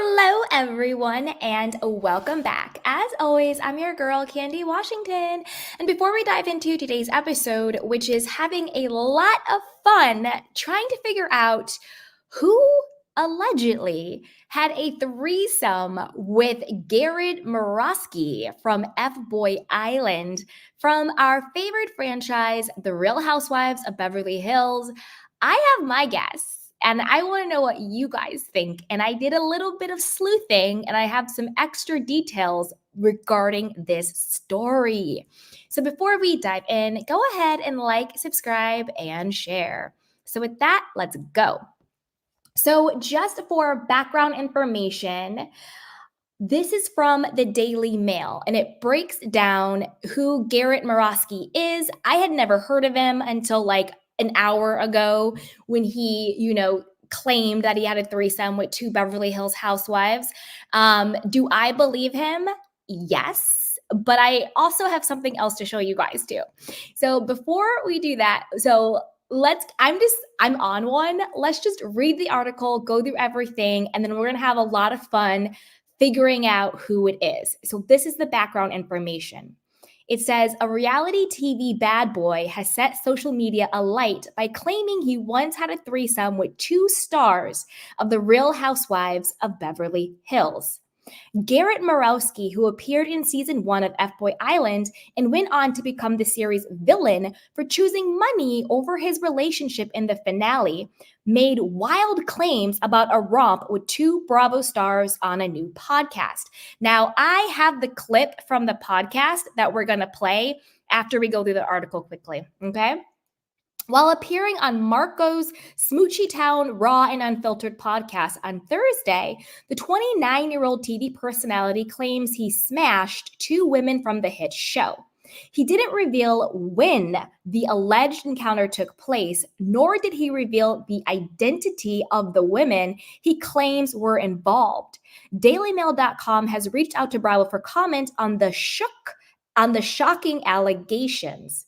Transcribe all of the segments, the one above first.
Hello, everyone, and welcome back. As always, I'm your girl, Candy Washington. And before we dive into today's episode, which is having a lot of fun trying to figure out who allegedly had a threesome with Garrett Morosky from FBoy Island from our favorite franchise, The Real Housewives of Beverly Hills, I have my guess. And I want to know what you guys think. And I did a little bit of sleuthing and I have some extra details regarding this story. So before we dive in, go ahead and like, subscribe, and share. So with that, let's go. So just for background information, this is from the Daily Mail, and it breaks down who Garrett Morosky is. I had never heard of him until like an hour ago when he, claimed that he had a threesome with two Beverly Hills housewives. Do I believe him? Yes. But I also have something else to show you guys too. So before we do that, I'm on one. Let's just read the article, go through everything, and then we're going to have a lot of fun figuring out who it is. So this is the background information. It says a reality TV bad boy has set social media alight by claiming he once had a threesome with two stars of The Real Housewives of Beverly Hills. Garrett Morosky, who appeared in season 1 of FBoy Island and went on to become the series' villain for choosing money over his relationship in the finale, made wild claims about a romp with two Bravo stars on a new podcast. Now, I have the clip from the podcast that we're going to play after we go through the article quickly, okay? While appearing on Marco's Smoochie Town Raw and Unfiltered podcast on Thursday, the 29-year-old TV personality claims he smashed two women from the hit show. He didn't reveal when the alleged encounter took place, nor did he reveal the identity of the women he claims were involved. DailyMail.com has reached out to Bravo for comment on the shocking allegations.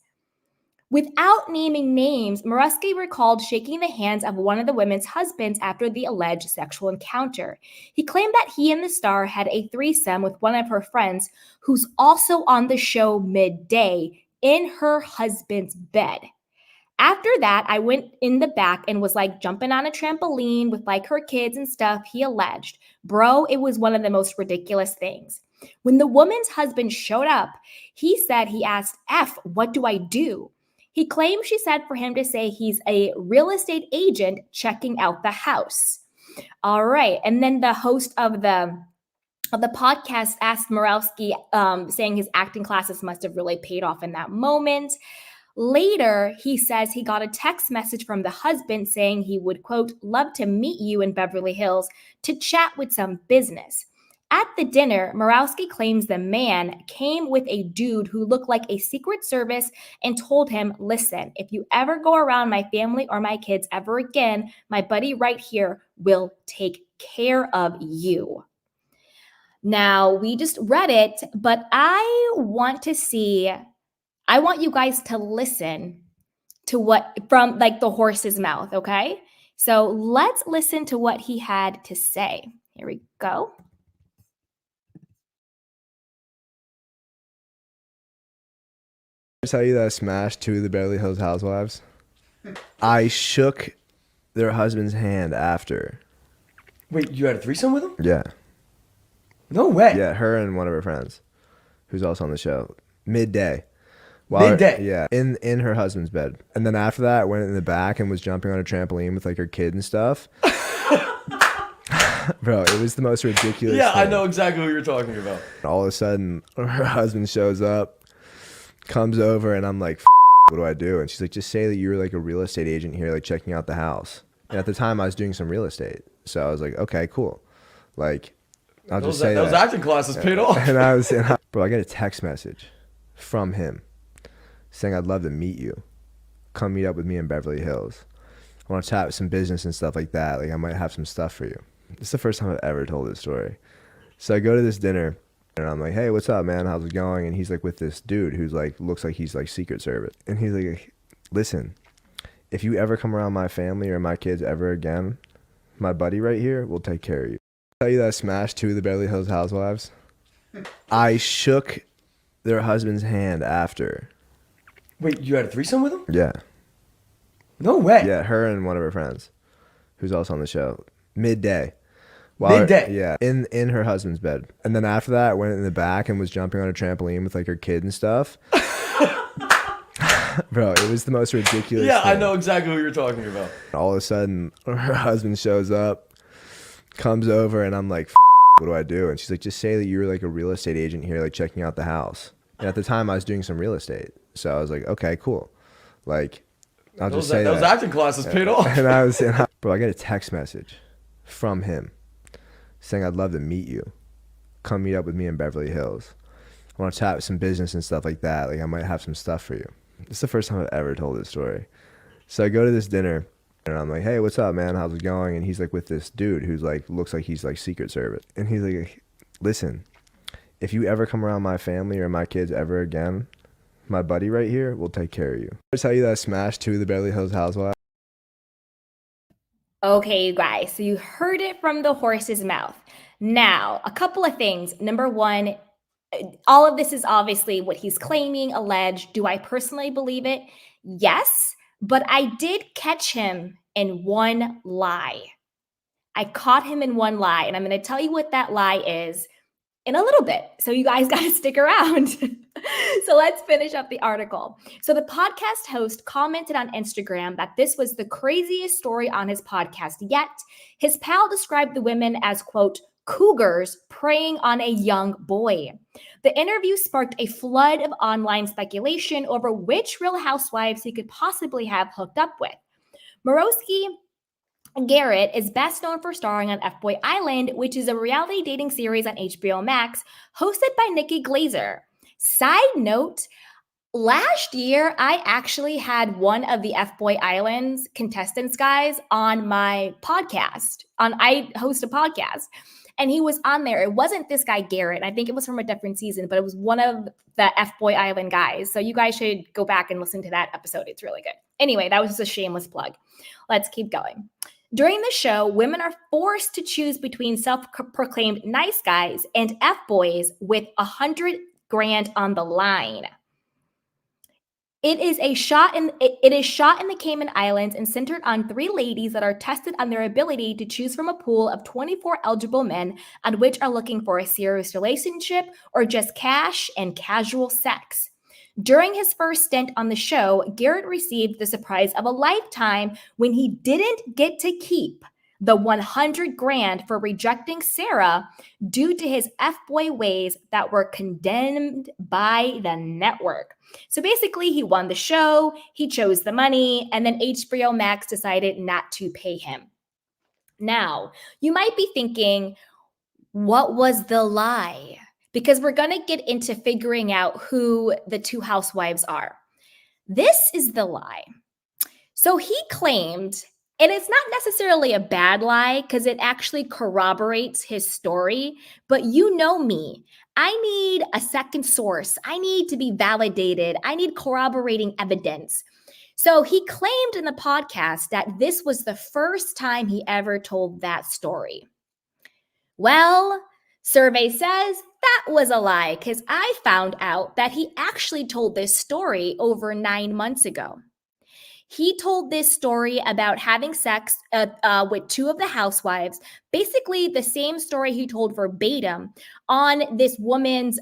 Without naming names, Morosky recalled shaking the hands of one of the women's husbands after the alleged sexual encounter. He claimed that he and the star had a threesome with one of her friends, who's also on the show midday, in her husband's bed. After that, I went in the back and was like jumping on a trampoline with like her kids and stuff, he alleged. Bro, it was one of the most ridiculous things. When the woman's husband showed up, he said he asked, F, what do I do? He claimed she said for him to say he's a real estate agent checking out the house. All right. And then the host of the podcast asked Morosky, saying his acting classes must have really paid off in that moment. Later, he says he got a text message from the husband saying he would, quote, love to meet you in Beverly Hills to chat with some business. At the dinner, Morosky claims the man came with a dude who looked like a Secret Service and told him, listen, if you ever go around my family or my kids ever again, my buddy right here will take care of you. Now, we just read it, but I want you guys to listen to what from like the horse's mouth, okay? So let's listen to what he had to say. Here we go. Tell you that I smashed two of the Beverly Hills housewives. I shook their husband's hand after. Wait, you had a threesome with them? Yeah. No way. Yeah, her and one of her friends, who's also on the show. Midday. Midday? Yeah, in her husband's bed. And then after that, I went in the back and was jumping on a trampoline with like her kid and stuff. Bro, it was the most ridiculous Yeah, thing. I know exactly what you're talking about. All of a sudden, her husband shows up, comes over, and I'm like, what do I do? And she's like, just say that you were like a real estate agent here, like checking out the house. And at the time, I was doing some real estate. So I was like, okay, cool. Like, I'll just say that. Those acting classes paid off. Bro, I got a text message from him saying, I'd love to meet you. Come meet up with me in Beverly Hills. I want to chat with some business and stuff like that. Like, I might have some stuff for you. It's the first time I've ever told this story. So I go to this dinner. And I'm like, hey, what's up, man? How's it going? And he's like with this dude who's like, looks like he's like Secret Service. And he's like, listen, if you ever come around my family or my kids ever again, my buddy right here will take care of you. Tell you that I smashed 2 of the Beverly Hills housewives. I shook their husband's hand after. Wait, you had a threesome with him? Yeah. No way. Yeah, her and one of her friends, who's also on the show. Midday. Midday? Yeah, in her husband's bed. And then after that, I went in the back and was jumping on a trampoline with like her kid and stuff. Bro, it was the most ridiculous Yeah, thing. I know exactly what you're talking about. All of a sudden, her husband shows up, comes over, and I'm like, what do I do? And she's like, just say that you were like a real estate agent here, like checking out the house. And at the time, I was doing some real estate. So I was like, okay, cool. Like, I'll just say that. Those acting classes paid off. And bro, I get a text message from him saying, I'd love to meet you. Come meet up with me in Beverly Hills. I want to chat with some business and stuff like that. Like, I might have some stuff for you. It's the first time I've ever told this story. So I go to this dinner and I'm like, hey, what's up, man? How's it going? And he's like with this dude who's like, looks like he's like Secret Service. And he's like, listen, if you ever come around my family or my kids ever again, my buddy right here will take care of you. I tell you that I smashed 2 of the Beverly Hills housewives. Okay, you guys, so you heard it from the horse's mouth. Now, a couple of things. Number one, all of this is obviously what he's claiming, alleged. Do I personally believe it? Yes, but I did catch him in one lie. I caught him in one lie, and I'm going to tell you what that lie is in a little bit. So you guys got to stick around. So let's finish up the article. So the podcast host commented on Instagram that this was the craziest story on his podcast yet. His pal described the women as, quote, cougars preying on a young boy. The interview sparked a flood of online speculation over which Real Housewives he could possibly have hooked up with. Morosky Garrett is best known for starring on FBoy Island, which is a reality dating series on HBO Max hosted by Nikki Glazer. Side note, last year, I actually had one of the FBoy Islands contestants guys on my podcast. I host a podcast, and he was on there. It wasn't this guy, Garrett. I think it was from a different season, but it was one of the FBoy Island guys. So you guys should go back and listen to that episode. It's really good. Anyway, that was just a shameless plug. Let's keep going. During the show, women are forced to choose between self-proclaimed nice guys and F-boys with $100 grand on the line. It is shot in the Cayman Islands and centered on 3 ladies that are tested on their ability to choose from a pool of 24 eligible men on which are looking for a serious relationship or just cash and casual sex. During his first stint on the show, Garrett received the surprise of a lifetime when he didn't get to keep the $100 grand for rejecting Sarah due to his F-boy ways that were condemned by the network. So basically, he won the show, he chose the money, and then HBO Max decided not to pay him. Now, you might be thinking, what was the lie? Because we're going to get into figuring out who the 2 housewives are. This is the lie. So he claimed, and it's not necessarily a bad lie because it actually corroborates his story, but you know me. I need a second source. I need to be validated. I need corroborating evidence. So he claimed in the podcast that this was the first time he ever told that story. Well, survey says that was a lie because I found out that he actually told this story over 9 months ago. He told this story about having sex with 2 of the housewives, basically the same story he told verbatim on this woman's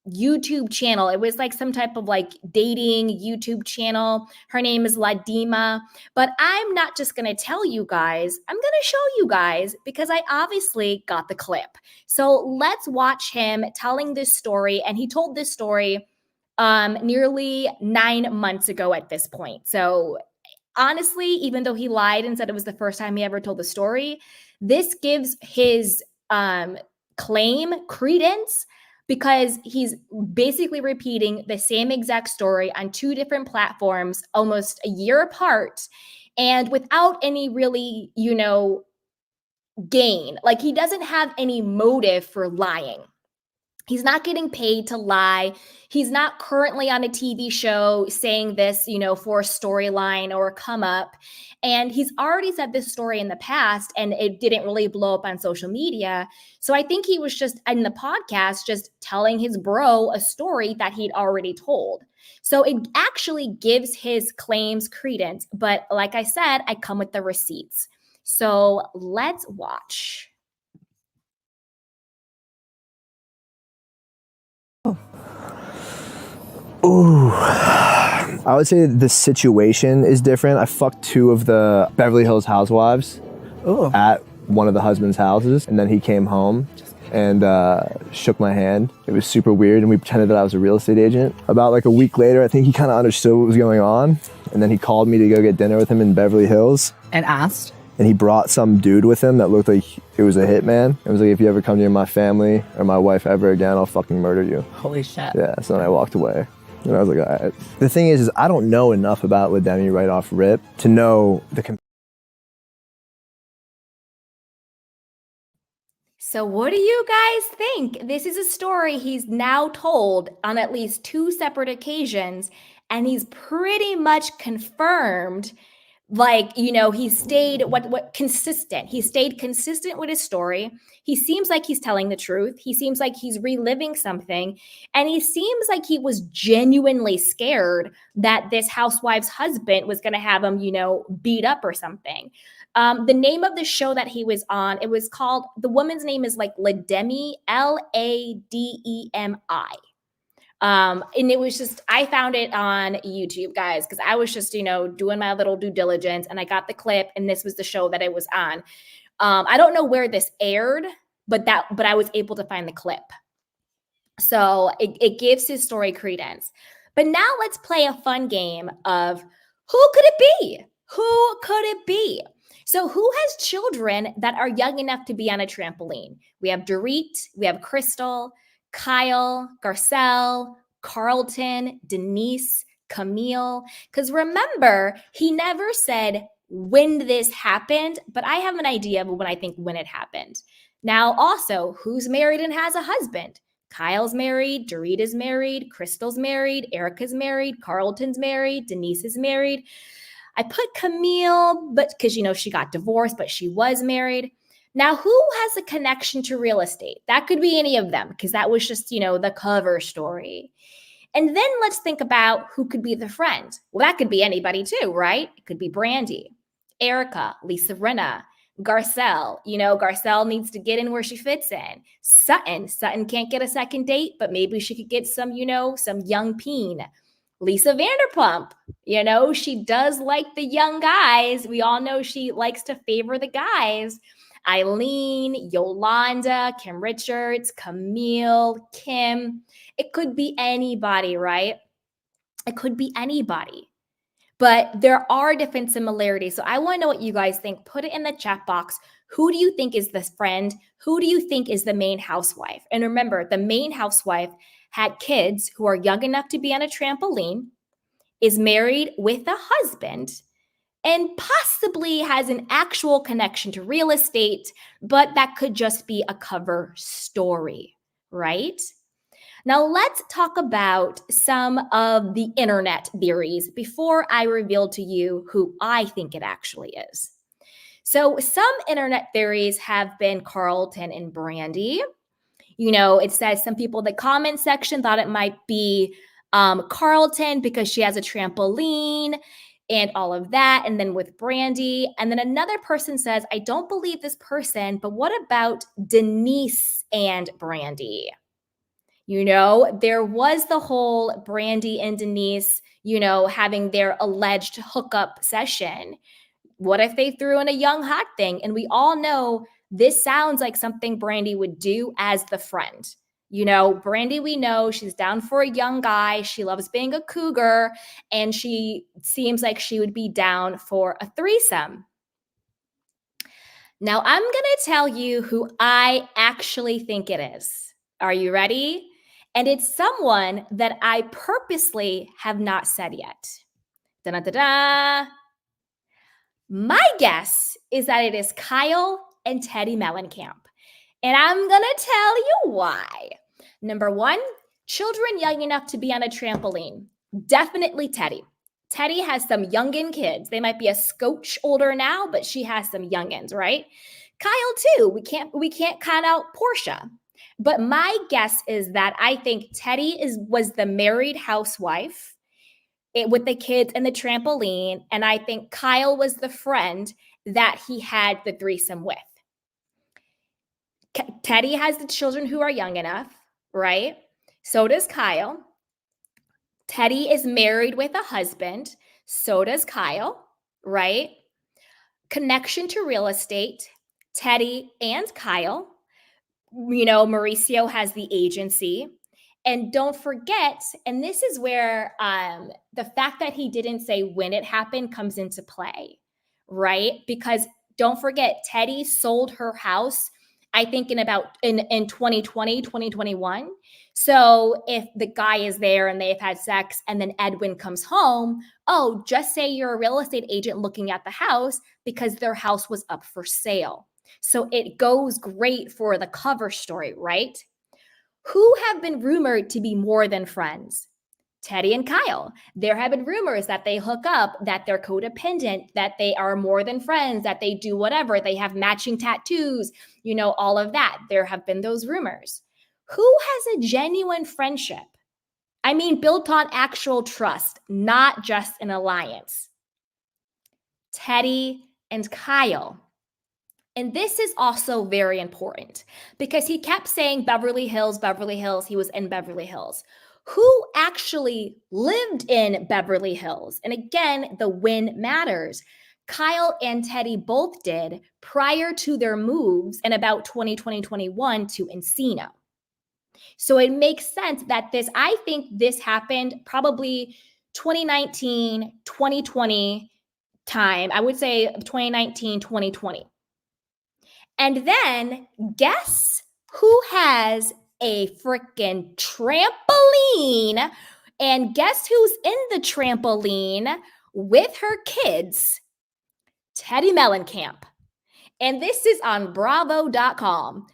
YouTube channel. It was like some type of like dating YouTube channel. Her name is Ladima. But I'm not just going to tell you guys. I'm going to show you guys because I obviously got the clip. So let's watch him telling this story. And he told this story nearly 9 months ago at this point. So honestly, even though he lied and said it was the first time he ever told the story, this gives his claim credence because he's basically repeating the same exact story on 2 different platforms, almost a year apart, and without any really, gain. Like he doesn't have any motive for lying. He's not getting paid to lie. He's not currently on a TV show saying this, for a storyline or a come up. And he's already said this story in the past and it didn't really blow up on social media. So I think he was just in the podcast, just telling his bro a story that he'd already told. So it actually gives his claims credence. But like I said, I come with the receipts. So let's watch. Ooh. I would say the situation is different. I fucked 2 of the Beverly Hills housewives at one of the husband's houses, and then he came home and shook my hand. It was super weird, and we pretended that I was a real estate agent. About like a week later, I think he kind of understood what was going on, and then he called me to go get dinner with him in Beverly Hills. And asked? And he brought some dude with him that looked like it was a hitman. It was like, if you ever come near my family or my wife ever again, I'll fucking murder you. Holy shit. Yeah, so then I walked away. And I was like, all right. The thing is I don't know enough about Ledemi right off rip to know the... So what do you guys think? This is a story he's now told on at least 2 separate occasions, and he's pretty much confirmed, he stayed consistent. He stayed consistent with his story. He seems like he's telling the truth. He seems like he's reliving something. And he seems like he was genuinely scared that this housewife's husband was going to have him, beat up or something. The name of the show that he was on, it was called, the woman's name is like Lademi, Lademi. And it was just, I found it on YouTube, guys, because I was just, doing my little due diligence, and I got the clip, and this was the show that it was on. I don't know where this aired, but I was able to find the clip. So it gives his story credence. But now let's play a fun game of who could it be? Who could it be? So who has children that are young enough to be on a trampoline? We have Dorit, we have Crystal, Kyle, Garcelle, Carlton, Denise, Camille. Because remember, he never said when this happened, but I have an idea of when it happened. Now, also, who's married and has a husband? Kyle's married, Dorit is married, Crystal's married, Erica's married, Carlton's married, Denise is married. I put Camille, but because, she got divorced, but she was married. Now, who has a connection to real estate? That could be any of them, because that was just, the cover story. And then let's think about who could be the friend. Well, that could be anybody too, right? It could be Brandy, Erica, Lisa Rinna, Garcelle. Garcelle needs to get in where she fits in. Sutton can't get a second date, but maybe she could get some, some young peen. Lisa Vanderpump, she does like the young guys. We all know she likes to favor the guys. Eileen, Yolanda, Kim Richards, Camille, Kim. It could be anybody, right? It could be anybody. But there are different similarities. So I want to know what you guys think. Put it in the chat box. Who do you think is this friend? Who do you think is the main housewife? And remember, the main housewife had kids who are young enough to be on a trampoline, is married with a husband, and possibly has an actual connection to real estate, but that could just be a cover story, right? Now let's talk about some of the internet theories before I reveal to you who I think it actually is. So some internet theories have been Carlton and Brandy. It says some people in the comment section thought it might be Carlton because she has a trampoline and all of that. And then with Brandy. And then another person says, I don't believe this person, but what about Denise and Brandy? There was the whole Brandy and Denise, having their alleged hookup session. What if they threw in a young hot thing? And we all know this sounds like something Brandy would do as the friend. Brandy, we know she's down for a young guy. She loves being a cougar, and she seems like she would be down for a threesome. Now, I'm going to tell you who I actually think it is. Are you ready? And it's someone that I purposely have not said yet. Da-da-da-da. My guess is that it is Kyle and Teddy Mellencamp. And I'm going to tell you why. Number 1, children young enough to be on a trampoline. Definitely Teddy. Teddy has some youngin' kids. They might be a scotch older now, but she has some youngins, right? Kyle too. We can't count out Portia. But my guess is that I think Teddy was the married housewife with the kids and the trampoline, and I think Kyle was the friend that he had the threesome with. Teddy has the children who are young enough, right? So does Kyle. Teddy is married with a husband. So does Kyle, right? Connection to real estate, Teddy and Kyle. Mauricio has the agency. And don't forget, and this is where the fact that he didn't say when it happened comes into play, right? Because don't forget, Teddy sold her house, I think in 2020, 2021. So if the guy is there and they've had sex and then Edwin comes home, just say you're a real estate agent looking at the house because their house was up for sale. So it goes great for the cover story, right? Who have been rumored to be more than friends? Teddy and Kyle. There have been rumors that they hook up, that they're codependent, that they are more than friends, that they do whatever. They have matching tattoos, all of that. There have been those rumors. Who has a genuine friendship? I mean, built on actual trust, not just an alliance. Teddy and Kyle. And this is also very important because he kept saying Beverly Hills, Beverly Hills. He was in Beverly Hills. Who actually lived in Beverly Hills? And again, the when matters. Kyle and Teddy both did prior to their moves in about 2020, 2021 to Encino. So it makes sense that I think this happened probably 2019, 2020 time. I would say 2019, 2020. And then guess who has a freaking trampoline? And guess who's in the trampoline with her kids? Teddy Mellencamp. And this is on Bravo.com.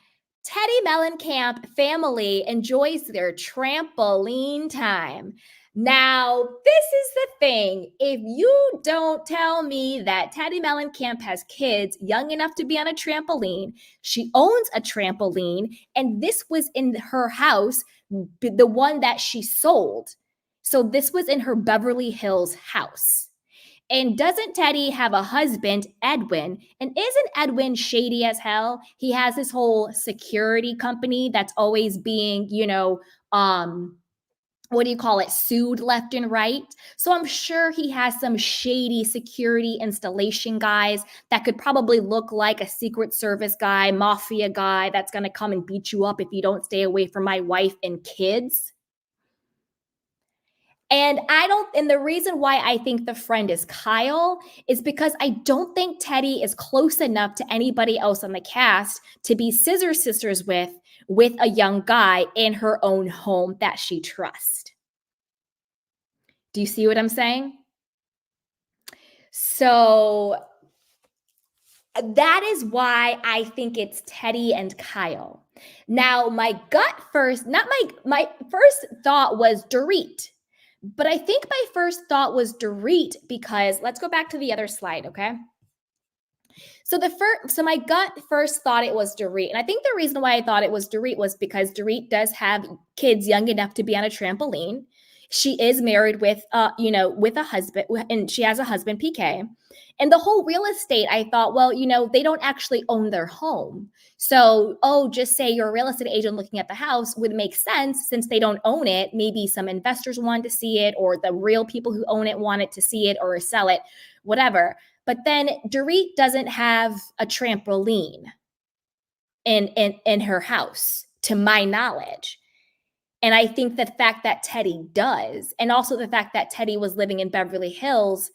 Teddy Mellencamp family enjoys their trampoline time. Now, this is the thing. If you don't tell me that Teddy Mellencamp has kids young enough to be on a trampoline, she owns a trampoline, and this was in her house, the one that she sold. So this was in her Beverly Hills house. And doesn't Teddy have a husband, Edwin? And isn't Edwin shady as hell? He has this whole security company that's always being, sued left and right. So I'm sure he has some shady security installation guys that could probably look like a Secret Service guy, mafia guy that's going to come and beat you up if you don't stay away from my wife and kids. And the reason why I think the friend is Kyle is because I don't think Teddy is close enough to anybody else on the cast to be scissor sisters with a young guy in her own home that she trusts. Do you see what I'm saying? So that is why I think it's Teddy and Kyle. Now, my first thought was Dorit. But I think my first thought was Dorit because let's go back to the other slide, okay? So my gut first thought it was Dorit. And I think the reason why I thought it was Dorit was because Dorit does have kids young enough to be on a trampoline. She is married with a husband, and she has a husband, PK. And the whole real estate, I thought, well, they don't actually own their home. So, just say you're a real estate agent looking at the house would make sense since they don't own it. Maybe some investors wanted to see it, or the real people who own it wanted to see it or sell it, whatever. But then Dorit doesn't have a trampoline in her house, to my knowledge. And I think the fact that Teddy does, and also the fact that Teddy was living in Beverly Hills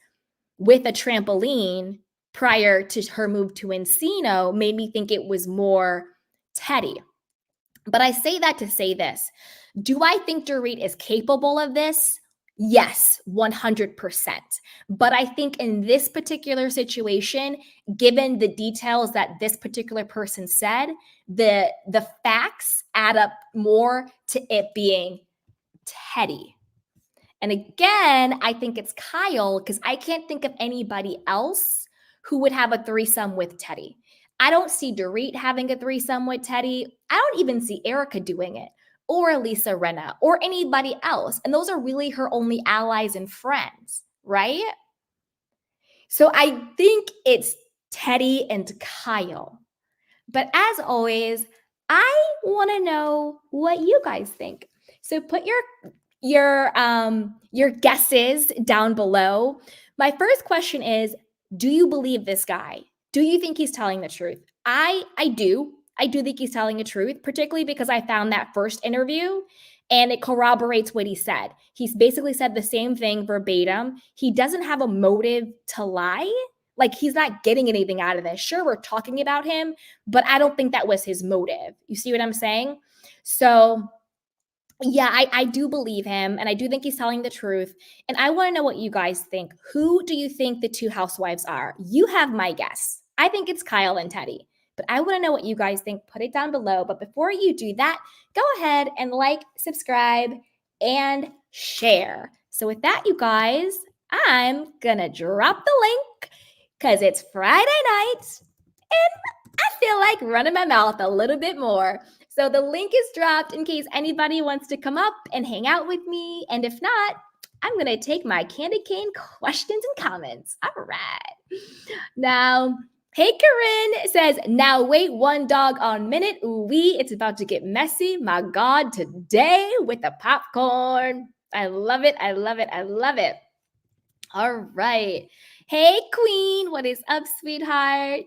with a trampoline prior to her move to Encino made me think it was more Teddy. But I say that to say this. Do I think Dorit is capable of this? Yes, 100%. But I think in this particular situation, given the details that this particular person said, the facts add up more to it being Teddy. And again, I think it's Kyle because I can't think of anybody else who would have a threesome with Teddy. I don't see Dorit having a threesome with Teddy. I don't even see Erica doing it, or Lisa Renna, or anybody else. And those are really her only allies and friends, right? So I think it's Teddy and Kyle. But as always, I want to know what you guys think. So put your guesses down below. My first question is, do you believe this guy? Do you think he's telling the truth? I do. I do think he's telling the truth, particularly because I found that first interview and it corroborates what he said. He's basically said the same thing verbatim. He doesn't have a motive to lie. Like, he's not getting anything out of this. Sure, we're talking about him, but I don't think that was his motive. You see what I'm saying? So yeah, I do believe him, and I do think he's telling the truth. And I want to know what you guys think. Who do you think the two housewives are? You have my guess. I think it's Kyle and Teddy. But I want to know what you guys think. Put it down below. But before you do that, go ahead and like, subscribe, and share. So with that, you guys, I'm going to drop the link because it's Friday night, and I feel like running my mouth a little bit more. So the link is dropped in case anybody wants to come up and hang out with me. And if not, I'm going to take my candy cane questions and comments. All right. Now, hey, Corinne says, now wait one doggone minute. Ooh-wee, it's about to get messy. My God, today with the popcorn. I love it. I love it. I love it. All right. Hey, Queen. What is up, sweetheart?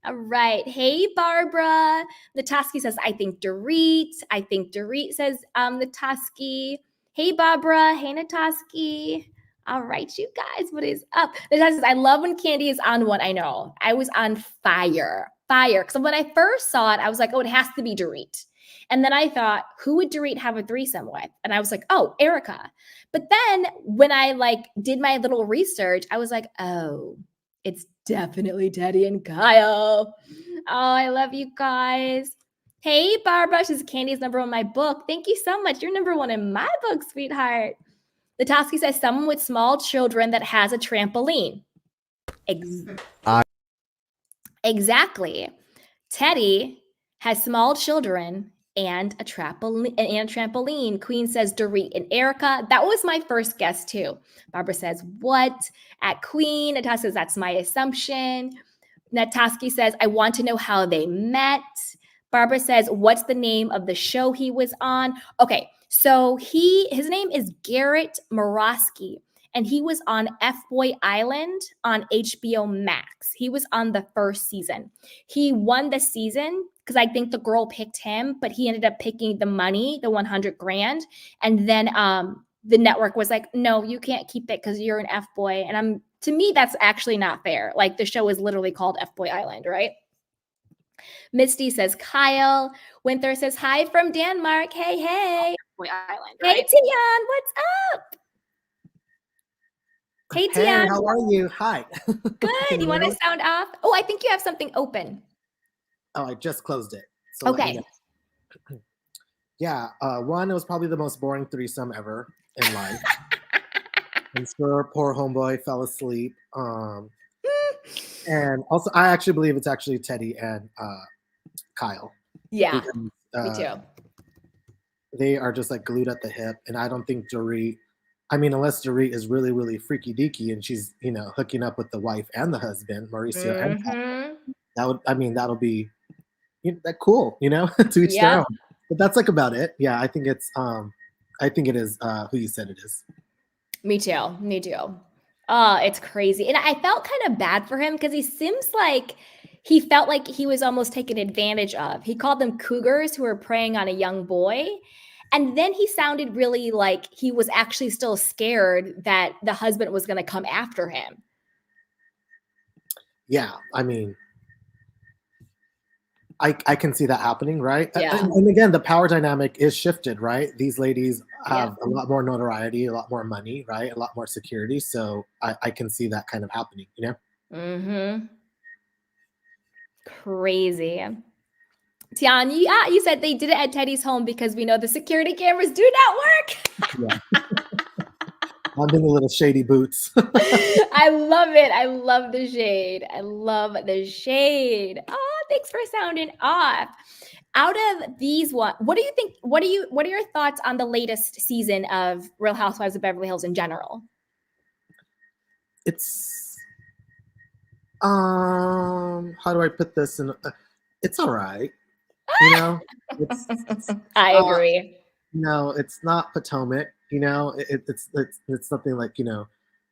All right. Hey, Barbara. Natasky says, I think Dorit. I think Dorit says Natasky. Hey, Barbara. Hey, Natasky. All right, you guys. What is up? Natasky says, I love when Candy is on one. I know. I was on fire. Fire. Because when I first saw it, I was like, oh, it has to be Dorit. And then I thought, who would Dorit have a threesome with? And I was like, oh, Erica. But then when I did my little research, I was like, oh, it's definitely Teddy and Kyle. Oh, I love you guys. Hey, Barbara. She's Candy's number one in my book. Thank you so much. You're number one in my book, sweetheart. Latasky says someone with small children that has a trampoline. Exactly. Teddy has small children and a trampoline. Queen says Dorit and Erica. That was my first guess too. Barbara says, what? At Queen. Natasky says, that's my assumption. Natasky says, I want to know how they met. Barbara says, what's the name of the show he was on? Okay, so his name is Garrett Morosky, and he was on FBoy Island on HBO Max. He was on the first season. He won the season because I think the girl picked him, but he ended up picking the money, the 100 grand. And then the network was like, no, you can't keep it because you're an FBoy. And to me, that's actually not fair. Like, the show is literally called FBoy Island, right? Misty says Kyle. Winter says hi from Denmark. Hey, hey. FBoy Island, right? Hey, Tian, what's up? Hey, Tian. How are you? Hi. Good. You want to sound off? Oh, I think you have something open. Oh, I just closed it. So okay. Yeah. One, it was probably the most boring threesome ever in life. I'm sure poor homeboy fell asleep. And also, I actually believe it's actually Teddy and Kyle. Yeah, me too. They are just like glued at the hip. And I don't think Dorit, unless Dorit is really, really freaky deaky and she's, hooking up with the wife and the husband, Mauricio and Kyle, that'll be that cool, to each their own. But that's about it. Yeah, I think it is who you said it is. Me too. Oh, it's crazy. And I felt kind of bad for him because he seems like he felt like he was almost taken advantage of. He called them cougars who were preying on a young boy. And then he sounded really like he was actually still scared that the husband was going to come after him. Yeah, I can see that happening, right? Yeah. And again, the power dynamic is shifted, right? These ladies have a lot more notoriety, a lot more money, right? A lot more security. So I can see that kind of happening, you know? Mm-hmm. Crazy. Tian, you said they did it at Teddy's home because we know the security cameras do not work. Yeah. I'm in the little shady boots. I love it. I love the shade. I love the shade. Oh, thanks for sounding off. Out of these what do you think? What are your thoughts on the latest season of Real Housewives of Beverly Hills in general? It's how do I put this in? It's all right, you know. I agree. No, it's not Potomac. You know, it's something like, you know,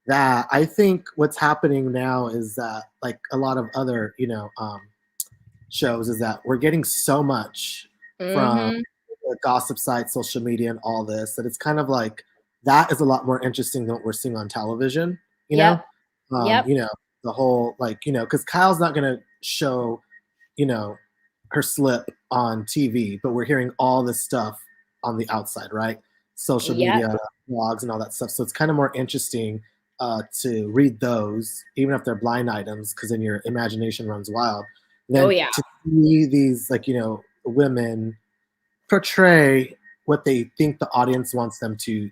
that. I think what's happening now is that, like a lot of other, you know, shows, is that we're getting so much from the gossip sites, social media, and all this, that it's kind of like that is a lot more interesting than what we're seeing on television. You know, you know, the whole, like, you know, because Kyle's not gonna show, you know, her slip on TV, but we're hearing all this stuff on the outside, right? Social media, blogs, and all that stuff. So it's kind of more interesting to read those, even if they're blind items, because then your imagination runs wild. Then to see these, like, you know, women portray what they think the audience wants them to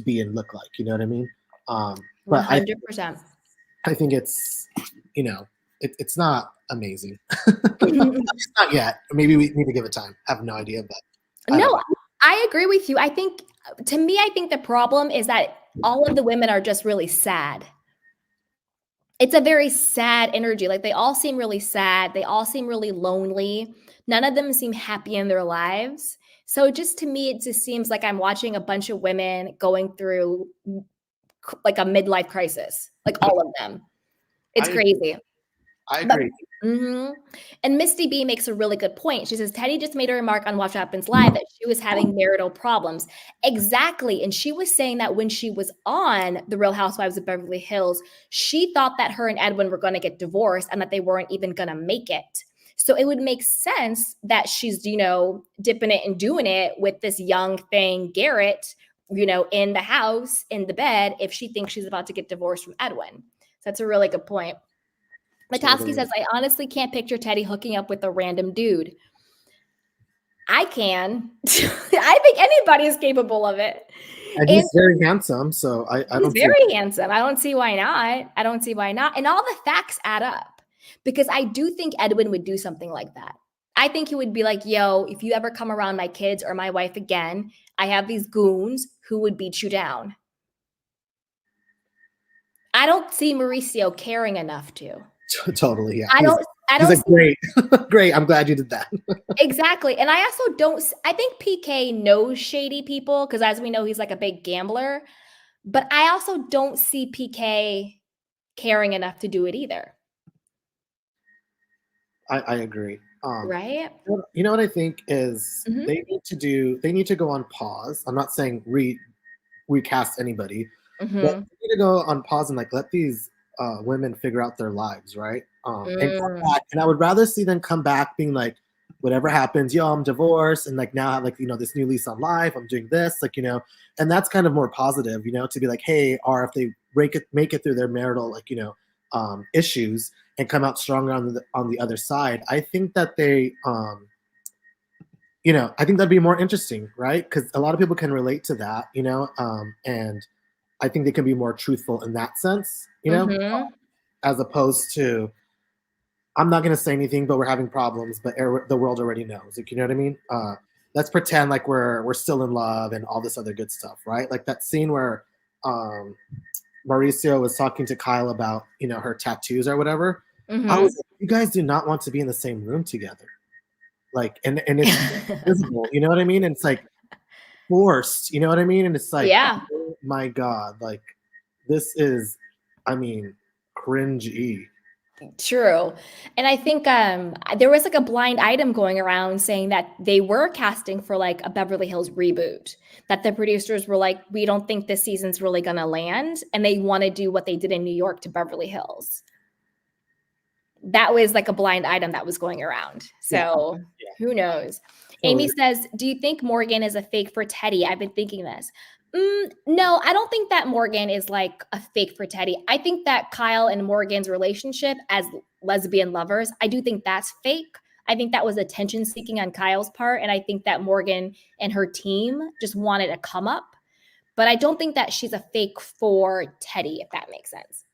be and look like. You know what I mean? But 100%. I think it's, you know, it's not amazing. It's not yet. Maybe we need to give it time. I have no idea, but I agree with you. I think, to me, I think the problem is that all of the women are just really sad. It's a very sad energy. Like, they all seem really sad. They all seem really lonely. None of them seem happy in their lives. So just, to me, it just seems like I'm watching a bunch of women going through like a midlife crisis, like all of them. It's crazy. I agree. And Misty B makes a really good point. She says, Teddy just made a remark on Watch What Happens Live that she was having marital problems. Exactly. And she was saying that when she was on The Real Housewives of Beverly Hills, she thought that her and Edwin were going to get divorced and that they weren't even going to make it. So it would make sense that she's, you know, dipping it and doing it with this young thing, Garrett, you know, in the house, in the bed, if she thinks she's about to get divorced from Edwin. So that's a really good point. Matoski says, I honestly can't picture Teddy hooking up with a random dude. I can. I think anybody is capable of it. And he's very handsome, so I don't. He's very handsome. I don't see why not. And all the facts add up, because I do think Edwin would do something like that. I think he would be like, yo, if you ever come around my kids or my wife again, I have these goons who would beat you down. I don't see Mauricio caring enough to. Totally, yeah. I don't. He's like, great, great. I'm glad you did that. Exactly. And I also don't. I think PK knows shady people, because, as we know, he's like a big gambler. But I also don't see PK caring enough to do it either. I agree. Right. You know what I think is they need to go on pause. I'm not saying recast anybody, but they need to go on pause and, like, let these women figure out their lives, right? And come back. And I would rather see them come back being like, whatever happens, yo, I'm divorced, and like now I have, like, you know, this new lease on life. I'm doing this, like, you know, and that's kind of more positive, you know, to be like, hey, or if they make it through their marital, like, you know, issues and come out stronger on the other side. I think that they, you know, I think that'd be more interesting, right? Because a lot of people can relate to that, you know, and I think they can be more truthful in that sense, you know, as opposed to, I'm not going to say anything, but we're having problems, but the world already knows. Like, you know what I mean? Let's pretend like we're still in love and all this other good stuff, right? Like that scene where Mauricio was talking to Kyle about, you know, her tattoos or whatever. I was like, you guys do not want to be in the same room together. Like, and it's visible, you know what I mean? And it's like forced, you know what I mean? And it's like, oh my God, like this is, I mean, cringy. True. And I think there was like a blind item going around saying that they were casting for like a Beverly Hills reboot, that the producers were like, we don't think this season's really going to land. And they want to do what they did in New York to Beverly Hills. that was like a blind item that was going around. So who knows? Amy says, do you think Morgan is a fake for Teddy? I've been thinking this. No, I don't think that Morgan is like a fake for Teddy. I think that Kyle and Morgan's relationship as lesbian lovers, I do think that's fake. I think that was attention seeking on Kyle's part. And I think that Morgan and her team just wanted to come up. But I don't think that she's a fake for Teddy, if that makes sense.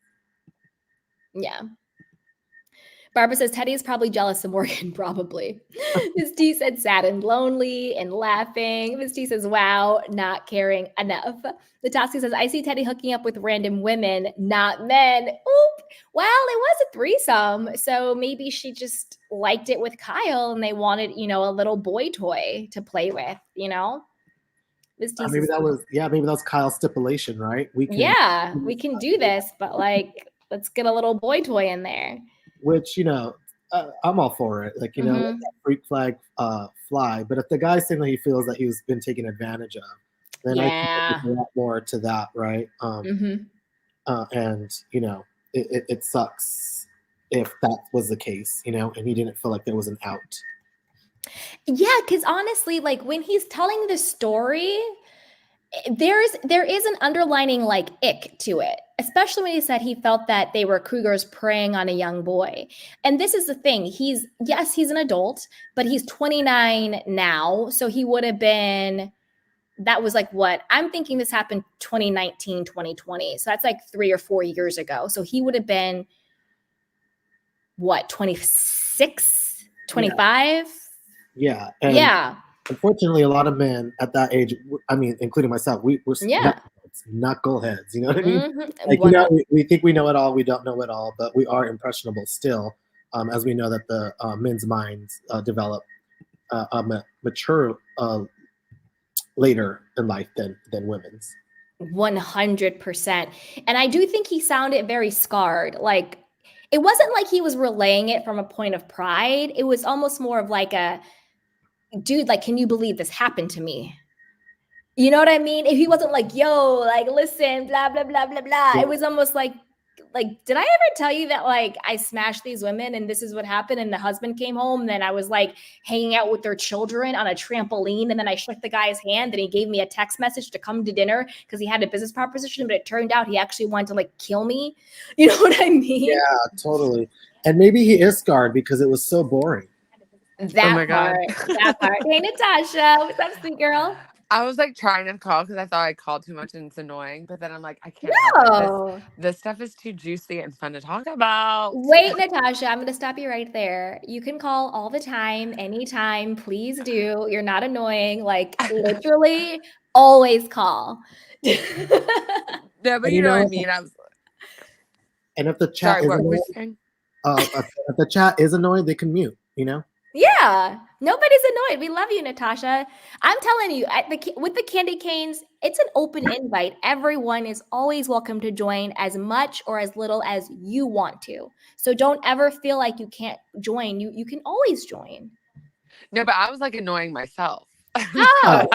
Yeah. Barbara says, Teddy is probably jealous of Morgan, probably. Miss T said, sad and lonely and laughing. Miss T says, wow, not caring enough. Natasha says, I see Teddy hooking up with random women, not men. Oop. Well, it was a threesome. So maybe she just liked it with Kyle and they wanted, a little boy toy to play with, Miss T maybe that was Kyle's stipulation, right? We can do this, but let's get a little boy toy in there. Which, I'm all for it. Like, let that freak flag fly. But if the guy's saying that he feels that he's been taken advantage of, then I think there's a lot more to that, right? And, it sucks if that was the case, and he didn't feel like there was an out. Yeah, because honestly, like when he's telling the story, there is an underlining like ick to it, especially when he said he felt that they were cougars preying on a young boy. And this is the thing. He's an adult, but he's 29 now. So he would have been, that was like what I'm thinking this happened 2019, 2020. So that's like 3 or 4 years ago. So he would have been what, 26, 25? Yeah. Yeah. Unfortunately, a lot of men at that age, including myself, we're knuckleheads. You know what I mean? Like, we think we know it all. We don't know it all, but we are impressionable still, as we know that the men's minds develop mature later in life than women's. 100%. And I do think he sounded very scarred. Like, it wasn't like he was relaying it from a point of pride. It was almost more of like a, dude, like, can you believe this happened to me? You know what I mean? If he wasn't like, yo, like, listen, blah, blah, blah, blah, blah. Yeah. It was almost like, did I ever tell you that, like, I smashed these women and this is what happened? And the husband came home and then I was like hanging out with their children on a trampoline. And then I shook the guy's hand and he gave me a text message to come to dinner because he had a business proposition, but it turned out he actually wanted to like kill me. You know what I mean? Yeah, totally. And maybe he is scarred because it was so boring. That part. Hey, Natasha, what's up, sweet girl? I was like trying to call because I thought I called too much and it's annoying. But then I'm like, I can't. No. This stuff is too juicy and fun to talk about. Wait, Natasha, I'm going to stop you right there. You can call all the time, anytime. Please do. You're not annoying. Like, literally, always call. No, but you know what I mean. And if the chat if the chat is annoying, they can mute. Yeah, nobody's annoyed. We love you, Natasha. I'm telling you, with the candy canes, it's an open invite. Everyone is always welcome to join as much or as little as you want to. So don't ever feel like you can't join. You can always join. No, but I was like annoying myself. Oh.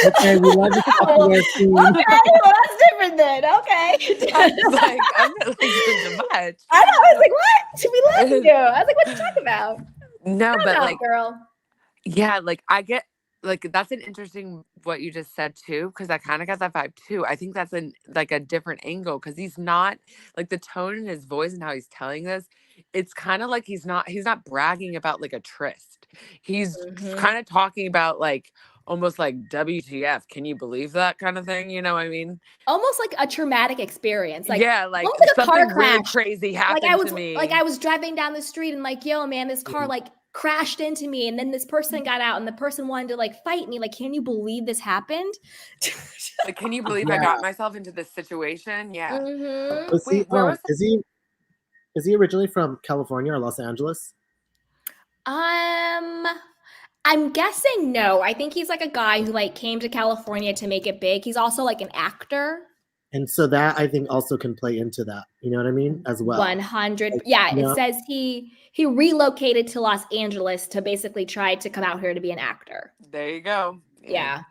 Okay, we love you. Okay, well, that's different then. Okay. I'm not like too much. I know. I was like, what? Should we love you? I was like, what you talking about? No, but know, like, girl. Yeah, like I get like that's an interesting what you just said too, because I kind of got that vibe too. I think that's a different angle because he's not like the tone in his voice and how he's telling this. It's kind of like he's not bragging about like a tryst. He's kind of talking about like almost like WTF. Can you believe that kind of thing? You know what I mean? Almost like a traumatic experience. Like, yeah, like a car crash. Really crazy happened to me. Like I was driving down the street and like, yo, man, this car like crashed into me, and then this person got out and the person wanted to like fight me. Like, can you believe this happened? Like, can you believe I got myself into this situation? Yeah. Wait, is he originally from California or Los Angeles? I'm guessing no. I think he's like a guy who like came to California to make it big. He's also like an actor. And so that I think also can play into that. You know what I mean? As well. 100. Yeah. It says he relocated to Los Angeles to basically try to come out here to be an actor. There you go. Yeah.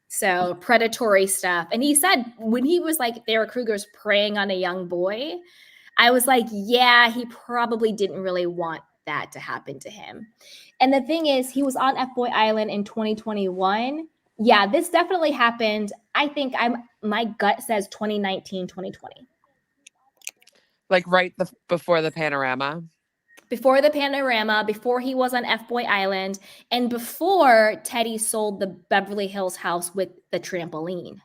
So predatory stuff. And he said when he was like, there were cougars preying on a young boy, I was like, yeah, he probably didn't really want that to happen to him. And the thing is, he was on FBoy Island in 2021. Yeah, this definitely happened. I think my gut says 2019, 2020. Like before the panorama. Before the panorama, before he was on FBoy Island, and before Teddy sold the Beverly Hills house with the trampoline.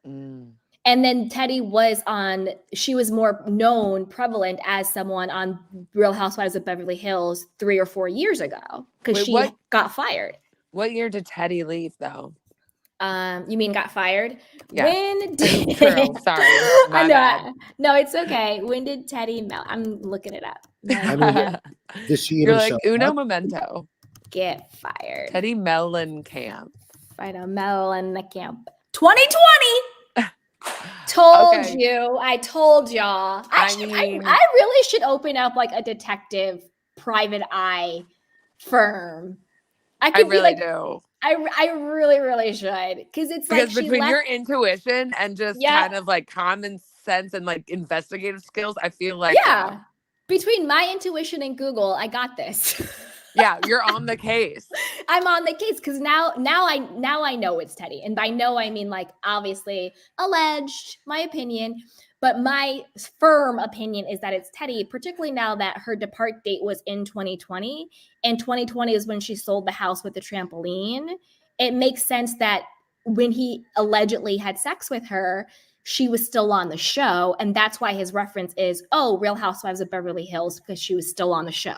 And then Teddy she was more known, prevalent as someone on Real Housewives of Beverly Hills 3 or 4 years ago because she got fired. What year did Teddy leave though? You mean got fired? Yeah. When did True. Sorry. My bad. No, it's okay. When did Teddy melt? I'm looking it up. I mean, did she even You're like uno up? Memento. Get fired. Teddy Mellencamp. Right on Mellencamp. 2020. Told you. I told y'all. I really should open up like a detective private eye firm. I really do. I really, really should. Because between your intuition and just kind of like common sense and like investigative skills, I feel like between my intuition and Google, I got this. Yeah, you're on the case. I'm on the case because now I know it's Teddy. And by know, I mean like obviously alleged, my opinion. But my firm opinion is that it's Teddy, particularly now that her depart date was in 2020. And 2020 is when she sold the house with the trampoline. It makes sense that when he allegedly had sex with her, she was still on the show. And that's why his reference is, Real Housewives of Beverly Hills, because she was still on the show.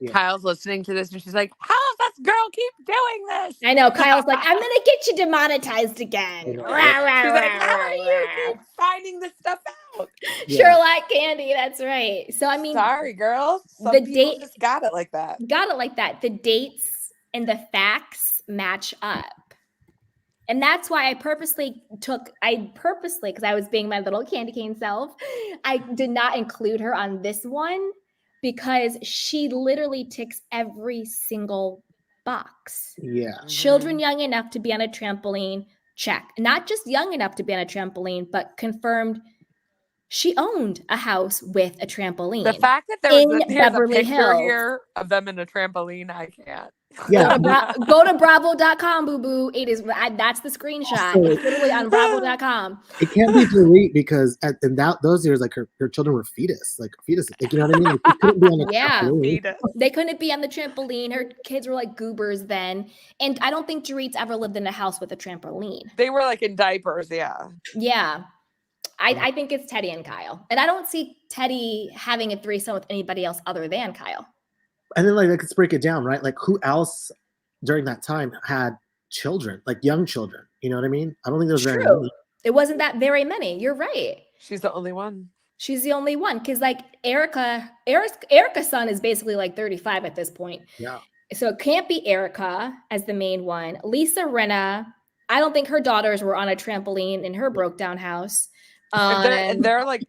Yeah. Kyle's listening to this and she's like, how does this girl keep doing this? I know. Kyle's like, I'm going to get you demonetized again. She's like, how are you keep finding this stuff out? Sherlock Candy. That's right. So, I mean. Sorry, girl. Some people just got it like that. The dates and the facts match up. And that's why I purposely, because I was being my little candy cane self, I did not include her on this one. Because she literally ticks every single box. Yeah. Children young enough to be on a trampoline, check. Not just young enough to be on a trampoline, but confirmed she owned a house with a trampoline. The fact that there's a picture here of them in a trampoline, I can't. Yeah. Go to bravo.com, boo-boo. It is that's the screenshot. So, it's literally on bravo.com. It can't be Dorit because in those years, like her children were fetuses. Like, you know what I mean? Like, they couldn't be on the trampoline. They couldn't be on the trampoline. Her kids were like goobers then. And I don't think Dorit's ever lived in a house with a trampoline. They were like in diapers, yeah. Yeah. I think it's Teddy and Kyle. And I don't see Teddy having a threesome with anybody else other than Kyle. And then like let's break it down, right? Like who else during that time had children, like young children? You know what I mean? I don't think there was very many. It wasn't that very many. You're right. She's the only one. She's the only one. Because like Erica's son is basically like 35 at this point. Yeah. So it can't be Erica as the main one. Lisa Rinna, I don't think her daughters were on a trampoline in her broke down house. They're like,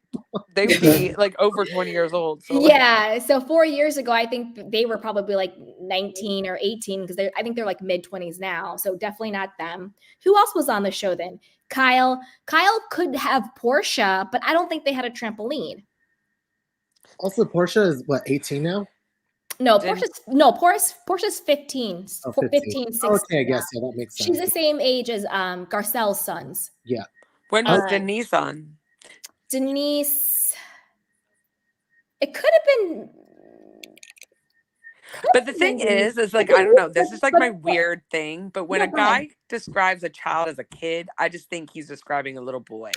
they'd be like over 20 years old. So yeah. So 4 years ago, I think they were probably like 19 or 18 because I think they're like mid 20s now. So definitely not them. Who else was on the show then? Kyle could have Portia, but I don't think they had a trampoline. Also, Portia is what, 18 now? No, Portia's 15. Oh, 15, 16. Okay, I guess that makes sense. She's the same age as Garcelle's sons. Yeah. When was Denise on? Denise, it could have been. But the thing is like, I don't know. This is like my weird thing. But when a guy describes a child as a kid, I just think he's describing a little boy,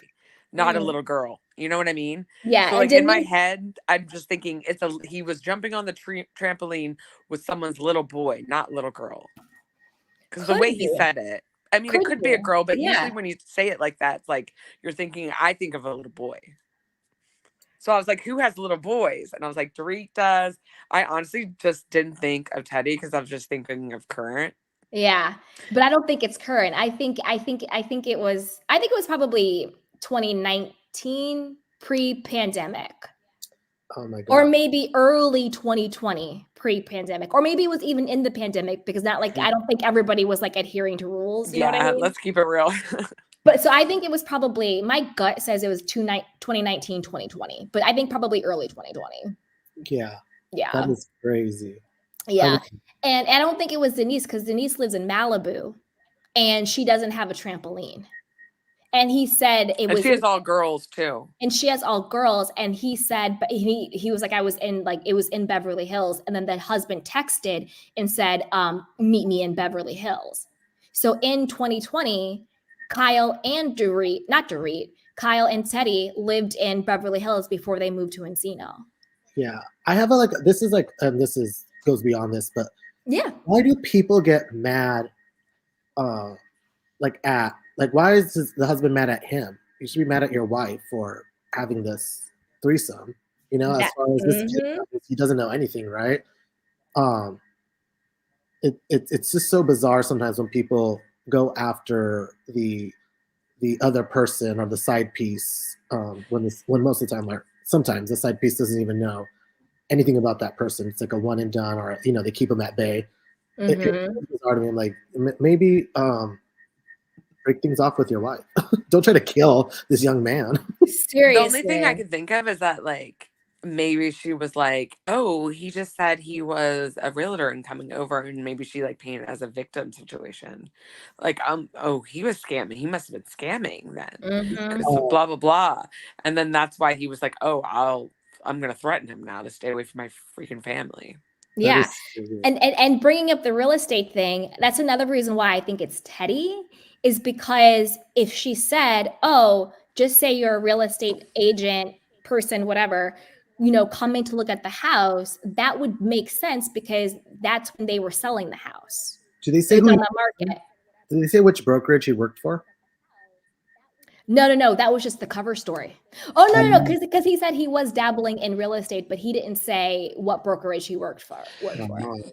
not a little girl. You know what I mean? Yeah. So like in my head, I'm just thinking he was jumping on the trampoline with someone's little boy, not little girl. Because the way he said it. I mean, it could be a girl, but usually when you say it like that, it's like I think of a little boy. So I was like, who has little boys? And I was like, Dorit does. I honestly just didn't think of Teddy because I was just thinking of current. Yeah, but I don't think it's current. I think it was probably 2019 pre-pandemic. Oh my God. Or maybe early 2020 pre-pandemic. Or maybe it was even in the pandemic because I don't think everybody was like adhering to rules. You know what I mean? Let's keep it real. But so I think it was probably, my gut says it was 2019, 2020, but I think probably early 2020. Yeah. Yeah. That is crazy. Yeah. And I don't think it was Denise, because Denise lives in Malibu and she doesn't have a trampoline. And he said it was. And she has all girls too. And she has all girls. And he said, but he was like, I was in, like, it was in Beverly Hills. And then the husband texted and said, meet me in Beverly Hills. So in 2020, Kyle and Kyle and Teddy lived in Beverly Hills before they moved to Encino. Yeah. I have goes beyond this, but yeah. Why do people get mad why is the husband mad at him? You should be mad at your wife for having this threesome. You know, as far as this kid, he doesn't know anything, right? It's just so bizarre sometimes when people go after the other person or the side piece when most of the time, or sometimes the side piece doesn't even know anything about that person. It's like a one and done, or they keep them at bay. It's bizarre to me. I'm like, maybe break things off with your wife. Don't try to kill this young man. Seriously. The only thing I could think of is that, like, maybe she was like, oh, he just said he was a realtor and coming over, and maybe she like painted it as a victim situation. Like, oh, he was scamming. He must have been scamming then. Because blah, blah, blah. And then that's why he was like, oh, I'm going to threaten him now to stay away from my freaking family. Yeah. And bringing up the real estate thing, that's another reason why I think it's Teddy, is because if she said, oh, just say you're a real estate agent, person, whatever, coming to look at the house, that would make sense because that's when they were selling the house. Do they say on the market? Did they say which brokerage he worked for? No. That was just the cover story. Oh, no. Because he said he was dabbling in real estate, but he didn't say what brokerage he worked for.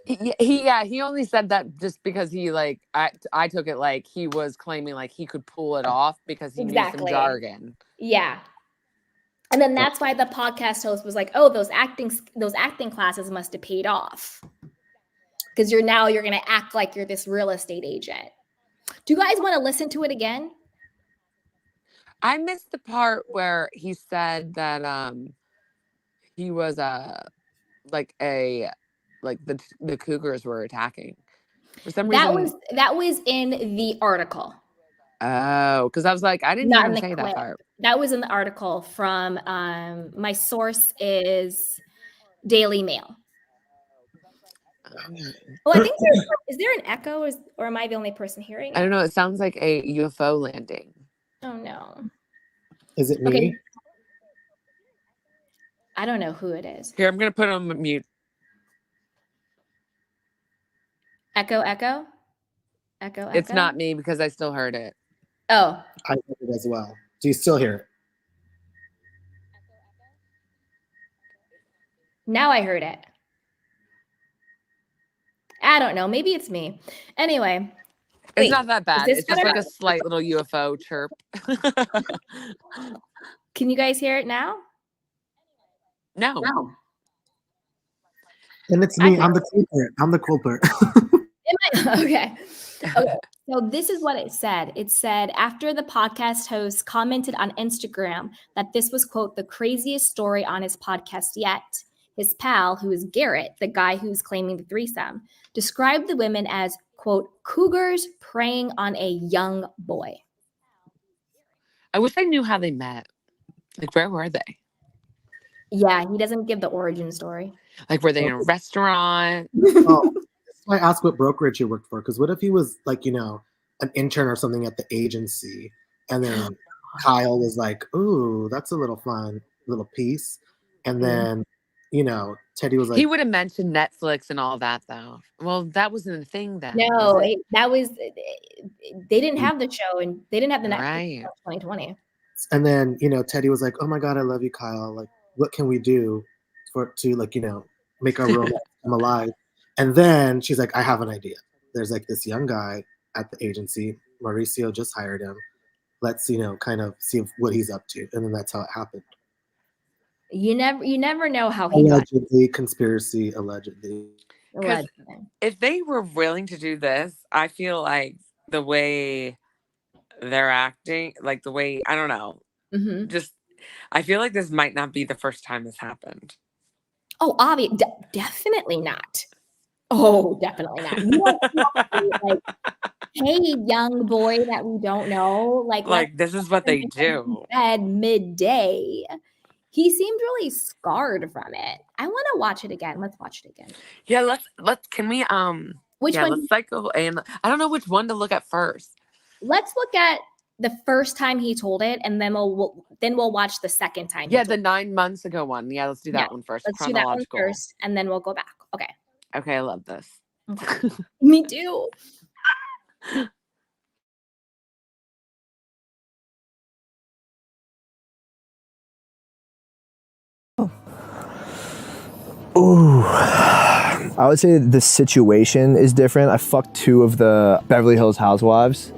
He only said that just because he like, I took it like he was claiming like he could pull it off because he knew some jargon. Yeah. And then that's why the podcast host was like, oh, those acting classes must have paid off. Because you're going to act like you're this real estate agent. Do you guys want to listen to it again? I missed the part where he said that he was the Cougars were attacking. For some reason that was in the article. Oh, because I was like, I didn't even say that part. That was in the article from my source is Daily Mail. Oh, I think is there an echo, or am I the only person hearing it? I don't know. It sounds like a UFO landing. Oh no. Is it me? Okay. I don't know who it is. Here, I'm gonna put on mute. Echo. It's not me because I still heard it. Oh. I heard it as well. Do you still hear it? Now I heard it. I don't know. Maybe it's me. Anyway. It's not that bad. It's just like a slight little UFO chirp. Can you guys hear it now? No. And it's me. I'm the culprit. I'm the culprit. Okay. So this is what it said. It said, after the podcast host commented on Instagram that this was, quote, the craziest story on his podcast yet, his pal, who is Garrett, the guy who's claiming the threesome, described the women as, quote, cougars preying on a young boy. I wish I knew how they met. Like, where were they? Yeah, he doesn't give the origin story. Like, were they in a restaurant? Oh, that's why I asked what brokerage he worked for. Because what if he was like, an intern or something at the agency, and then Kyle was like, "Ooh, that's a little fun little piece," and then Teddy was like, he would have mentioned Netflix and all that, though. Well, that wasn't a thing then. No, that was they didn't have the show, and they didn't have the Netflix in 2020. And then Teddy was like, "Oh my God, I love you, Kyle. Like, what can we do to make our romance come alive?" And then she's like, "I have an idea. There's like this young guy at the agency. Mauricio just hired him. Let's kind of see what he's up to." And then that's how it happened. You never know how he allegedly got. Conspiracy allegedly. Because if they were willing to do this, I feel like the way they're acting, like the way, I don't know. Just, I feel like this might not be the first time this happened. Oh, definitely not. Oh, definitely not. You want to like, hey, young boy that we don't know, like this is what they do at midday. He seemed really scarred from it. I want to watch it again. Let's watch it again. Yeah, let's can we which one? Let's like go, and I don't know which one to look at first. Let's look at the first time he told it, and then we'll watch the second time. Yeah, the 9 months ago one. Yeah, let's do that one first. Let's do that one first, and then we'll go back. Okay. Okay, I love this. Okay. Me too. Ooh. I would say the situation is different. I fucked 2 of the Beverly Hills housewives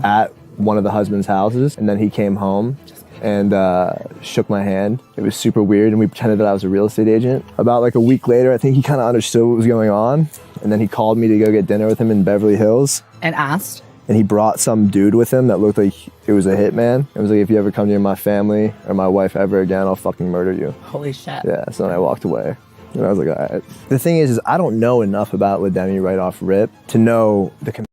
at one of the husband's houses, and then he came home and shook my hand. It was super weird, and we pretended that I was a real estate agent. About like a week later, I think he kind of understood what was going on, and then he called me to go get dinner with him in Beverly Hills. And asked? And he brought some dude with him that looked like it was a hitman. It was like, if you ever come near my family or my wife ever again, I'll fucking murder you. Holy shit. Yeah, so then I walked away. And I was like, all right. The thing is I don't know enough about Lademi right off rip to know the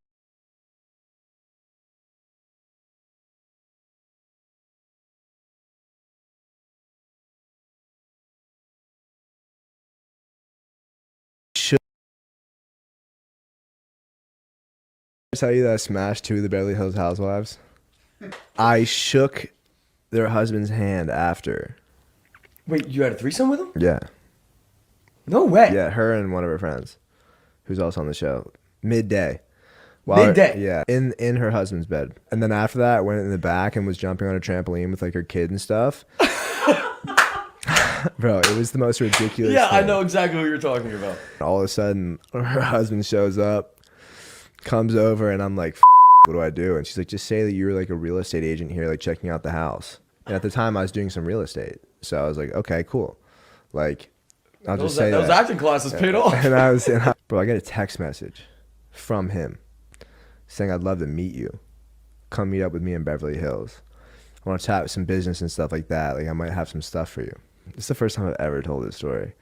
tell you that I smashed 2 of the Beverly Hills housewives. I shook their husband's hand after. Wait, you had a threesome with him? Yeah. No way. Yeah, her and one of her friends, who's also on the show. Midday. Midday? Yeah, in her husband's bed. And then after that, I went in the back and was jumping on a trampoline with like her kid and stuff. Bro, it was the most ridiculous thing. I know exactly what you're talking about. All of a sudden, her husband shows up, comes over, and I'm like, what do I do? And she's like, just say that you were like a real estate agent here, like checking out the house. And at the time, I was doing some real estate. So I was like, okay, cool. Like, I'll just say that. Those acting classes paid off. Bro, I get a text message from him saying, I'd love to meet you. Come meet up with me in Beverly Hills. I want to chat with some business and stuff like that. Like, I might have some stuff for you. It's the first time I've ever told this story.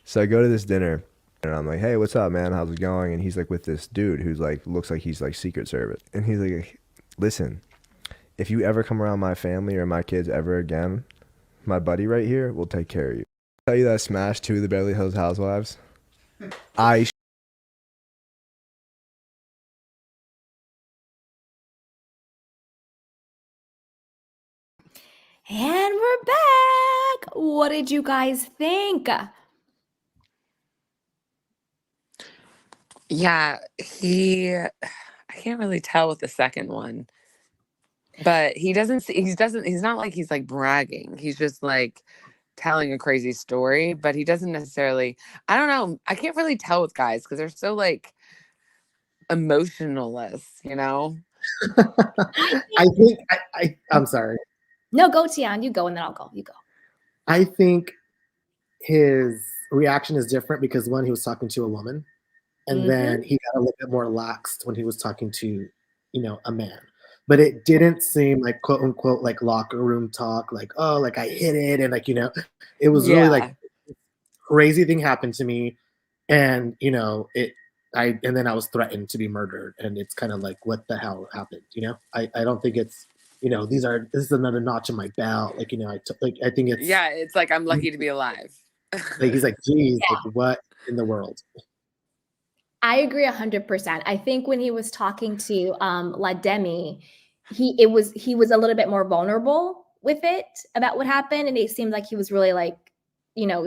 So I go to this dinner, and I'm like, hey, what's up, man? How's it going? And he's like with this dude who's like, looks like he's like Secret Service. And he's like, listen, if you ever come around my family or my kids ever again, my buddy right here will take care of you. I tell you that I smashed 2 of the Beverly Hills housewives. And we're back. What did you guys think? Yeah, I can't really tell with the second one, but he's not like he's like bragging. He's just like telling a crazy story, but he doesn't necessarily, I don't know. I can't really tell with guys because they're so like emotionless, you know? I think I'm sorry. No, go Tian. You go, and then I'll go. You go. I think his reaction is different because one, he was talking to a woman, and then he got a little bit more laxed when he was talking to, a man. But it didn't seem like quote unquote like locker room talk, like, oh, like I hit it, and like, it was really like crazy thing happened to me, and and then I was threatened to be murdered, and it's kind of like, what the hell happened? I don't think it's. This is another notch in my belt. Like, I think it's. Yeah, it's like, I'm lucky to be alive. Like, he's like, geez, like, what in the world? I agree 100%. I think when he was talking to Lademi, he was a little bit more vulnerable with it about what happened. And it seemed like he was really like,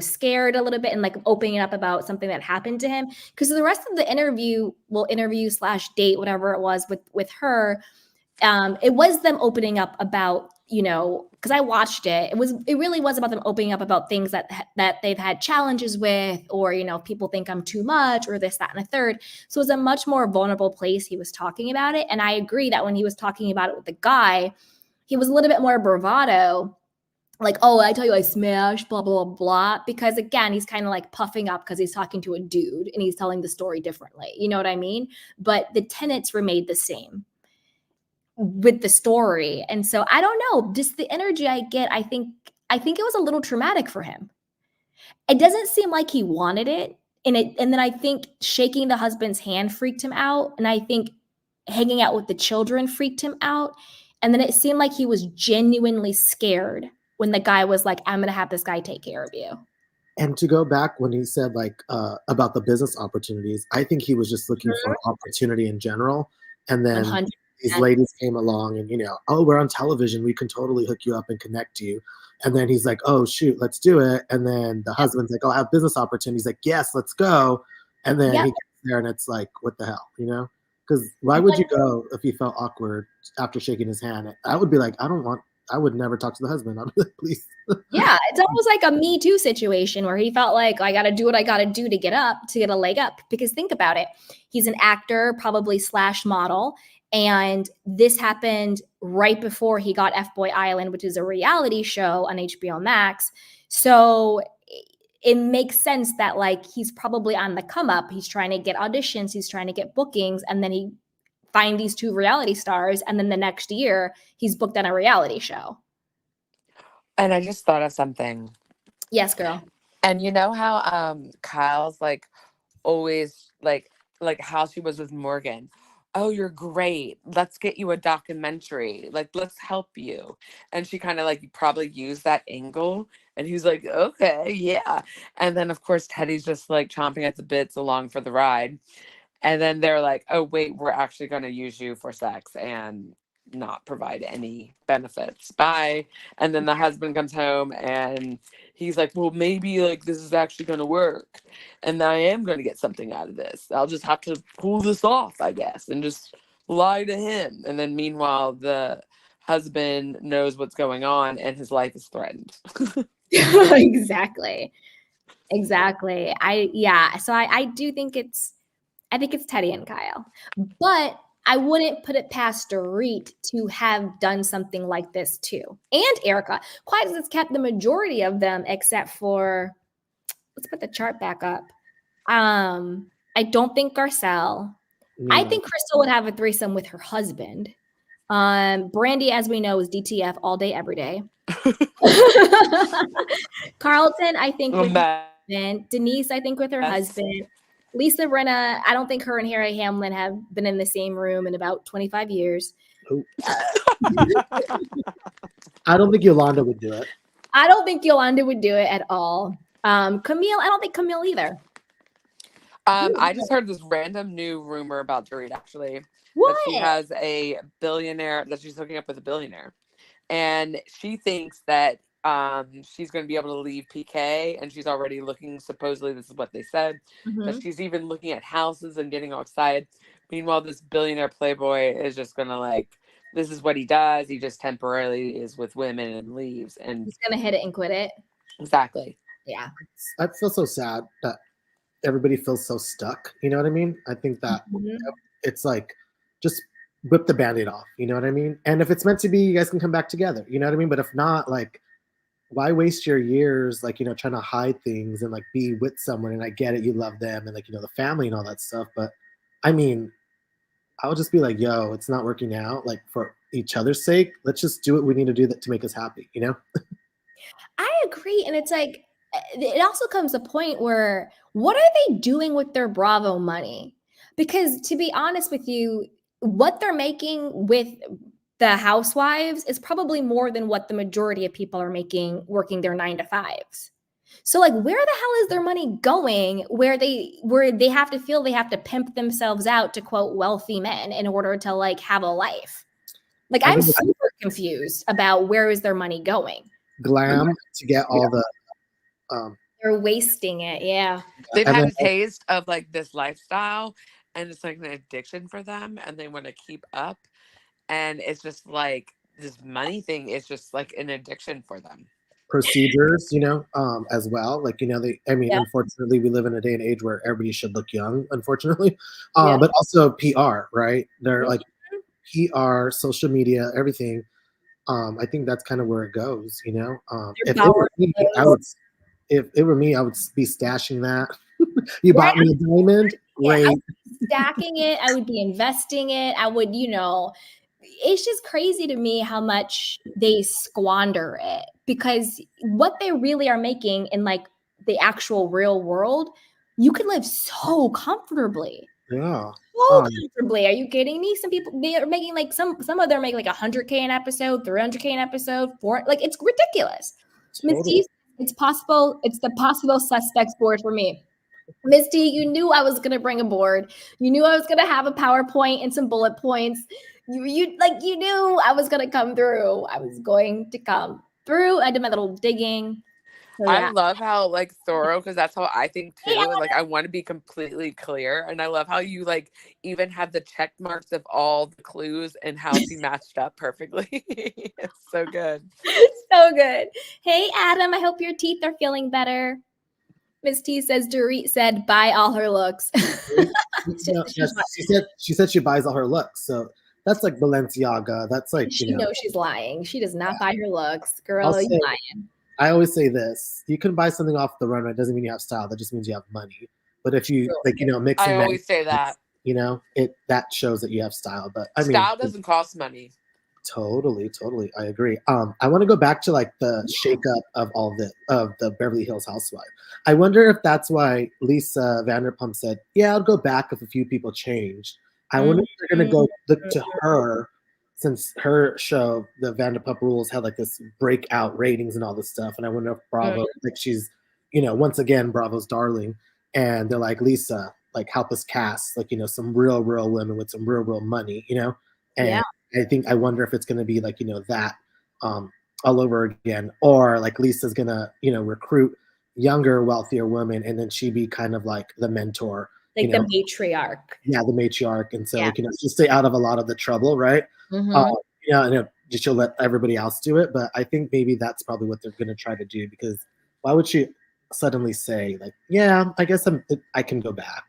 scared a little bit and like opening up about something that happened to him. Because the rest of the interview / date, whatever it was with her, it was them opening up about, because I watched it. It really was about them opening up about things that they've had challenges with, or, people think I'm too much, or this, that, and a third. So it was a much more vulnerable place he was talking about it. And I agree that when he was talking about it with the guy, he was a little bit more bravado. Like, oh, I tell you, I smashed, blah, blah, blah, blah. Because again, he's kind of like puffing up because he's talking to a dude and he's telling the story differently. You know what I mean? But the tenets remained the same. with the story. And so I don't know, just the energy I get, I think it was a little traumatic for him. It doesn't seem like he wanted it. And then I think shaking the husband's hand freaked him out. And I think hanging out with the children freaked him out. And then it seemed like he was genuinely scared when the guy was like, I'm going to have this guy take care of you. And to go back when he said like about the business opportunities, I think he was just looking for opportunity in general. And then 100%. These ladies came along and, oh, we're on television. We can totally hook you up and connect you. And then he's like, oh, shoot, let's do it. And then the husband's like, oh, I have business opportunities. Like, yes, let's go. And then he gets there and it's like, what the hell, Because why would you go if you felt awkward after shaking his hand? I would be like, I would never talk to the husband. I'd be like, please. Yeah, it's almost like a Me Too situation where he felt like, I got to do what I got to do to get a leg up. Because think about it. He's an actor, probably / model. And this happened right before he got FBoy Island, which is a reality show on HBO Max. So it makes sense that like he's probably on the come up. He's trying to get auditions. He's trying to get bookings. And then he find these 2 reality stars. And then the next year he's booked on a reality show. And I just thought of something. Yes, girl. And you know how Kyle's like always like how she was with Morgan. Oh, you're great. Let's get you a documentary. Like, let's help you. And she kind of like probably used that angle. And he's like, okay, yeah. And then of course Teddy's just like chomping at the bits along for the ride. And then they're like, oh, wait, we're actually going to use you for sex and not provide any benefits. Bye. And then the husband comes home and he's like, well, maybe like this is actually going to work. And I am going to get something out of this. I'll just have to pull this off, I guess, and just lie to him. And then meanwhile, the husband knows what's going on and his life is threatened. Exactly. So I do think it's Teddy and Kyle, but I wouldn't put it past Dorit to have done something like this too. And Erica. Quiet has kept the majority of them except for, let's put the chart back up. I don't think Garcelle. No. I think Crystal would have a threesome with her husband. Brandy, as we know, is DTF all day, every day. Carlton, I think with her husband. Denise, I think with her husband. Lisa Rinna, I don't think her and Harry Hamlin have been in the same room in about 25 years. I don't think Yolanda would do it. I don't think Yolanda would do it at all. Camille, I don't think Camille either. I just heard this random new rumor about Dorit, actually. What? That she has a billionaire, that she's hooking up with a billionaire. And she thinks that she's going to be able to leave PK, and she's already looking, supposedly this is what they said, that she's even looking at houses and getting all excited. Meanwhile, this billionaire playboy is just going to like, this is what he does. He just temporarily is with women and leaves. And he's going to hit it and quit it. Exactly. Yeah. I feel so sad that everybody feels so stuck. You know what I mean? I think that it's like, just whip the Band-Aid off. You know what I mean? And if it's meant to be, you guys can come back together. You know what I mean? But if not, like, why waste your years, like, trying to hide things and like be with someone? And I get it, you love them and like, the family and all that stuff. But I mean, I'll just be like, yo, it's not working out. Like, for each other's sake, let's just do what we need to do to make us happy, I agree. And it's like, it also comes a point where what are they doing with their Bravo money? Because to be honest with you, what they're making with the housewives is probably more than what the majority of people are making working their 9-to-5s. So like, where the hell is their money going where they have to feel they have to pimp themselves out to quote wealthy men in order to like have a life? Like, I'm super confused about where is their money going. Glam to get all the they're wasting it. Yeah. They've had a taste of like this lifestyle and it's like an addiction for them and they want to keep up. And it's just like this money thing is just like an addiction for them. Procedures, as well. Like, unfortunately, we live in a day and age where everybody should look young, unfortunately. But also PR, right? They're like PR, social media, everything. I think that's kind of where it goes, If it were me, I would be stashing that. You bought me a diamond? Great. I would be stacking it. I would be investing it. I would, it's just crazy to me how much they squander it, because what they really are making in like the actual real world, you can live so comfortably. Yeah. So comfortably. Are you kidding me? Some people, they are making like some of them make like 100K an episode, 300K an episode, like it's ridiculous. Totally. Misty, it's possible. It's the possible suspects board for me. Misty, you knew I was gonna bring a board. You knew I was gonna have a PowerPoint and some bullet points. You knew I was gonna come through. I was going to come through. I did my little digging. So, I yeah. love how like thorough, because that's how I think too. Yeah. And like I want to be completely clear. And I love how you like even have the check marks of all the clues and how she matched up perfectly. It's so good. So good. Hey Adam, I hope your teeth are feeling better. Miss T says Dorit said buy all her looks. She said she buys all her looks. So that's like Balenciaga. That's like, she knows she's lying. She does not buy her looks. Girl, you lying. I always say this: you can buy something off the runway. It doesn't mean you have style. That just means you have money. But if you like, mix and I match, always say that. That shows that you have style. But I mean, style doesn't cost money. Totally, I agree. I want to go back to like the shakeup of the Beverly Hills housewife. I wonder if that's why Lisa Vanderpump said, "Yeah, I'll go back if a few people changed." I wonder if they're gonna go look to her, since her show, the Vanderpump Rules, had like this breakout ratings and all this stuff. And I wonder if Bravo, like she's, once again Bravo's darling, and they're like, Lisa, like help us cast like some real women with some real money, and. Yeah. I wonder if it's going to be like, that all over again, or like Lisa's going to, recruit younger, wealthier women, and then she be kind of like the mentor. Like the matriarch. Yeah, the matriarch. And so, she'll stay out of a lot of the trouble, right? And she'll let everybody else do it. But I think maybe that's probably what they're going to try to do, because why would she suddenly say like, yeah, I guess I can go back,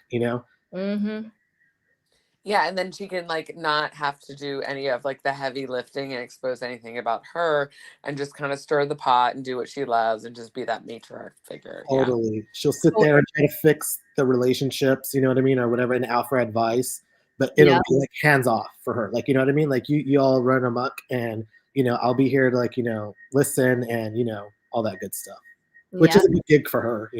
Yeah, and then she can like not have to do any of like the heavy lifting and expose anything about her, and just kind of stir the pot and do what she loves and just be that matriarch figure. Totally. Yeah. She'll sit there and try to fix the relationships, you know what I mean, or whatever, and offer advice, but it'll be like hands off for her. Like, you know what I mean? Like you all run amok, and I'll be here to like, listen and all that good stuff. Which is a big gig for her,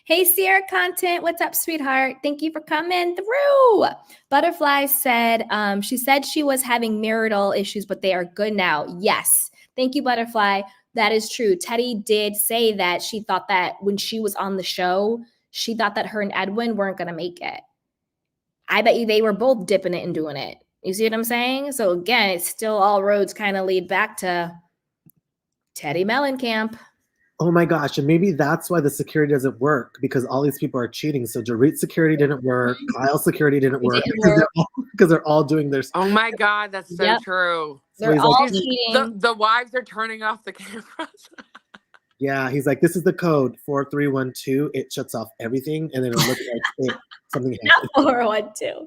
Hey, Sierra Content, what's up, sweetheart? Thank you for coming through. Butterfly said, she said she was having marital issues, but they are good now. Yes. Thank you, Butterfly. That is true. Teddy did say that she thought that when she was on the show, she thought that her and Edwin weren't going to make it. I bet you they were both dipping it and doing it. You see what I'm saying? So again, it's still all roads kind of lead back to Teddy Mellencamp. Oh my gosh, and maybe that's why the security doesn't work, because all these people are cheating. So Dorit's security didn't work, Kyle's security didn't work, because they're all doing their stuff. Oh my God, that's so true. They're all cheating. The wives are turning off the cameras. Yeah, he's like, this is the code 4312. It shuts off everything, and then it'll look like something happened. 412.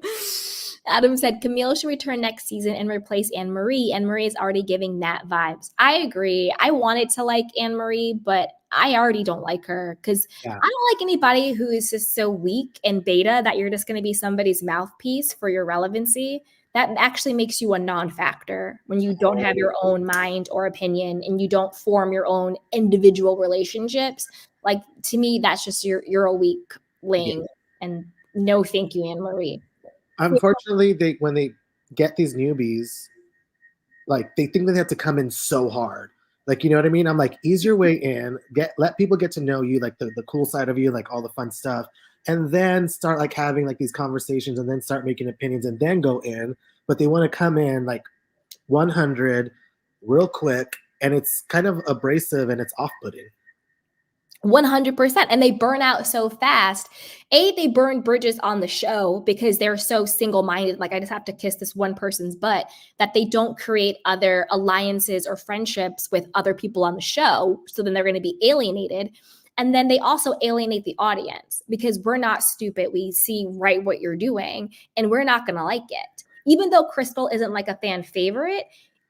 Adam said Camille should return next season and replace Anne Marie. Anne Marie is already giving Nat vibes. I agree. I wanted to like Anne Marie, but I already don't like her, because I don't like anybody who is just so weak and beta that you're just going to be somebody's mouthpiece for your relevancy. That actually makes you a non-factor when you don't have your own mind or opinion and you don't form your own individual relationships. Like, to me, that's just you're a weak link. And no, thank you, Anne Marie. Unfortunately, when they get these newbies, like they think that they have to come in so hard. Like, you know what I mean? I'm like, ease your way in, let people get to know you, like the cool side of you, like all the fun stuff, and then start like having like these conversations, and then start making opinions, and then go in. But they want to come in like 100 real quick, and it's kind of abrasive and it's off-putting. 100%. And they burn out so fast. They burn bridges on the show because they're so single-minded. Like, I just have to kiss this one person's butt, that they don't create other alliances or friendships with other people on the show. So then they're going to be alienated. And then they also alienate the audience, because we're not stupid. We see right what you're doing, and we're not going to like it. Even though Crystal isn't like a fan favorite,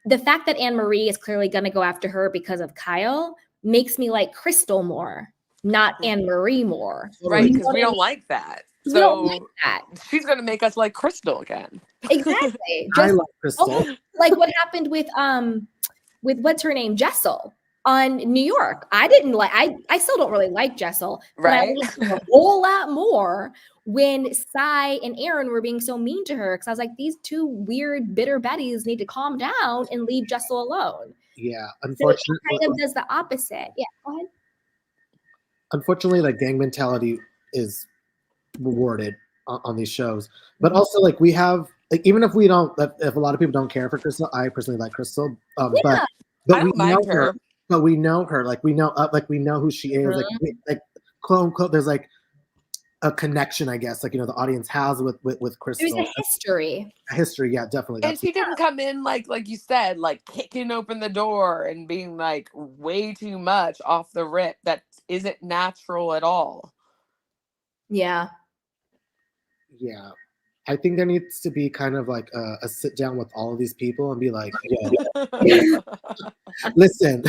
the fact that Anne Marie is clearly going to go after her because of Kyle makes me like Crystal more, not Anne Marie more. Right, because we don't like that. We don't like So that. she's gonna make us like Crystal again. Exactly. I Just love Crystal. like what happened with what's her name, Jessel on New York. I still don't really like Jessel, but I Right? liked her a whole lot more when Sai and Aaron were being so mean to her, because I was like, these two weird bitter Bettys need to calm down and leave Jessel alone. Yeah, So it unfortunately, kind of does the opposite. Yeah, go ahead. unfortunately, like gang mentality is rewarded on these shows. But also, like we have, like even if we don't, if a lot of people don't care for Crystal, I personally like Crystal. Yeah. But I we don't mind know her. her. But we know her. Like we know who she is. Like quote unquote, there's like a connection, I guess. Like the audience has with There's Crystal. a history. A history, yeah, definitely. And she didn't come in like you said, like kicking open the door and being like way too much off the rip. That isn't natural at all. Yeah. Yeah. I think there needs to be kind of like a sit down with all of these people and be like, yo, listen.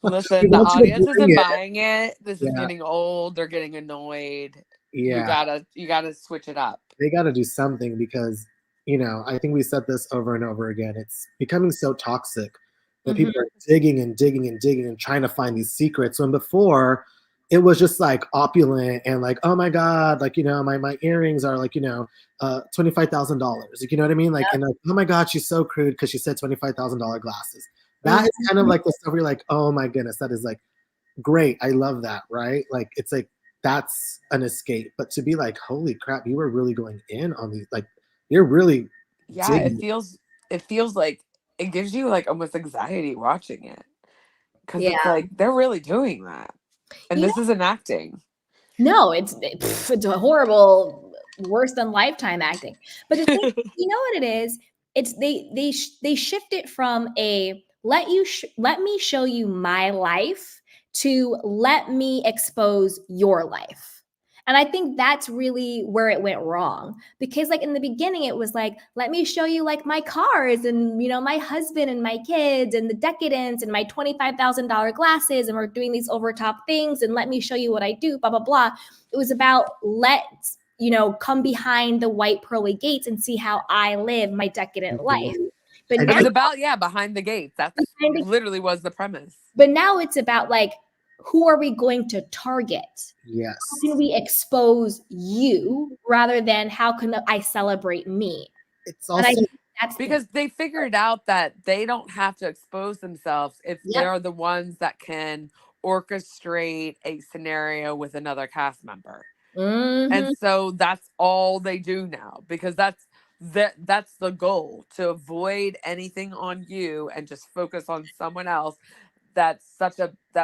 Listen, the audience isn't buying it. This is getting old. They're getting annoyed. Yeah. You gotta switch it up. They gotta do something because, I think we said this over and over again. It's becoming so toxic that people are digging and digging and digging and trying to find these secrets. When before it was just like opulent and like, oh my God, like, my earrings are like, $25,000. Like, you know what I mean? Like, and like, oh my God, she's so crude because she said $25,000 glasses. That is kind of like the stuff where you're like, oh my goodness, that is like great. I love that, right? Like, it's like, that's an escape. But to be like, holy crap, you were really going in on these, like, you're really it feels like it gives you like almost anxiety watching it. Because it's like they're really doing that. And this isn't acting. No, it's a horrible, worse than Lifetime acting. But the thing, you know what it is? It's they shift it from a let me show you my life to let me expose your life. And I think that's really where it went wrong, because like in the beginning it was like, let me show you like my cars and my husband and my kids and the decadence and my $25,000 glasses, and we're doing these over top things, and let me show you what I do, blah blah blah. It was about let's come behind the white pearly gates and see how I live my decadent life. But it now, was about behind the gates. That literally was the premise. But now it's about like, who are we going to target? Yes. How can we expose you rather than how can I celebrate me? It's also that's because they figured out that they don't have to expose themselves if they're the ones that can orchestrate a scenario with another cast member. And so that's all they do now, because that's the goal, to avoid anything on you and just focus on someone else. That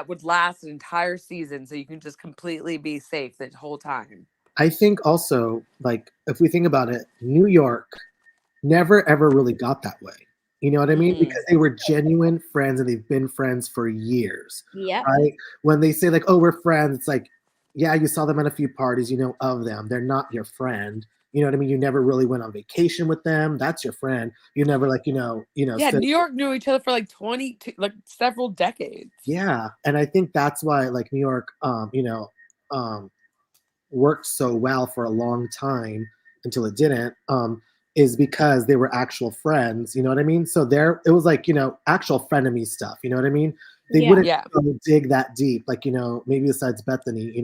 would last an entire season, so you can just completely be safe the whole time. I think also, like, if we think about it, New York never ever really got that way. You know what I mean? Because they were genuine friends and they've been friends for years. Yeah. Right? When they say like, oh, we're friends, it's like, yeah, you saw them at a few parties, of them. They're not your friend. You know what I mean? You never really went on vacation with them. That's your friend. You never like, Yeah, New York knew each other for like several decades. Yeah. And I think that's why like New York, worked so well for a long time until it didn't, is because they were actual friends. You know what I mean? So it was like, actual frenemy stuff. You know what I mean? They wouldn't dig that deep, like, maybe besides Bethany,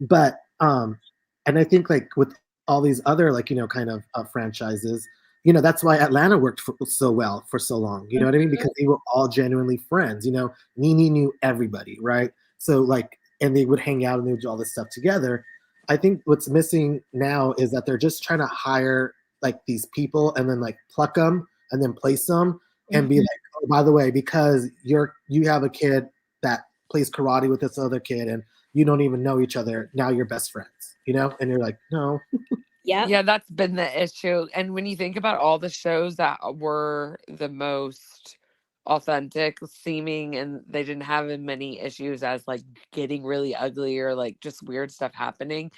but, and I think like with all these other like, kind of franchises, that's why Atlanta worked so well for so long. You know what I mean? Because they were all genuinely friends. Nene knew everybody, right? So like, and they would hang out and they would do all this stuff together. I think what's missing now is that they're just trying to hire like these people and then like pluck them and then place them and be like, oh, by the way, because you have a kid that plays karate with this other kid and you don't even know each other, now you're best friends, and you're like, no. Yeah, that's been the issue. And when you think about all the shows that were the most authentic seeming and they didn't have as many issues as like getting really ugly or like just weird stuff happening.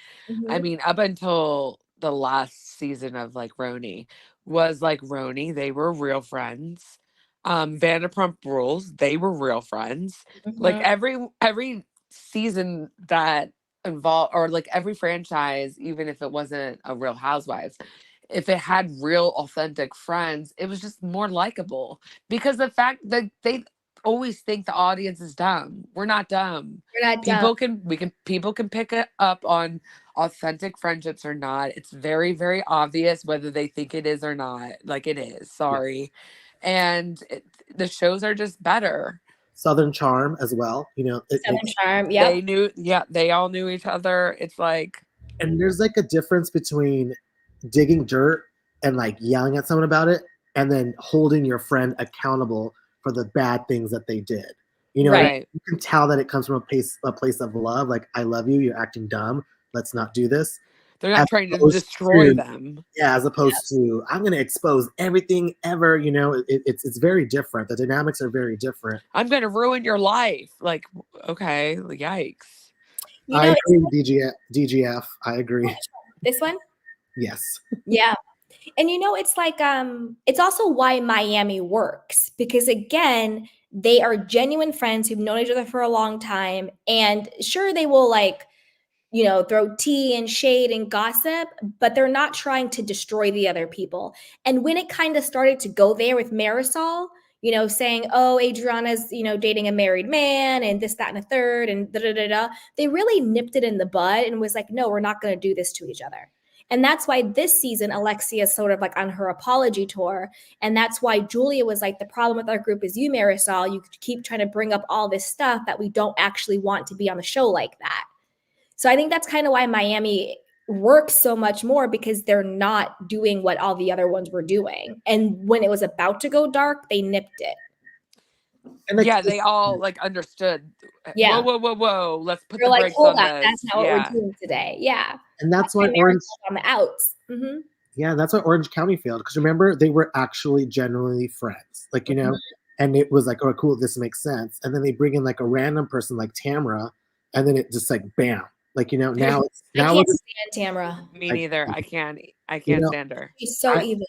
I mean, up until the last season of like Roni was like Roni, they were real friends. Vanderpump Rules, they were real friends. Like every season that involved, or like every franchise, even if it wasn't a Real Housewives, if it had real authentic friends, it was just more likable, because the fact that they always think the audience is dumb. We're not dumb. We're not dumb. People can pick it up on authentic friendships or not. It's very, very obvious whether they think it is or not. Like, it is. Sorry. And the shows are just better. Southern Charm as well. Southern Charm. Yeah. They all knew each other. It's like, and there's like a difference between digging dirt and like yelling at someone about it, and then holding your friend accountable for the bad things that they did. right. You can tell that it comes from a place of love. Like, I love you. You're acting dumb. Let's not do this. They're not As trying to opposed destroy to- them. Yeah, as opposed to, I'm going to expose everything ever. It's very different. The dynamics are very different. I'm going to ruin your life. Like, okay, yikes. I agree, DGF. I agree. This one? Yes. Yeah. And it's like it's also why Miami works, because again, they are genuine friends who've known each other for a long time, and sure, they will like throw tea and shade and gossip, but they're not trying to destroy the other people. And when it kind of started to go there with Marisol, saying, oh, Adriana's, dating a married man and this, that, and a third, and da-da-da-da, they really nipped it in the bud and was like, no, we're not going to do this to each other. And that's why this season, Alexia is sort of like on her apology tour. And that's why Julia was like, the problem with our group is you, Marisol. You keep trying to bring up all this stuff that we don't actually want to be on the show like that. So I think that's kind of why Miami works so much more, because they're not doing what all the other ones were doing. And when it was about to go dark, they nipped it. And they all like understood. Yeah. Whoa. Let's put They're the like, brakes hold on on, this. that's not what we're doing today. Yeah. And that's why Orange on the outs. Mm-hmm. Yeah, that's why Orange County failed. Because remember, they were actually genuinely friends. Like, and it was like, oh, cool, this makes sense. And then they bring in like a random person like Tamra, and then it just like bam. Like, now I can't stand Tamra. Me neither. I can't stand her. She's so evil.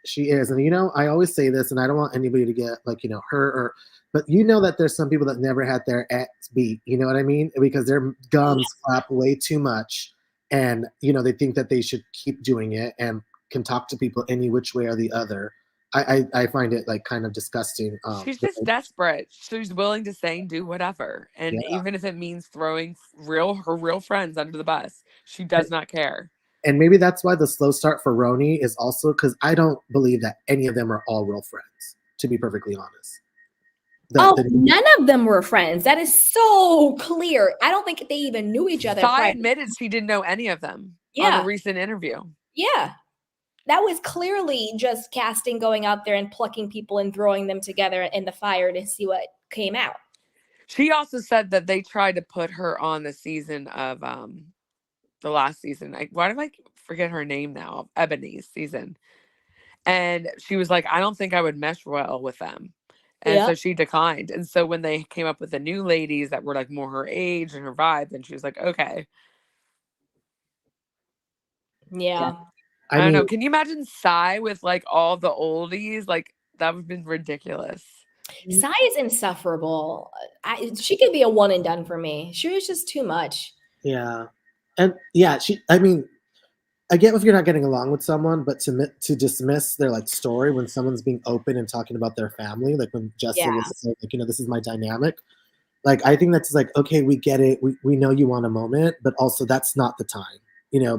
She is. And I always say this, and I don't want anybody to get like, her but that there's some people that never had their ex beat, you know what I mean? Because their gums flap way too much. And, they think that they should keep doing it and can talk to people any which way or the other. I find it like kind of disgusting. She's just desperate. She's willing to say and do whatever. And even if it means throwing her real friends under the bus, she does not care. And maybe that's why the slow start for Roni is also because I don't believe that any of them are all real friends, to be perfectly honest. None of them were friends. That is so clear. I don't think they even knew each other. Sai admitted she didn't know any of them on a recent interview. Yeah. That was clearly just casting, going out there and plucking people and throwing them together in the fire to see what came out. She also said that they tried to put her on the season of the last season. Why did I forget her name now? Ebony's season. And she was like, I don't think I would mesh well with them. And so she declined. And so when they came up with the new ladies that were like more her age and her vibe, then she was like, okay. Yeah. I don't know. Can you imagine Sai with like all the oldies? Like, that would have been ridiculous. Sai is insufferable. She could be a one and done for me. She was just too much. Yeah. And I get if you're not getting along with someone, but to dismiss their like story when someone's being open and talking about their family, like when Justin was saying, like, this is my dynamic. Like, I think that's like, okay, we get it. We know you want a moment, but also that's not the time.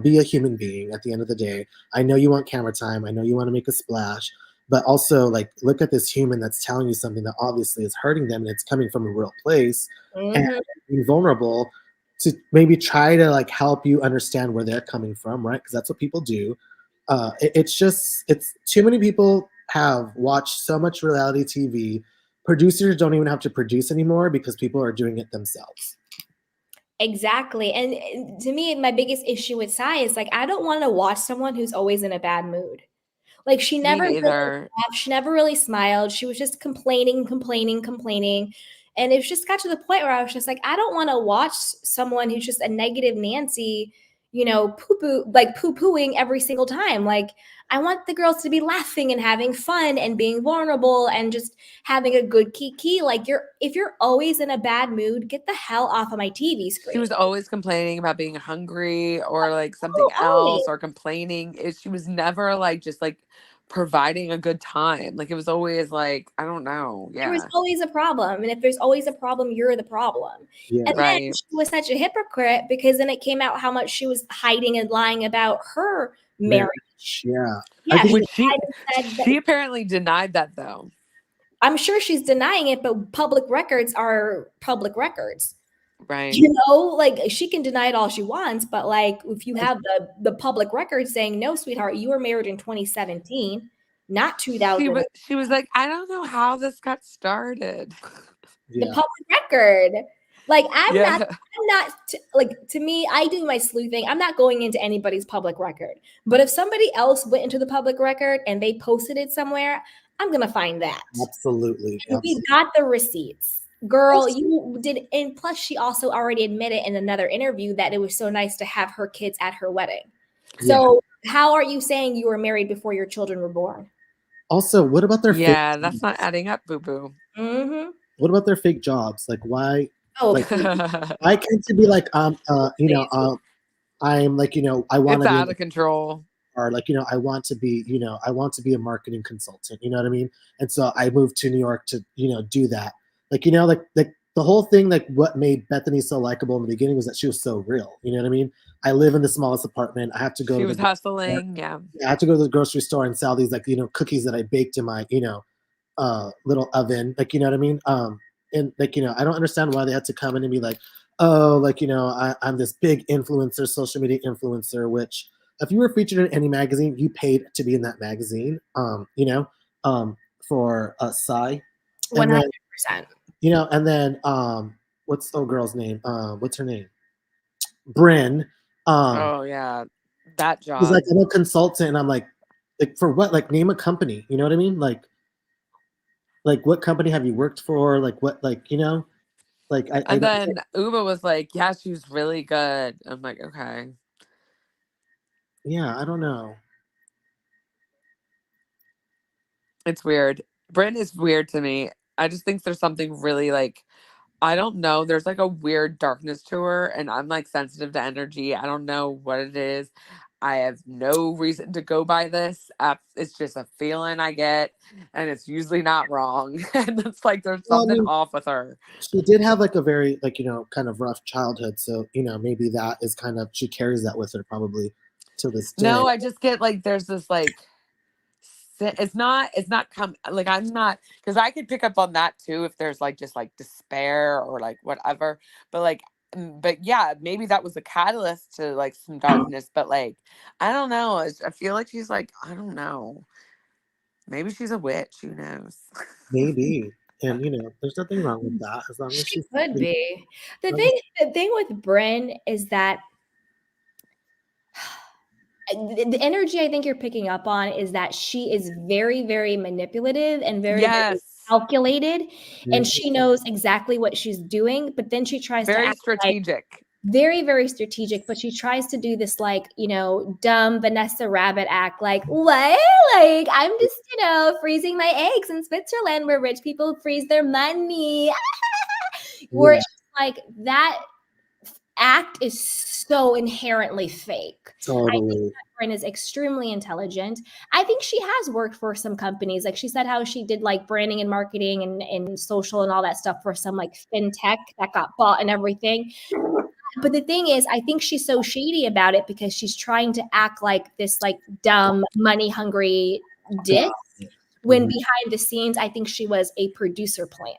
Be a human being at the end of the day. I know you want camera time. I know you want to make a splash, but also like, look at this human that's telling you something that obviously is hurting them, and it's coming from a real place and being vulnerable to maybe try to like help you understand where they're coming from, right? Because that's what people do. It's too many people have watched so much reality TV. Producers don't even have to produce anymore because people are doing it themselves. Exactly. And to me, my biggest issue with Sai is like, I don't want to watch someone who's always in a bad mood. Like, she never really smiled. She was just complaining. And it just got to the point where I was just like, I don't want to watch someone who's just a negative Nancy, poo-pooing every single time. Like, I want the girls to be laughing and having fun and being vulnerable and just having a good kiki. Like, if you're always in a bad mood, get the hell off of my TV screen. She was always complaining about being hungry or like something always. else, or complaining. She was never like just like providing a good time. Like, it was always like, I don't know. There was Yeah. always a problem. And if there's always a problem, you're the problem. Yeah. And then Right. she was such a hypocrite because then it came out how much she was hiding and lying about her marriage. Yeah. Yeah, think- Which lied and said that- she apparently denied that though. I'm sure she's denying it, but public records are public records. Right. Like, she can deny it all she wants, but like, if you have the public record saying, no, sweetheart, you were married in 2017, not 2000. She was like, I don't know how this got started. The public record. Like, I'm Yeah. not like, to me, I do my sleuthing. I'm not going into anybody's public record. But if somebody else went into the public record and they posted it somewhere, I'm gonna find that. Absolutely. And we got the receipts. Girl, you did. And plus, she also already admitted in another interview that it was so nice to have her kids at her wedding. So how are you saying you were married before your children were born? Also, what about their Yeah, that's not adding up, boo-boo. Mm-hmm. what about their fake jobs? Like, why? Oh, Like, I tend to be like, I'm like, I want It's to out be, of control. or like, I want to be, I want to be a marketing consultant. You know what I mean? And so I moved to New York to, do that. Like, like the whole thing, like what made Bethany so likable in the beginning was that she was so real. You know what I mean? I live in the smallest apartment. I have to go. She to was the hustling. Yeah. I have to go to the grocery store and sell these like cookies that I baked in my little oven. Like, you know what I mean? And like, I don't understand why they had to come in and be like, oh, like, I'm this big influencer, social media influencer, which if you were featured in any magazine, you paid to be in that magazine, for a Psy. 100%. And then what's the girl's name? What's her name? Bryn. Oh yeah, that job. He's like, I'm a consultant, and I'm like for what? Like, name a company. You know what I mean? Like what company have you worked for? Like what? Like like and then Uba was like, yeah, she was really good. I'm like, okay. Yeah, I don't know. It's weird. Bryn is weird to me. I just think there's something really like, I don't know. There's like a weird darkness to her, and I'm like sensitive to energy. I don't know what it is. I have no reason to go by this. It's just a feeling I get, and it's usually not wrong. And it's like there's something off with her. She did have like a very like kind of rough childhood, so maybe that is kind of, she carries that with her probably to this day. No, I just get like there's this like, it's not like, I'm not, because I could pick up on that too if there's like just like despair or like whatever, but yeah, maybe that was a catalyst to like some darkness, but like I don't know, I feel like she's like, I don't know, maybe she's a witch, who knows. Maybe. And there's nothing wrong with that as long as she could be. The thing with Bryn is that the energy I think you're picking up on is that she is very, very manipulative and very, very calculated, and she knows exactly what she's doing, but then she tries to act strategic. Very, very strategic, but she tries to do this like, dumb Vanessa Rabbit act, like, what? Like, I'm just, freezing my eggs in Switzerland where rich people freeze their money. Where it's like that act is so inherently fake. Totally. I think that Bryn is extremely intelligent. I think she has worked for some companies. Like, she said how she did like branding and marketing and social and all that stuff for some like fintech that got bought and everything. But the thing is, I think she's so shady about it because she's trying to act like this like dumb, money hungry dick. When behind the scenes, I think she was a producer plant.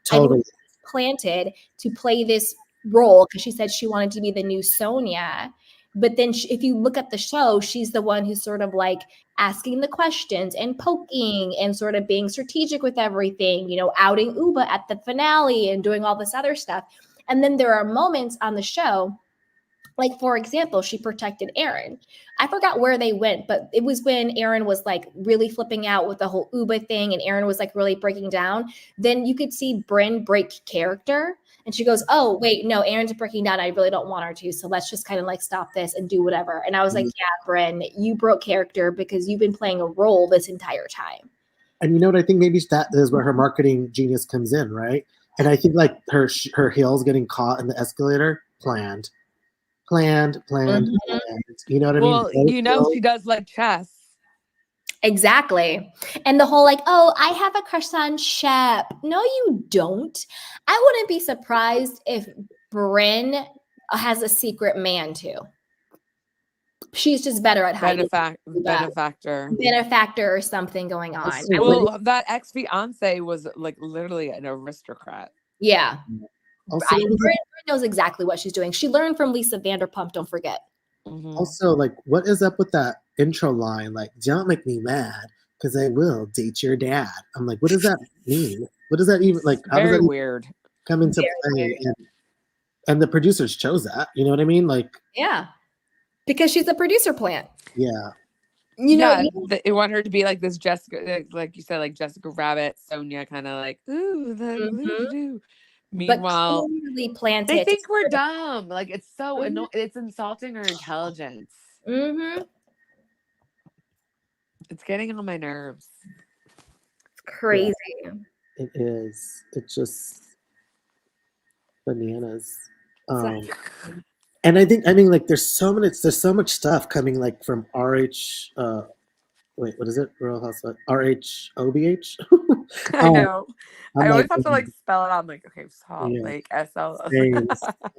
Totally. I think she was planted to play this role because she said she wanted to be the new Sonia. But then if you look at the show, she's the one who's sort of like asking the questions and poking and sort of being strategic with everything, outing Uba at the finale and doing all this other stuff. And then there are moments on the show Like, for example, she protected Aaron. I forgot where they went, but it was when Aaron was like really flipping out with the whole Uba thing and Aaron was like really breaking down. Then you could see Brynn break character and she goes, oh, wait, no, Aaron's breaking down. I really don't want her to. So let's just kind of like stop this and do whatever. And I was like, yeah, Brynn, you broke character because you've been playing a role this entire time. And you know what? I think maybe that is where her marketing genius comes in, right? And I think like her heels getting caught in the escalator, planned. You know what I mean? Well, you know, she does like chess. Exactly. And the whole like, oh, I have a crush on Shep. No, you don't. I wouldn't be surprised if Brynn has a secret man too. She's just better at hiding. Benefactor or something going on. Well, that ex-fiance was like literally an aristocrat. Yeah. Brynn knows exactly what she's doing. She learned from Lisa Vanderpump, don't forget. Also, like, what is up with that intro line? Like, don't make me mad because I will date your dad. I'm like, what does that mean? What does that even, like, how does that weird come into play? And the producers chose that, you know what I mean? Like, yeah, because she's a producer plant. Yeah. You know, they want her to be like this Jessica, like you said, like Jessica Rabbit, Sonia, kind of like, ooh, Meanwhile, they think we're dumb. Like it's so annoying. It's insulting her intelligence. It's getting on my nerves. It's crazy. Yeah, it is. It's just bananas. And I mean, like, there's so much stuff coming, like, from RH. Wait, what is it? Real Housewives. RHOBH. I know. I always have to like spell it out. I'm like, okay, stop. Yeah. Like SL. I'm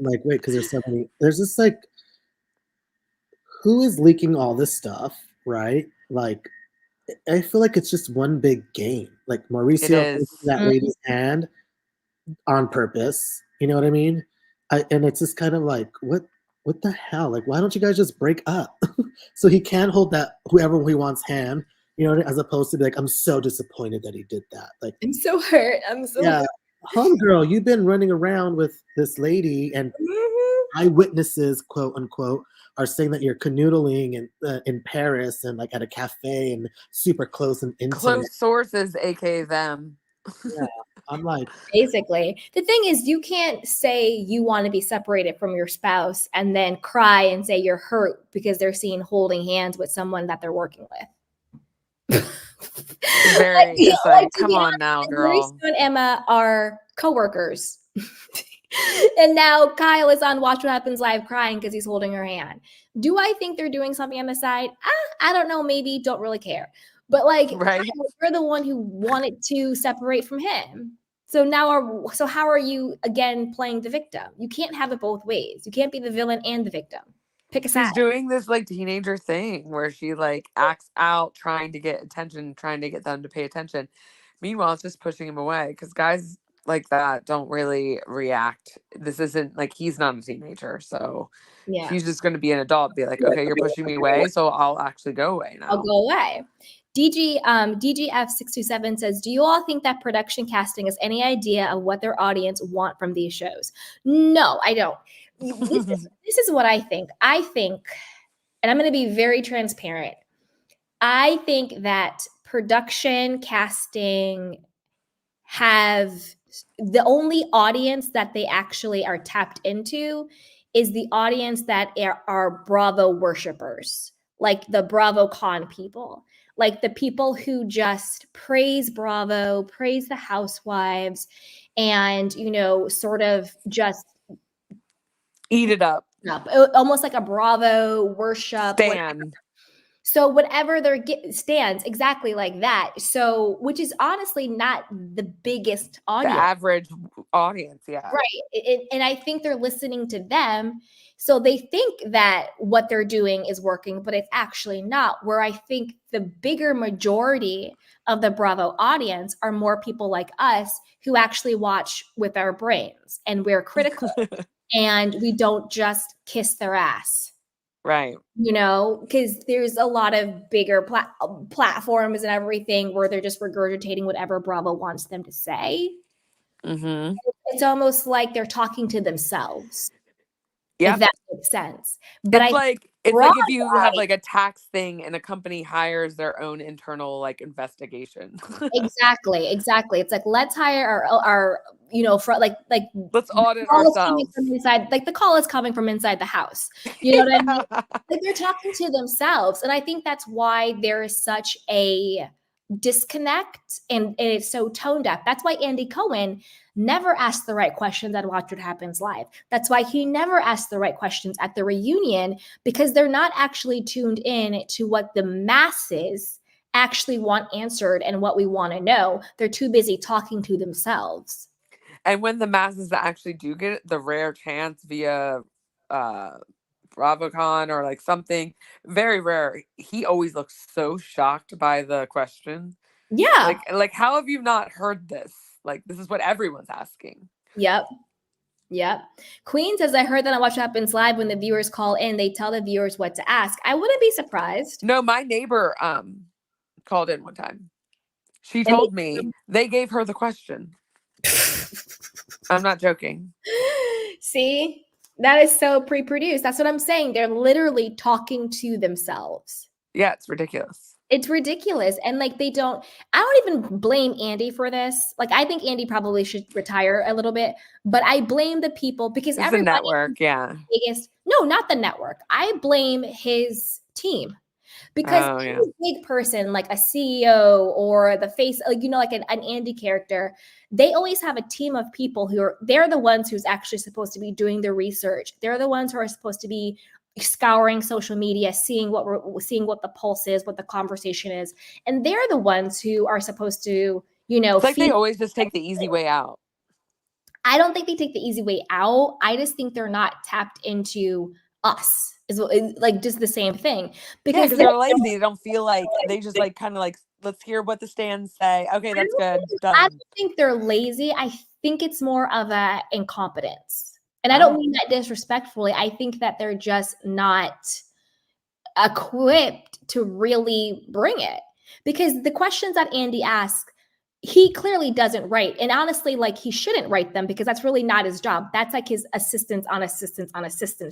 like, wait, because there's so many. There's this like, who is leaking all this stuff, right? Like, I feel like it's just one big game. Like Mauricio holding that lady's hand on purpose. You know what I mean? And it's just kind of like, what the hell? Like, why don't you guys just break up? So he can hold that whoever he wants hand, you know, as opposed to be like, I'm so disappointed that he did that. Like, I'm so hurt. Hurt. Homegirl, you've been running around with this lady, and eyewitnesses, quote unquote, are saying that you're canoodling in Paris and like at a cafe and super close and intimate. Close sources, aka them. Yeah. I'm like, basically, the thing is, you can't say you want to be separated from your spouse and then cry and say you're hurt because they're seen holding hands with someone that they're working with. Come on now, girl. Mauricio and Emma are coworkers. And now Kyle is on Watch What Happens Live crying because he's holding her hand. Do I think they're doing something on the side? I don't know, maybe, don't really care. But like, you're the one who wanted to separate from him. So now, how are you again playing the victim? You can't have it both ways. You can't be the villain and the victim. Pick a side. She's doing this like teenager thing where she like acts out, trying to get attention, trying to get them to pay attention. Meanwhile, it's just pushing him away because guys like that don't really react. This isn't like, he's not a teenager, so she's just going to be an adult, be like, okay, you're pushing me away, so I'll actually go away now. I'll go away. DGF627 says, do you all think that production casting has any idea of what their audience want from these shows? No, I don't. This is what I think. I think, and I'm going to be very transparent, I think that production casting have the only audience that they actually are tapped into is the audience that are Bravo worshipers, like the BravoCon people. Like the people who just praise Bravo, praise the housewives, and, you know, sort of just eat it up. Almost like a Bravo worship. So whatever their stands, exactly like that. So, which is honestly not the biggest audience. The average audience, yeah. Right. And I think they're listening to them. So they think that what they're doing is working, but it's actually not. Where I think the bigger majority of the Bravo audience are more people like us who actually watch with our brains and we're critical and we don't just kiss their ass. Right. You know, because there's a lot of bigger platforms and everything where they're just regurgitating whatever Bravo wants them to say. It's almost like they're talking to themselves. Yeah. if that makes sense. But It's like if you have like a tax thing and a company hires their own internal like investigation. Exactly. It's like, let's hire our for like let's audit the call is coming ourselves. from inside, like the call is coming from inside the house. You know what I mean? Like they're talking to themselves. And I think that's why there is such a disconnect and it's so tone deaf. That's why Andy Cohen never asked the right questions at Watch What Happens Live. That's why he never asked the right questions at the reunion, because they're not actually tuned in to what the masses actually want answered and what we want to know. They're too busy talking to themselves. And when the masses actually do get it, the rare chance via BravoCon or like something very rare, he always looks so shocked by the question. Yeah. Like how have you not heard this? Like this is what everyone's asking. Yep. Queen says, I heard that on Watch What Happens Live, when the viewers call in, they tell the viewers what to ask. I wouldn't be surprised. No, my neighbor called in one time. She told me they gave her the question. I'm not joking. See, that is so pre-produced. That's what I'm saying. They're literally talking to themselves. Yeah, it's ridiculous. It's ridiculous. And like I don't even blame Andy for this. Like I think Andy probably should retire a little bit, but I blame the people because it's the network, yeah. No, not the network. I blame his team. Because a big person like a CEO or the face, like an Andy character, they always have a team of people they're the ones who's actually supposed to be doing the research. They're the ones who are supposed to be scouring social media, seeing what the pulse is, what the conversation is. And they're the ones who are supposed to, it's like they always just take the easy way out. I don't think they take the easy way out. I just think they're not tapped into us. Is like just the same thing because they're lazy. They don't feel like they just like kind of like, let's hear what the stands say. Okay, that's good. Done. I don't think they're lazy. I think it's more of a incompetence. And I don't mean that disrespectfully. I think that they're just not equipped to really bring it. Because the questions that Andy asks, he clearly doesn't write. And honestly, like he shouldn't write them because that's really not his job. That's like his assistant's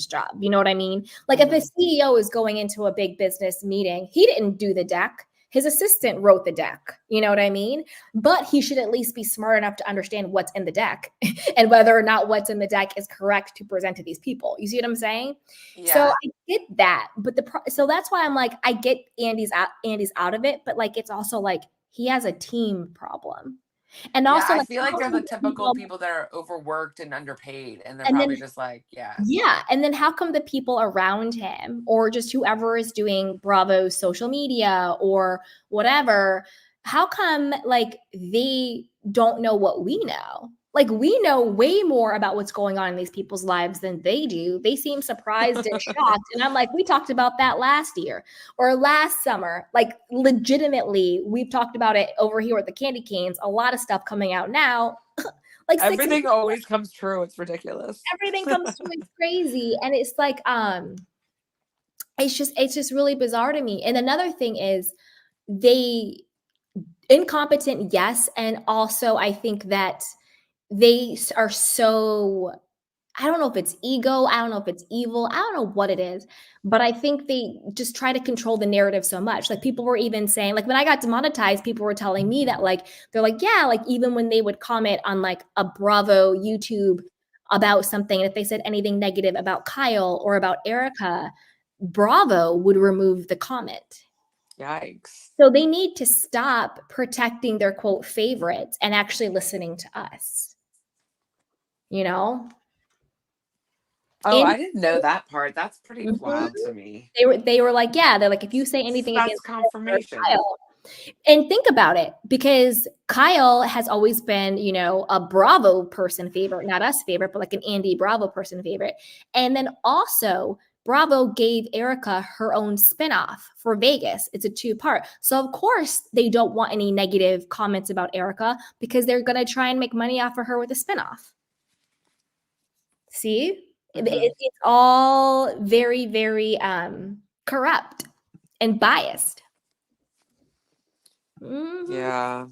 job. You know what I mean? Like if a CEO is going into a big business meeting, he didn't do the deck. His assistant wrote the deck. You know what I mean? But he should at least be smart enough to understand what's in the deck and whether or not what's in the deck is correct to present to these people. You see what I'm saying? Yeah. So I get that. But so that's why I'm like, I get Andy's out of it. But like, it's also like, he has a team problem. And also, I feel like they're the typical people that are overworked and underpaid. And they're probably just like, Yeah. And then how come the people around him or just whoever is doing Bravo's social media or whatever, how come like they don't know what we know? Like we know way more about what's going on in these people's lives than they do. They seem surprised and shocked. And I'm like, we talked about that last year or last summer. Like legitimately, we've talked about it over here at the Candy Canes. A lot of stuff coming out now. Like everything always comes true. It's ridiculous. Everything comes true. It's crazy. And it's like, it's just really bizarre to me. And another thing is they incompetent, yes. And also I think that they are so, I don't know if it's ego. I don't know if it's evil. I don't know what it is, but I think they just try to control the narrative so much. Like people were even saying, like when I got demonetized, people were telling me that like, they're like, yeah, like even when they would comment on like a Bravo YouTube about something, and if they said anything negative about Kyle or about Erica, Bravo would remove the comment. Yikes. So they need to stop protecting their quote favorites and actually listening to us. You know? Oh, I didn't know that part. That's pretty wild to me. They were like, yeah, they're like, if you say anything against confirmation. Kyle, and think about it, because Kyle has always been, a Bravo person favorite, not us favorite, but like an Andy Bravo person favorite. And then also Bravo gave Erica her own spinoff for Vegas. It's a 2-part. So of course they don't want any negative comments about Erica because they're going to try and make money off of her with a spinoff. See, it's all very, very corrupt and biased. Yeah.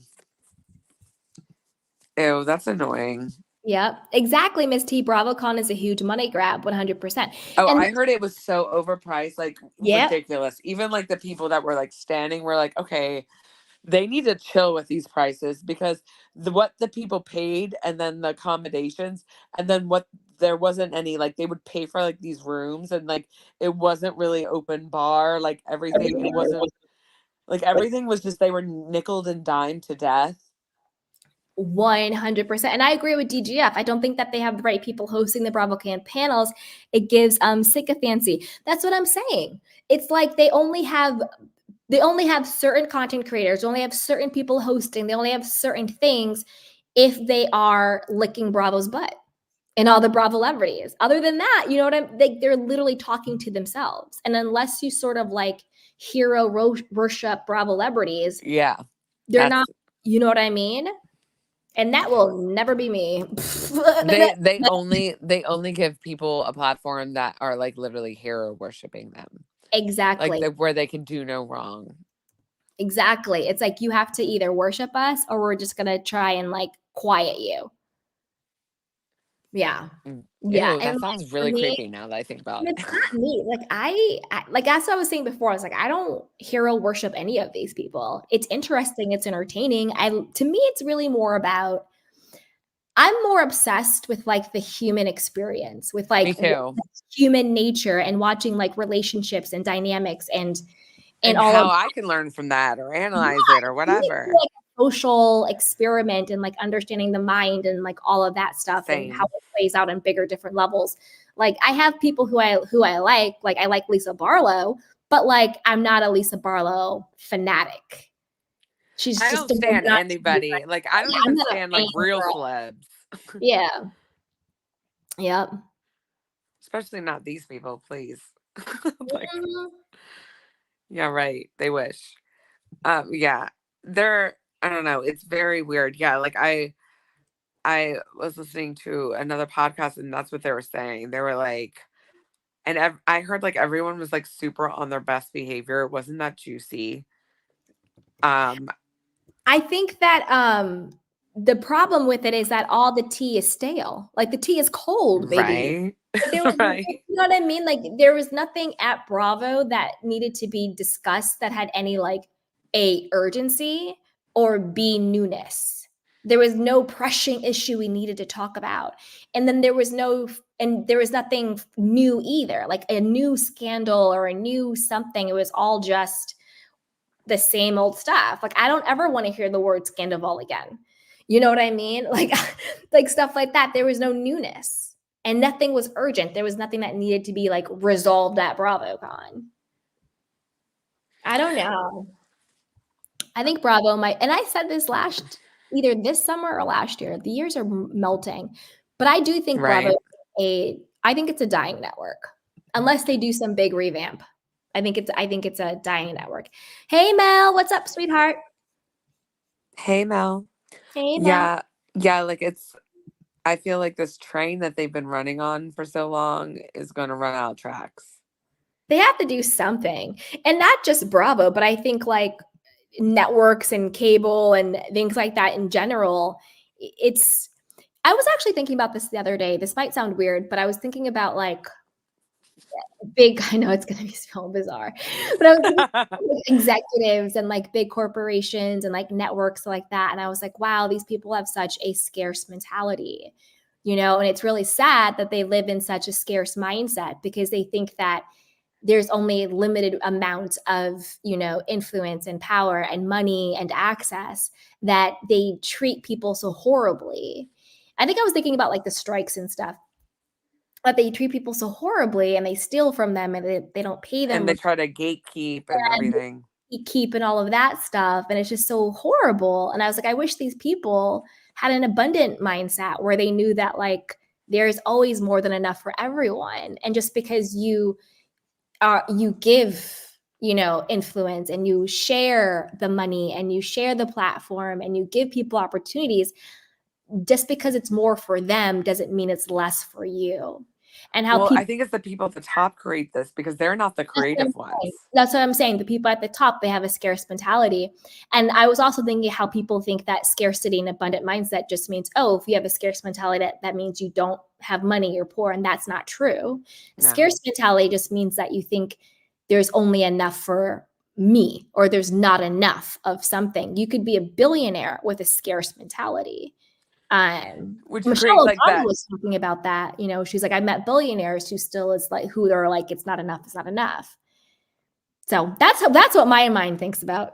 Ew, that's annoying. Yep, exactly, Miss T. BravoCon is a huge money grab, 100%. Oh, And I heard it was so overpriced, like yeah, ridiculous. Even like the people that were like standing were like, okay, they need to chill with these prices because what the people paid and then the accommodations and then what there wasn't any like they would pay for like these rooms and like it wasn't really open bar, like everything. It wasn't like everything was just they were nickeled and dimed to death. 100%. And I agree with DGF. I don't think that they have the right people hosting the BravoCon panels. It gives sycophancy. That's what I'm saying. It's like they only have certain content creators, only have certain people hosting, they only have certain things if they are licking Bravo's butt and all the Bravo celebrities. Other than that, you know what I'm like, they're literally talking to themselves. And unless you sort of like hero worship Bravo celebrities, Yeah. they're not, you know what I mean? And that will never be me. They only give people a platform that are like literally hero worshiping them. Exactly. Like where they can do no wrong. Exactly. It's like you have to either worship us or we're just gonna try and like quiet you. Yeah. Yeah. Ew, that And sounds really creepy now that I think about it. it's not me. Like I like that's what I was saying before. I was like, I don't hero worship any of these people. It's interesting, it's entertaining. To me, it's really more about I'm more obsessed with like the human experience, with Me like too. human nature and watching like relationships and dynamics and And all how of I can learn from that or analyze it or whatever. like a social experiment and like understanding the mind and like all of that stuff and how Same. it plays out on bigger different levels. Like I have people who I like I like Lisa Barlow, but like I'm not a Lisa Barlow fanatic. She's I just don't stand anybody. Like I don't even not a stand like fan real girl. celebs. Yeah. Yep. Especially not these people, please. Like, Mhm. yeah, right. They wish. Yeah. I don't know. It's very weird. Yeah, like I was listening to another podcast and that's what they were saying. They were like, and I heard like everyone was like super on their best behavior. Wasn't that juicy? Um, I think that the problem with it is that all the tea is stale. Like the tea is cold, baby. right, There was, right. you know what I mean? Like there was nothing at Bravo that needed to be discussed that had any like A, urgency, or B, newness. There was no pressing issue we needed to talk about. And then there was nothing new either, like a new scandal or a new something. It was all just the same old stuff. Like I don't ever want to hear the word scandal again. You know what I mean? Like like stuff like that. There was no newness and nothing was urgent. There was nothing that needed to be like resolved at BravoCon. I don't know. I think Bravo might, and I said this either this summer or last year. The years are melting, but I do think Right. I think it's a dying network unless they do some big revamp. I think it's a dying network. Hey Mel, what's up, sweetheart? Hey, Mel. Hey Mel. Yeah, yeah. Like I feel like this train that they've been running on for so long is going to run out of tracks. They have to do something, and not just Bravo, but I think like networks and cable and things like that in general. I was actually thinking about this the other day. This might sound weird, but I was thinking about like I know it's going to be so bizarre, but I was thinking about, like, executives and like big corporations and like networks like that. And I was like, wow, these people have such a scarce mentality, you know, and it's really sad that they live in such a scarce mindset because they think that there's only a limited amount of, you know, influence and power and money and access, that they treat people so horribly. I think I was thinking about like the strikes and stuff, that they treat people so horribly and they steal from them and they don't pay them And they try to gatekeep and everything. keep and all of that stuff. And it's just so horrible. And I was like, I wish these people had an abundant mindset where they knew that like there's always more than enough for everyone. And just because you give, you know, influence and you share the money and you share the platform and you give people opportunities, just because it's more for them doesn't mean it's less for you. and how Well, people. I think it's the people at the top create this because they're not the creative ones. That's what I'm saying. The people at the top, they have a scarce mentality. And I was also thinking how people think that scarcity and abundant mindset just means, oh, if you have a scarce mentality, that means you don't have money, you're poor. And that's not true. No. Scarce mentality just means that you think there's only enough for me, or there's not enough of something. You could be a billionaire with a scarce mentality. Which Michelle creates like Obama that. was talking about that. She's like, I met billionaires who are like, it's not enough, it's not enough. So that's what my mind thinks about.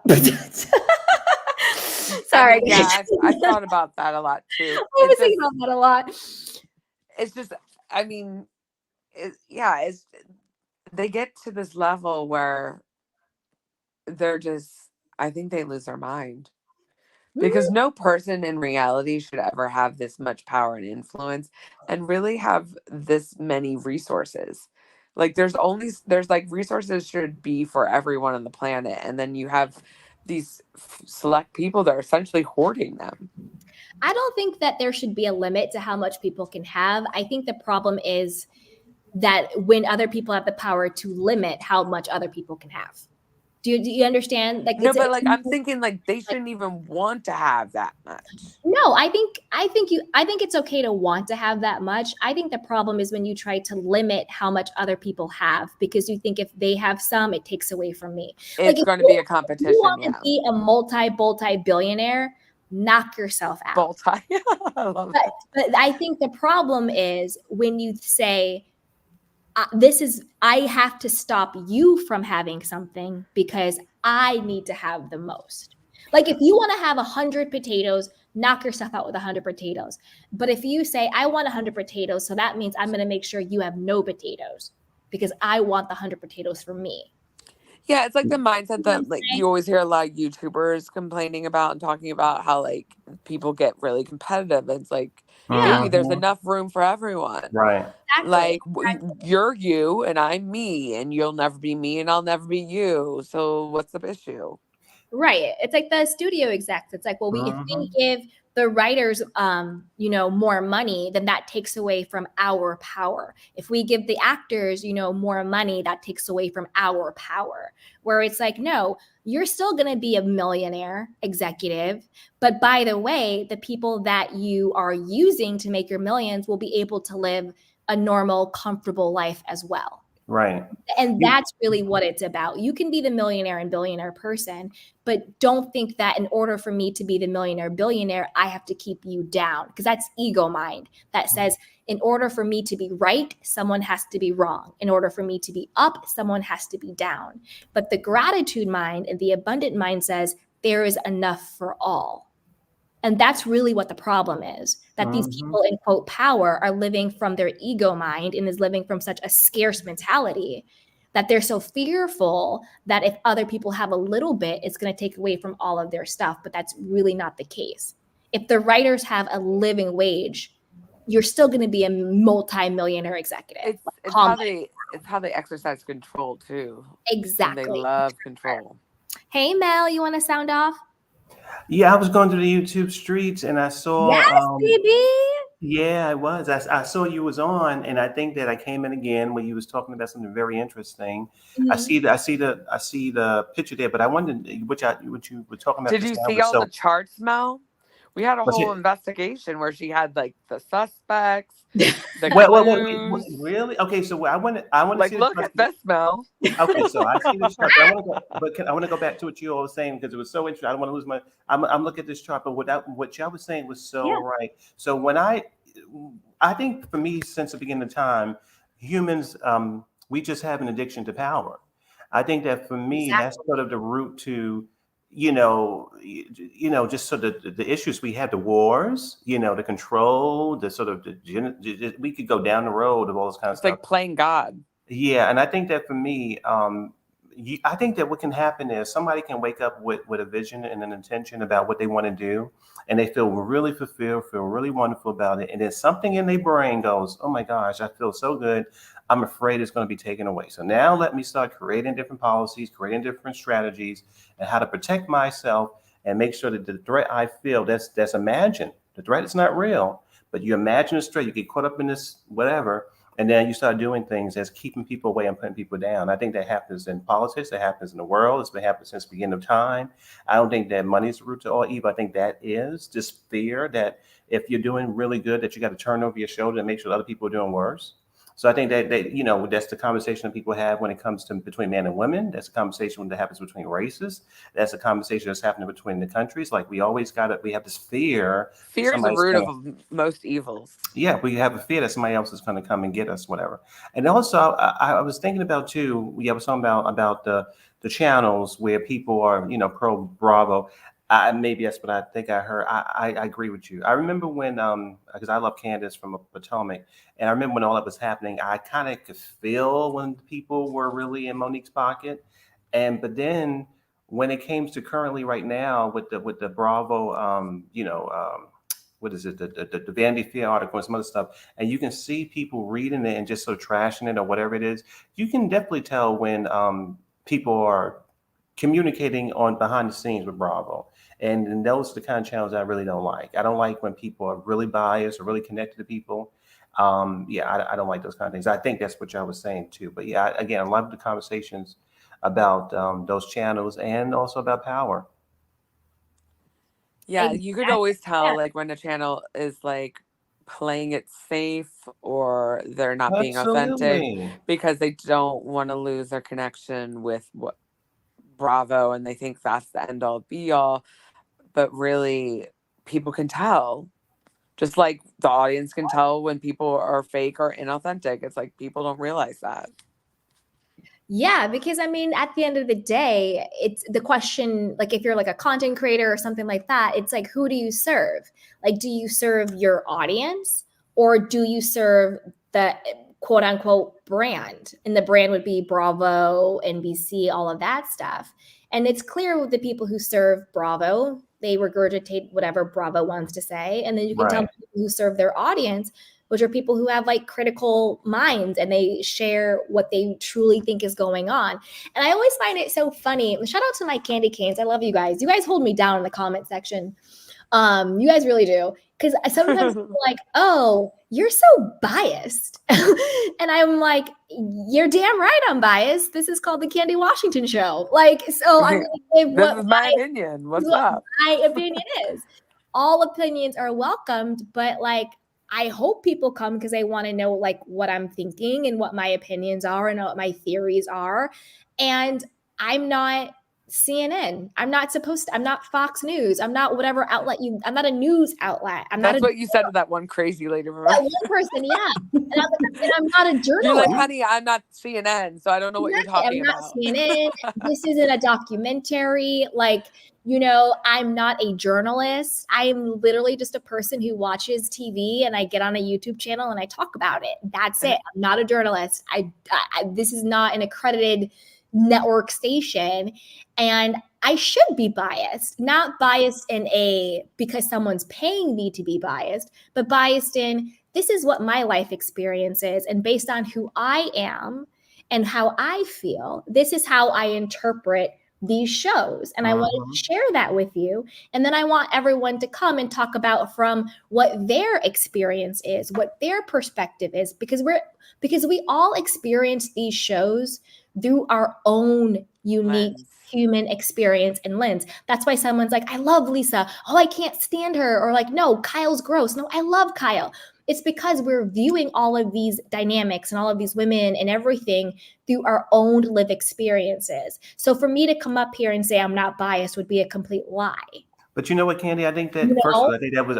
Sorry. Yeah, I've thought about that a lot too. I was thinking about that a lot. It's just, I mean, they get to this level where they're just, I think they lose their mind. Because no person in reality should ever have this much power and influence and really have this many resources. Like there's like resources should be for everyone on the planet. And then you have these select people that are essentially hoarding them. I don't think that there should be a limit to how much people can have. I think the problem is that when other people have the power to limit how much other people can have. Do you understand? Like, no, but like I'm thinking like they shouldn't even want to have that much. No, I think it's okay to want to have that much. I think the problem is when you try to limit how much other people have, because you think if they have some, it takes away from me. It's going to be a competition. You want to be a multi-billionaire, knock yourself out. I love it. But I think the problem is when you say, I have to stop you from having something because I need to have the most. Like if you want to have 100 potatoes, knock yourself out with 100 potatoes. But if you say, I want 100 potatoes, so that means I'm going to make sure you have no potatoes because I want the 100 potatoes for me. Yeah, it's like the mindset that like you always hear a lot of YouTubers complaining about and talking about how like people get really competitive. It's like, baby, there's enough room for everyone. Right. Exactly. Like you're you and I'm me, and you'll never be me and I'll never be you. So what's the issue? Right. It's like the studio execs. It's like, well, if we give the writers, more money, then that takes away from our power. If we give the actors, more money, that takes away from our power. Where it's like, no, you're still going to be a millionaire executive. But by the way, the people that you are using to make your millions will be able to live a normal, comfortable life as well. Right. And that's really what it's about. You can be the millionaire and billionaire person, but don't think that in order for me to be the millionaire billionaire, I have to keep you down, because that's ego mind that says in order for me to be right, someone has to be wrong. In order for me to be up, someone has to be down. But the gratitude mind and the abundant mind says there is enough for all. And that's really what the problem is, that these people in quote power are living from their ego mind and is living from such a scarce mentality that they're so fearful that if other people have a little bit, it's going to take away from all of their stuff. But that's really not the case. If the writers have a living wage, you're still going to be a multi-millionaire executive. It's how they exercise control too. Exactly. And they love control. Hey, Mel, you want to sound off? Yeah, I was going through the YouTube streets and I saw. Yes, baby. Yeah, I was. I saw you was on, and I think that I came in again when you was talking about something very interesting. I see the picture there, but I wondered what you were talking about. Did you see all the charts, Mel? We had a whole investigation where she had like the suspects. Well, really? Okay, so I want to like see look at this, Mel. Okay, so I see this chart. I want to go back to what you all were saying because it was so interesting. I don't want to lose my. I'm looking at this chart, but what y'all was saying was so right. So when I think for me, since the beginning of time, humans we just have an addiction to power. I think that for me, that's sort of the root to. Just sort of the issues we had, the wars, the control, the sort of we could go down the road of all this kind of stuff. It's like playing God. Yeah, and I think that for me, I think that what can happen is somebody can wake up with a vision and an intention about what they want to do, and they feel really fulfilled, feel really wonderful about it, and then something in their brain goes, "Oh my gosh, I feel so good. I'm afraid it's going to be taken away. So now let me start creating different policies, creating different strategies, and how to protect myself and make sure that the threat I feel that's imagined. The threat is not real, but you imagine a threat. You get caught up in this whatever, And then you start doing things that's keeping people away and putting people down. I think that happens in politics. That happens in the world. It's been happening since the beginning of time. I don't think that money is the root to all evil. I think that is just fear that if you're doing really good, that you got to turn over your shoulder and make sure other people are doing worse. So I think that that's the conversation that people have when it comes to between men and women. That's a conversation that happens between races. That's a conversation that's happening between the countries. Like we have this fear. Fear is the root of most evils. Yeah, we have a fear that somebody else is going to come and get us, whatever. And also, I was thinking about too. I was talking about the channels where people are, pro Bravo. Maybe that's what I think I heard. I agree with you. I remember when, because I love Candace from Potomac, and I remember when all that was happening, I kind of could feel when people were really in Monique's pocket, but then when it came to currently right now with the Bravo, what is it, the Vanity Fair article and some other stuff, and you can see people reading it and just sort of trashing it or whatever it is. You can definitely tell when people are communicating on behind the scenes with Bravo. And those are the kind of channels I really don't like. I don't like when people are really biased or really connected to people. I don't like those kind of things. I think that's what y'all was saying too. But yeah, again, I love the conversations about those channels and also about power. Yeah, you could always tell like when a channel is like playing it safe or they're not being authentic because they don't want to lose their connection with what Bravo and they think that's the end all be all. But really, people can tell, just like the audience can tell when people are fake or inauthentic. It's like people don't realize that. Yeah, because I mean, at the end of the day, it's the question, like if you're like a content creator or something like that, it's like, who do you serve? Like, do you serve your audience or do you serve the quote unquote brand? And the brand would be Bravo, NBC, all of that stuff. And it's clear with the people who serve Bravo, they regurgitate whatever Bravo wants to say. And then you can tell people who serve their audience, which are people who have like critical minds and they share what they truly think is going on. And I always find it so funny. Shout out to my candy canes. I love you guys. You guys hold me down in the comment section. You guys really do. Because sometimes people are like, oh, you're so biased. And I'm like, you're damn right I'm biased. This is called the Candy Washington Show. Like, so I'm going to say what is my opinion. What's up? My opinion is. All opinions are welcomed, but like, I hope people come because they want to know like what I'm thinking and what my opinions are and what my theories are. And I'm not CNN. I'm not Fox News. I'm not whatever outlet I'm not a news outlet. That's what you said to that one crazy lady. Remember? That one person, yeah. And I'm not a journalist. You're like, honey, I'm not CNN, so I don't know what you're talking about. I'm not CNN. This isn't a documentary. Like, I'm not a journalist. I'm literally just a person who watches TV and I get on a YouTube channel and I talk about it. That's it. I'm not a journalist. This is not an accredited network station. And I should be biased, not biased because someone's paying me to be biased, but biased in this is what my life experience is. And based on who I am and how I feel, this is how I interpret these shows. And I wanted to share that with you. And then I want everyone to come and talk about from what their experience is, what their perspective is, because we all experience these shows through our own unique human experience and lens. That's why someone's like, I love Lisa. Oh, I can't stand her. Or like, no, Kyle's gross. No, I love Kyle. It's because we're viewing all of these dynamics and all of these women and everything through our own lived experiences. So for me to come up here and say I'm not biased would be a complete lie. But you know what, Candy? I think that first of all, I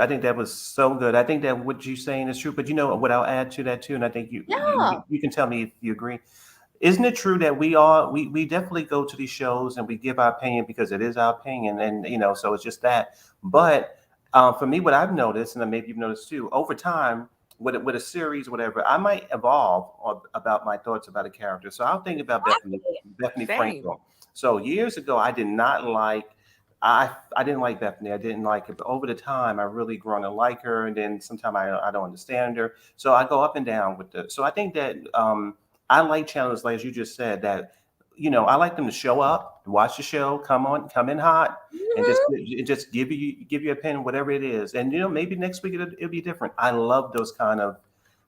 think that was so good. I think that what you're saying is true. But you know what I'll add to that too, and I think you can tell me if you agree. Isn't it true that we definitely go to these shows and we give our opinion because it is our opinion, and so it's just that. But for me, what I've noticed, and then maybe you've noticed too, over time with a series, whatever, I might evolve about my thoughts about a character. So I'll think about Bethany Frankel. So years ago, I didn't like Bethany. I didn't like her, but over the time, I really grown to like her, and then sometimes I don't understand her. So I go up and down with it. So I think that I like channels like as you just said that. I like them to show up, watch the show, come in hot, and just give you a opinion, whatever it is. And maybe next week it'll be different. I love those kind of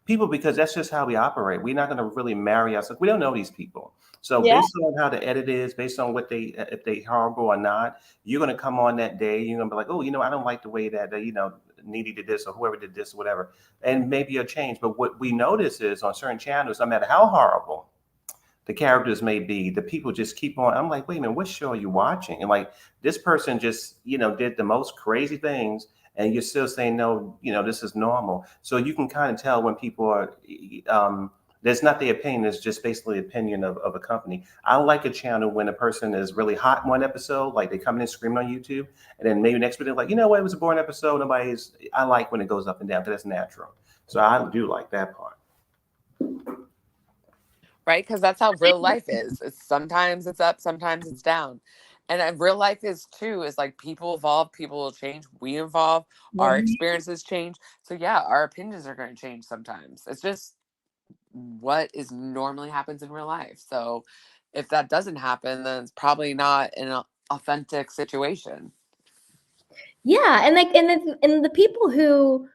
people, because that's just how we operate. We're not going to really marry ourselves. We don't know these people. So Yeah. based on how the edit is, based on what if they horrible or not, you're going to come on that day. You're going to be like, oh, I don't like the way that, Needy did this or whoever did this or whatever. And maybe you'll change. But what we notice is on certain channels, no matter how horrible the characters may be, the people just keep on. I'm like, wait a minute, what show are you watching? And like, this person just, did the most crazy things, and you're still saying, no, this is normal. So you can kind of tell when people are, there's not their opinion, it's just basically the opinion of a company. I like a channel when a person is really hot in one episode, like they come in and scream on YouTube, and then maybe next week they're like, what, it was a boring episode. I like when it goes up and down, because that's natural. So I do like that part. Right? Because that's how real life is. Sometimes it's up, sometimes it's down. And real life is too, is like people evolve, people will change, we evolve, our experiences change. So yeah, our opinions are going to change sometimes. It's just what is normally happens in real life. So if that doesn't happen, then it's probably not an authentic situation. Yeah. And like, and the people who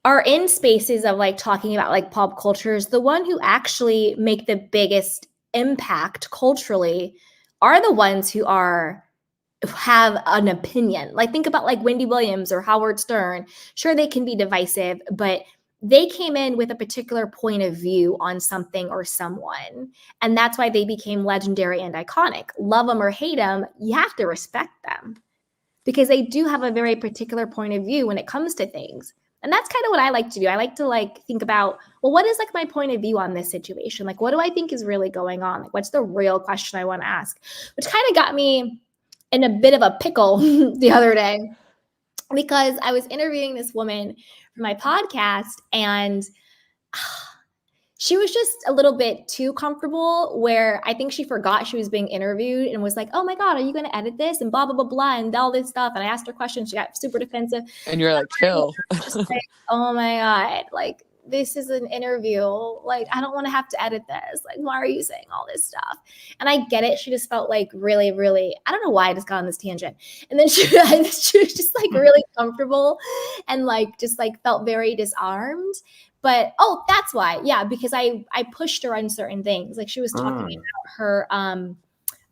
are in spaces of like talking about like pop culture is the one who actually make the biggest impact culturally are the ones who have an opinion. Like think about like Wendy Williams or Howard Stern. Sure, they can be divisive, but they came in with a particular point of view on something or someone. And that's why they became legendary and iconic. Love them or hate them, you have to respect them because they do have a very particular point of view when it comes to things. And that's kind of what I like to do. I like to like think about, well, what is like my point of view on this situation? Like, what do I think is really going on? Like, what's the real question I want to ask? Which kind of got me in a bit of a pickle the other day because I was interviewing this woman for my podcast and she was just a little bit too comfortable where I think she forgot she was being interviewed and was like, oh my God, are you going to edit this? And blah, blah, blah, blah, and all this stuff. And I asked her questions. She got super defensive. And you're like, chill. Just like, oh my God, like this is an interview. Like, I don't want to have to edit this. Like, why are you saying all this stuff? And I get it. She just felt like really, really, I don't know why I just got on this tangent. And then she was just like really comfortable and like, just like felt very disarmed. But, oh, that's why. Yeah, because I pushed her on certain things. Like she was talking about her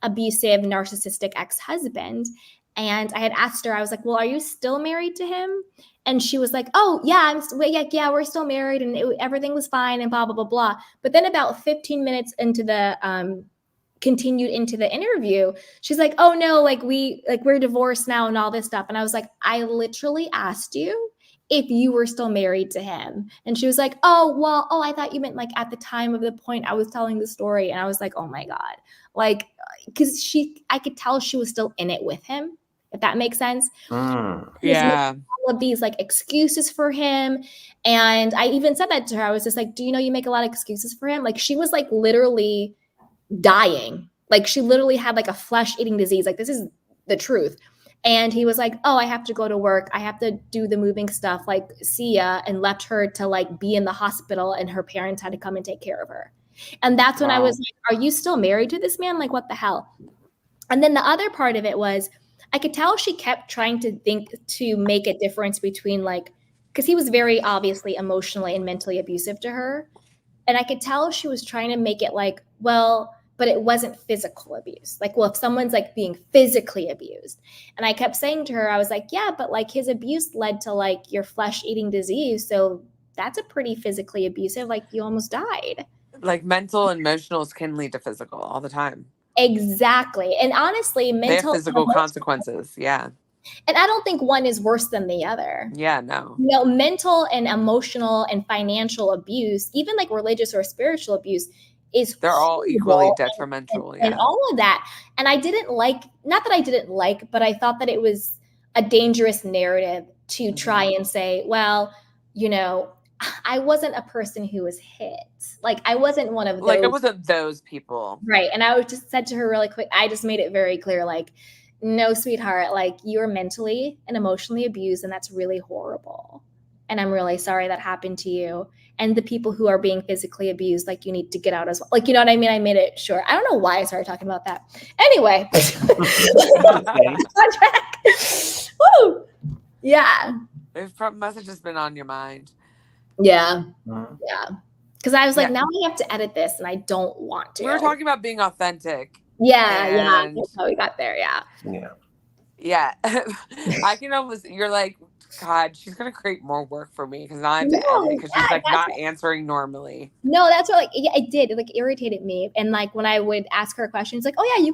abusive, narcissistic ex-husband. And I had asked her, I was like, well, are you still married to him? And she was like, oh, yeah, we're still married and everything was fine and blah, blah, blah, blah. But then about 15 minutes into the continued into the interview, she's like, oh, no, we're divorced now and all this stuff. And I was like, I literally asked you if you were still married to him. And she was like, I thought you meant like at the time of the point I was telling the story. And I was like, oh my God, like, because I could tell she was still in it with him, if that makes sense. Yeah. All of these like excuses for him. And I even said that to her. I was just like, do you know you make a lot of excuses for him? Like she was like literally dying. Like she literally had like a flesh eating disease. Like this is the truth. And he was like, oh, I have to go to work. I have to do the moving stuff. Like, see ya. And left her to like be in the hospital and her parents had to come and take care of her. And that's when I was like, are you still married to this man? Like, what the hell? And then the other part of it was I could tell she kept trying to think to make a difference between like, because he was very obviously emotionally and mentally abusive to her. And I could tell she was trying to make it like, well, but it wasn't physical abuse. Like, well, if someone's like being physically abused. And I kept saying to her, I was like, yeah, but like his abuse led to like your flesh eating disease. So that's a pretty physically abusive, like you almost died. Like mental and emotional can lead to physical all the time. Exactly. And honestly, they have physical consequences. Yeah. And I don't think one is worse than the other. Yeah, no. You know, mental and emotional and financial abuse, even like religious or spiritual abuse, they're all equally detrimental. And all of that. And I didn't like, not that I didn't like, but I thought that it was a dangerous narrative to try and say, well, you know, I wasn't a person who was hit. Like I wasn't one of those. Like it wasn't those people. Right. And I just said to her really quick, I just made it very clear, like, no, sweetheart, like you're mentally and emotionally abused and that's really horrible. And I'm really sorry that happened to you. And the people who are being physically abused, like you need to get out as well. Like, you know what I mean? I made it sure. I don't know why I started talking about that. Anyway. Woo! Yeah. It must have just been on your mind. Yeah. Mhm. Yeah. Because I was like, Yeah. now I have to edit this and I don't want to. We were talking about being authentic. Yeah. and That's how we got there. Yeah. Yeah. I can almost, you're like, God, she's going to create more work for me because now I have to edit No, because she's like that's not answering normally. No, that's what it did. It irritated me. And like when I would ask her questions, like, oh yeah, you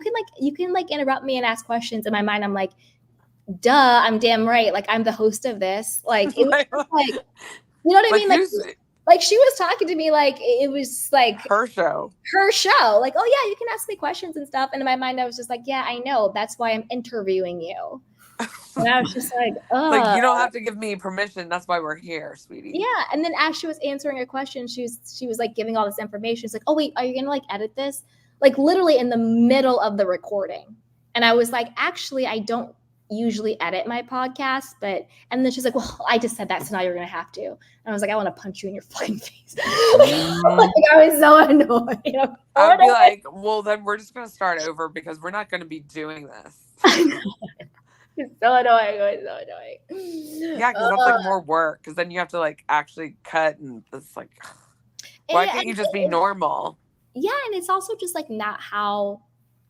can interrupt me and ask questions. In my mind, I'm like, duh, I'm damn right. Like I'm the host of this. Like it was like, you know what I mean? Like she was talking to me like it was like her show. Like, oh yeah, you can ask me questions and stuff. And in my mind, I was just like, yeah, I know. That's why I'm interviewing you. And I was just like, oh. Like, you don't have to give me permission. That's why we're here, sweetie. Yeah. And then as she was answering a question, she was like giving all this information. She's like, oh wait, are you gonna like edit this? Like literally in the middle of the recording. And I was like, actually, I don't usually edit my podcast, and then she's like, well, I just said that, so now you're gonna have to. And I was like, I want to punch you in your fucking face. Like, I was so annoyed. I would be like, well, then we're just gonna start over because we're not gonna be doing this. It's so annoying. It was so annoying. Yeah, because that's like more work. Because then you have to like actually cut, and it's like, why can't you just be normal? Yeah, and it's also just like not how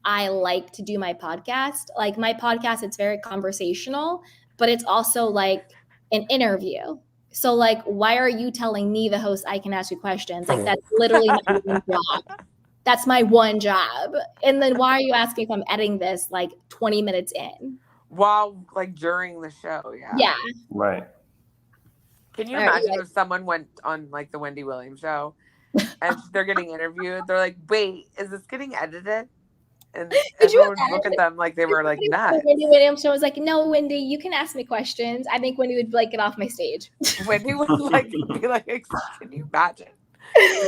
I like to do my podcast. Like my podcast, it's very conversational, but it's also like an interview. So like, why are you telling me, the host, I can ask you questions? Like that's literally my one job. That's my one job. And then why are you asking if I'm editing this like 20 minutes in? While like during the show, yeah. Yeah. Right. Can you imagine if someone went on like the Wendy Williams show and they're getting interviewed? They're like, wait, is this getting edited? And everyone would look at them like they were like nuts. Wendy Williams show was like, no, Wendy, you can ask me questions. I think Wendy would like get off my stage. Wendy would like be like, can you imagine?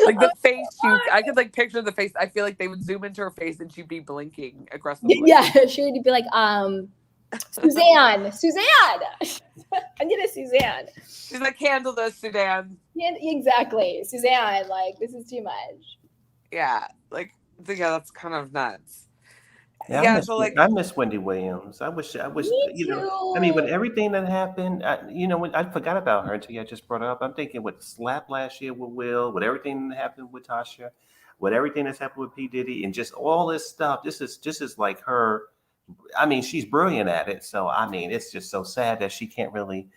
Like the face, I could like picture the face. I feel like they would zoom into her face and she'd be blinking aggressively. Yeah, she would be like, Suzanne. I need a Suzanne. She's like, handle this, Suzanne. Yeah, exactly. Suzanne, like, this is too much. Yeah, like, yeah, that's kind of nuts. Yeah, I miss Wendy Williams. I wish, I mean, with everything that happened, when I forgot about her until you just brought her up. I'm thinking with Slap last year with Will, with everything that happened with Tasha, with everything that's happened with P. Diddy, and just all this stuff. This is like her. I mean, she's brilliant at it. So, I mean, it's just so sad that she can't really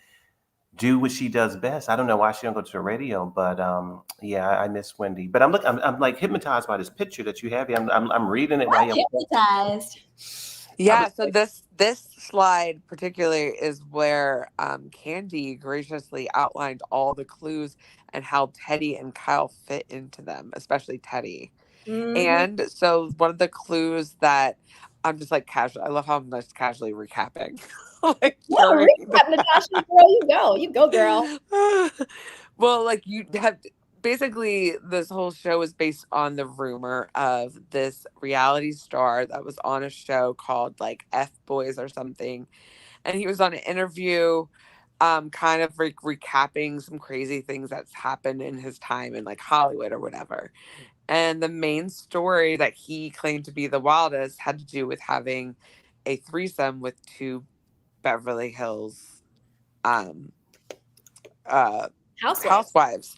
do what she does best. I don't know why she don't go to the radio, but yeah, I miss Wendy. But I'm like hypnotized by this picture that you have here. I'm reading it right here. Hypnotized. Yeah, so this slide particularly is where Candy graciously outlined all the clues and how Teddy and Kyle fit into them, especially Teddy. Mm-hmm. And so one of the clues that I'm just like casual. I love how I'm just casually recapping. Like, recap, Natasha, girl. You go, girl. Well, like you have basically this whole show is based on the rumor of this reality star that was on a show called like FBoy or something, and he was on an interview, kind of like recapping some crazy things that's happened in his time in like Hollywood or whatever. And the main story that he claimed to be the wildest had to do with having a threesome with two Beverly Hills housewives.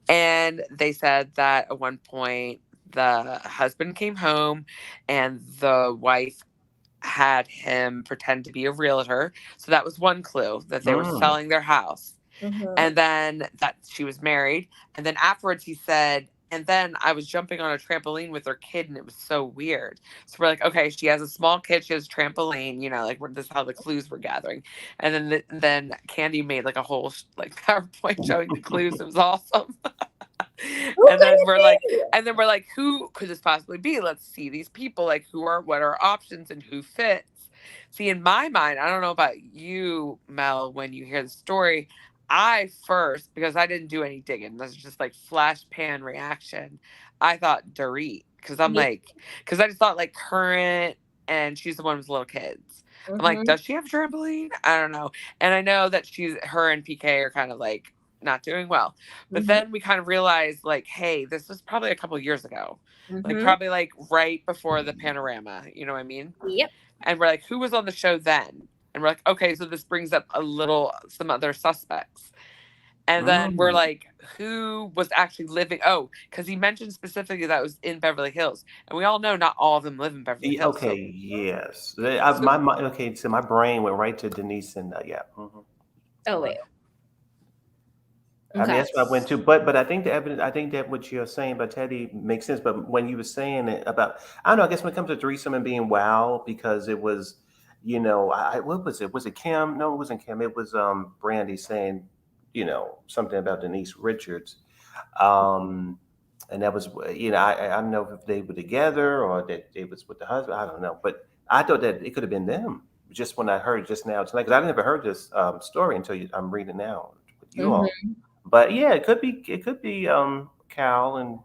And they said that at one point the husband came home and the wife had him pretend to be a realtor. So that was one clue, that they were selling their house. Mm-hmm. And then that she was married. And then afterwards he said, and then I was jumping on a trampoline with her kid, and it was so weird. So we're like, okay, she has a small kid, she has a trampoline, like this is how the clues were gathering. And then Candy made like a whole like PowerPoint showing the clues. It was awesome. And then we're like, who could this possibly be? Let's see these people, like what are options and who fits. See, in my mind, I don't know about you, Mel, when you hear the story, I first, because I didn't do any digging, this is just like flash pan reaction, I thought Dorit, because because I just thought like current, and she's the one with little kids. Mm-hmm. I'm like, does she have a trampoline? I don't know. And I know that her and PK are kind of like not doing well. But then we kind of realized like, hey, this was probably a couple of years ago. Like probably like right before the panorama, you know what I mean? Yep. And we're like, who was on the show then? And we're like, okay, so this brings up some other suspects. And then we're like, who was actually living? Oh, because he mentioned specifically that it was in Beverly Hills. And we all know not all of them live in Beverly Hills. Okay, yes. Okay, so my brain went right to Denise and yeah. Oh wait. I mean, Okay. that's what I went to, but I think the evidence, I think that what you're saying about Teddy makes sense. But when you were saying it about, I don't know, I guess when it comes to threesome and being wow, because it was, what was it? Was it Kim? No, it wasn't Kim. It was Brandy saying, something about Denise Richards, and that was, I don't know if they were together or that it was with the husband. I don't know, but I thought that it could have been them. Just when I heard just now tonight, because I never heard this story until I'm reading now with you all. But yeah, it could be Cal and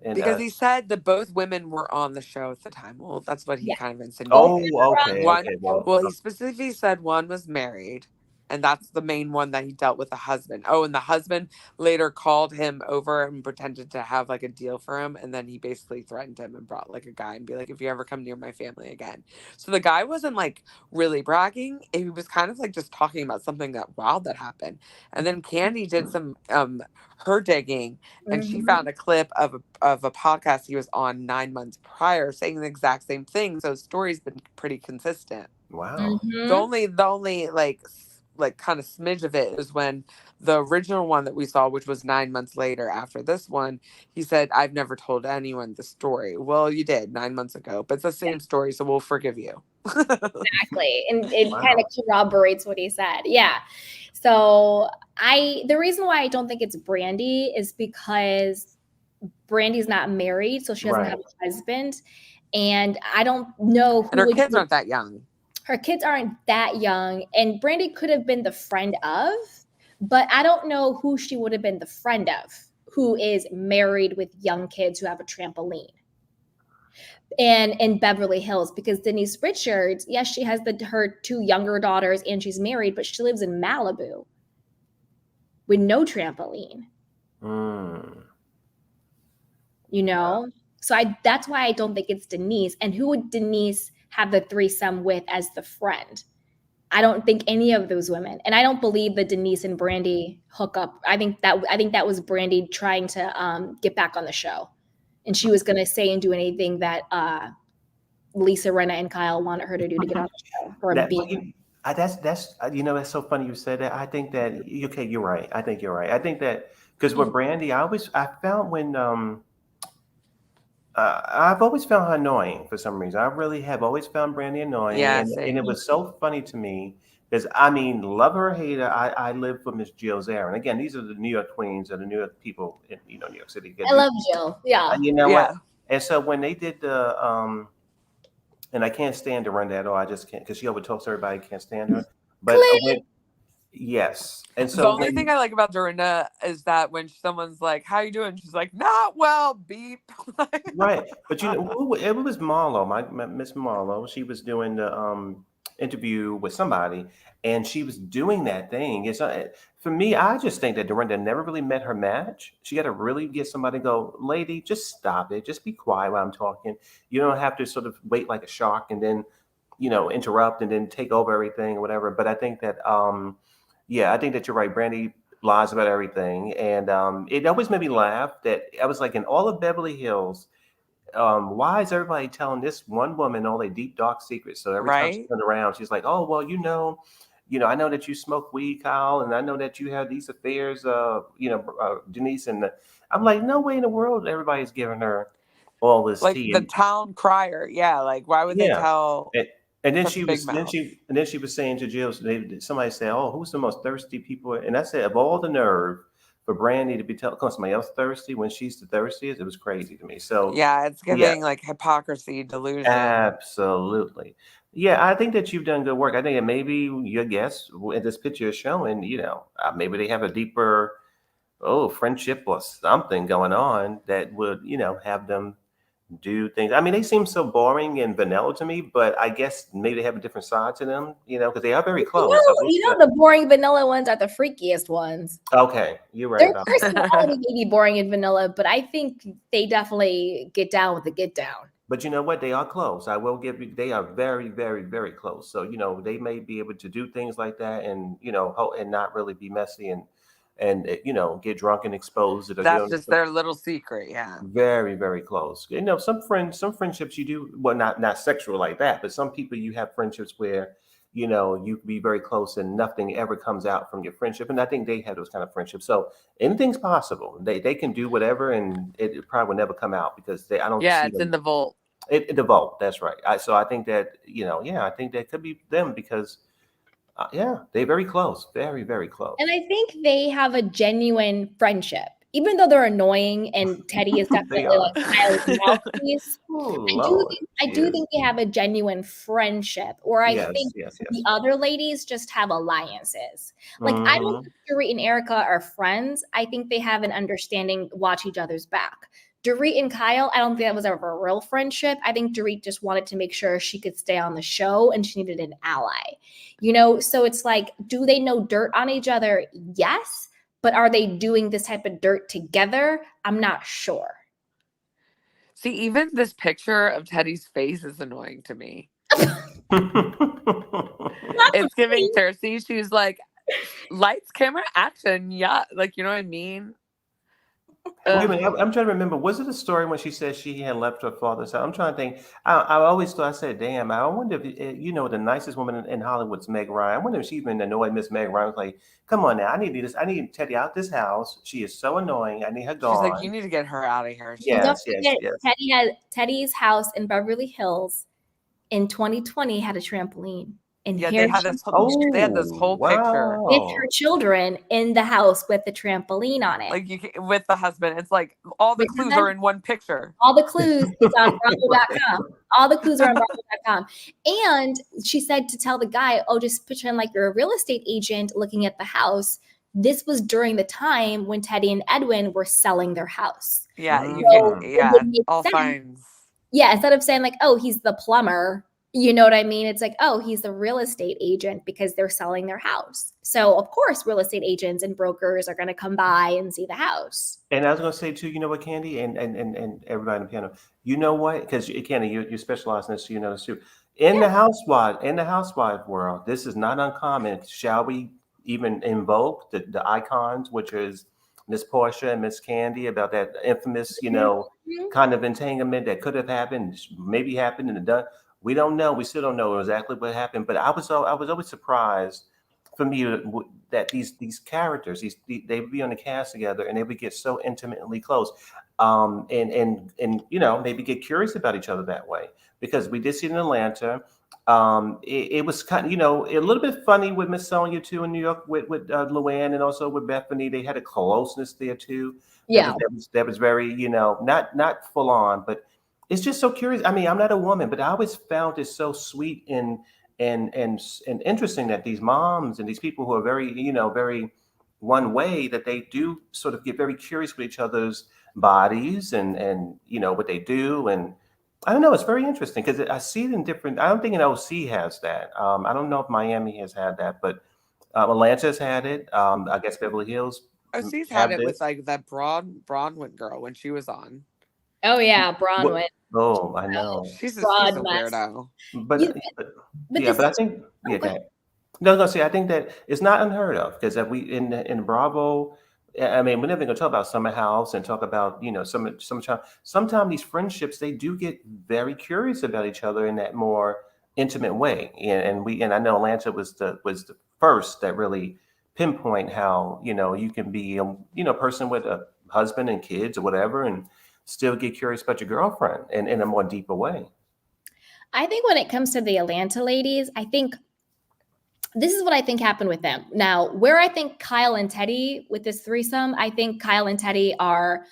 because he said that both women were on the show at the time. Well, that's what he kind of insinuated. Oh, okay. Well, he specifically said one was married, and that's the main one that he dealt with the husband. Oh, and the husband later called him over and pretended to have like a deal for him, and then he basically threatened him and brought like a guy and be like, if you ever come near my family again. So the guy wasn't like really bragging. He was kind of like just talking about something that wild that happened. And then Candy did some her digging, and she found a clip of a podcast he was on 9 months prior saying the exact same thing. So his story's been pretty consistent. Wow. The only like kind of smidge of it is when the original one that we saw, which was 9 months later after this one, he said, I've never told anyone the story. Well, you did 9 months ago, but it's the same story, so we'll forgive you. Exactly. And it kind of corroborates what he said. Yeah. So the reason why I don't think it's Brandy is because Brandy's not married, so she doesn't have a husband. And I don't know and her kids aren't that young. Her kids aren't that young. And Brandy could have been the friend of, but I don't know who she would have been the friend of, who is married with young kids who have a trampoline. And in Beverly Hills, because Denise Richards, yes, she has her two younger daughters and she's married, but she lives in Malibu with no trampoline. So that's why I don't think it's Denise. And who would Denise have the threesome with as the friend? I don't think any of those women. And I don't believe that Denise and Brandy hook up. I think that was Brandy trying to get back on the show. And she was going to say and do anything that Lisa, Rinna, and Kyle wanted her to do to get on the show. That's so funny you said that. I think that, okay, you're right. I think you're right. I think that because with Brandy, I found when I've always found her annoying for some reason. I really have always found Brandy annoying. Yeah, and it was so funny to me because, I mean, love her or hate her, I live for Miss Jill Zarin. Again, these are the New York queens or the New York people in New York City. I love Jill. Yeah. You know what? And so when they did the and I can't stand Dorinda at all. I just can't because she overtalks everybody. Can't stand her. But yes. And so the only thing I like about Dorinda is that when someone's like, how you doing? She's like, not well, beep. Right. But it was Marlo, my Miss Marlo. She was doing the interview with somebody and she was doing that thing. It's for me, I just think that Dorinda never really met her match. She got to really get somebody to go, lady, just stop it. Just be quiet while I'm talking. You don't have to sort of wait like a shark and then, interrupt and then take over everything or whatever. But I think that, I think that you're right. Brandy lies about everything. And it always made me laugh that I was like, in all of Beverly Hills, why is everybody telling this one woman all their deep, dark secrets? So every time she turned around, she's like, oh, well, I know that you smoke weed, Kyle, and I know that you have these affairs, Denise. And I'm like, no way in the world everybody's giving her all this tea. The town crier. Yeah. Like, why would they tell? And then she was saying to Jill, somebody said, oh, who's the most thirsty people? And I said, of all the nerve for Brandy to be telling somebody else thirsty when she's the thirstiest, it was crazy to me. So yeah, it's giving like hypocrisy, delusion. Absolutely. Yeah, I think that you've done good work. I think that maybe your guess in this picture is showing, maybe they have a deeper, friendship or something going on that would, have them do things. I mean, they seem so boring and vanilla to me, but I guess maybe they have a different side to them, because they are very close. The boring vanilla ones are the freakiest ones. Okay, you're right. Their personality may be boring and vanilla, but I think they definitely get down with the get down. But you know what? They are close. I will give you. They are very, very, very close. So they may be able to do things like that, and and not really be messy and get drunk and expose it. Or That's just their little secret. Yeah. Very, very close. Some friendships you do, well, not sexual like that, but some people you have friendships where, you can be very close and nothing ever comes out from your friendship. And I think they have those kind of friendships. So anything's possible. They can do whatever, and it probably will never come out because I don't. Yeah, see it's them. in the vault. The vault. That's right. So I think that I think that could be them because they're very close, very, very close. And I think they have a genuine friendship, even though they're annoying. And Teddy is definitely like Kyle's mouthpiece. I do think they have a genuine friendship, or I think the other ladies just have alliances. Like I don't think Dorit and Erica are friends. I think they have an understanding, watch each other's back. Dorit and Kyle, I don't think that was ever a real friendship. I think Dorit just wanted to make sure she could stay on the show and she needed an ally. So it's like, do they know dirt on each other? Yes. But are they doing this type of dirt together? I'm not sure. See, even this picture of Teddy's face is annoying to me. It's giving thirsty. She's like, lights, camera, action. Yeah. Like, you know what I mean? Wait a minute, I'm trying to remember. Was it a story when she said she had left her father's house? I'm trying to think. I always thought, I said, damn, I wonder if, the nicest woman in Hollywood's Meg Ryan. I wonder if she even annoyed Miss Meg Ryan. Was like, come on now, I need Teddy out this house. She is so annoying. I need her gone. She's like, you need to get her out of here. Yes. Teddy's house in Beverly Hills in 2020 had a trampoline. And they had this whole picture with her children in the house with the trampoline on it. Like with the husband. It's like all the clues are in one picture. All the clues is on Bravo.com. All the clues are on Bravo.com. And she said to tell the guy, just pretend like you're a real estate agent looking at the house. This was during the time when Teddy and Edwin were selling their house. Yeah, all signs. Yeah, instead of saying like, he's the plumber. You know what I mean? It's like, he's the real estate agent because they're selling their house. So, of course, real estate agents and brokers are going to come by and see the house. And I was going to say, too, you know what, Candy, and everybody on the piano, you know what? Because, Candy, you specialize in this, so you know this, too. In the housewife world, this is not uncommon. Shall we even invoke the icons, which is Miss Portia and Miss Candy, about that infamous, kind of entanglement that could have happened, maybe happened and done. We don't know. We still don't know exactly what happened. But I was always surprised for me that these characters, they would be on the cast together and they would get so intimately close, and maybe get curious about each other that way. Because we did see it in Atlanta. It was kind of a little bit funny with Miss Sonia too in New York with Luann and also with Bethany. They had a closeness there too. Yeah, that was very not full on, but. It's just so curious. I mean, I'm not a woman, but I always found it so sweet and interesting that these moms and these people who are very, very one way, that they do sort of get very curious with each other's bodies and what they do. And I don't know, it's very interesting because I see it in different. I don't think an OC has that. I don't know if Miami has had that, but Atlanta's had it. I guess Beverly Hills. OC's had it with like that Bronwyn girl when she was on. Oh yeah, Bronwyn. Oh, I know. She's a weirdo. But I think I was gonna say I think that it's not unheard of because if we in Bravo, I mean, we're never gonna talk about Summer House and talk about sometimes these friendships, they do get very curious about each other in that more intimate way, and I know Atlanta was the first that really pinpoint how you can be a person with a husband and kids or whatever and still get curious about your girlfriend and in a more deeper way. I think when it comes to the Atlanta ladies, I think this is what I think happened with them. Now, where I think Kyle and Teddy with this threesome, I think Kyle and Teddy are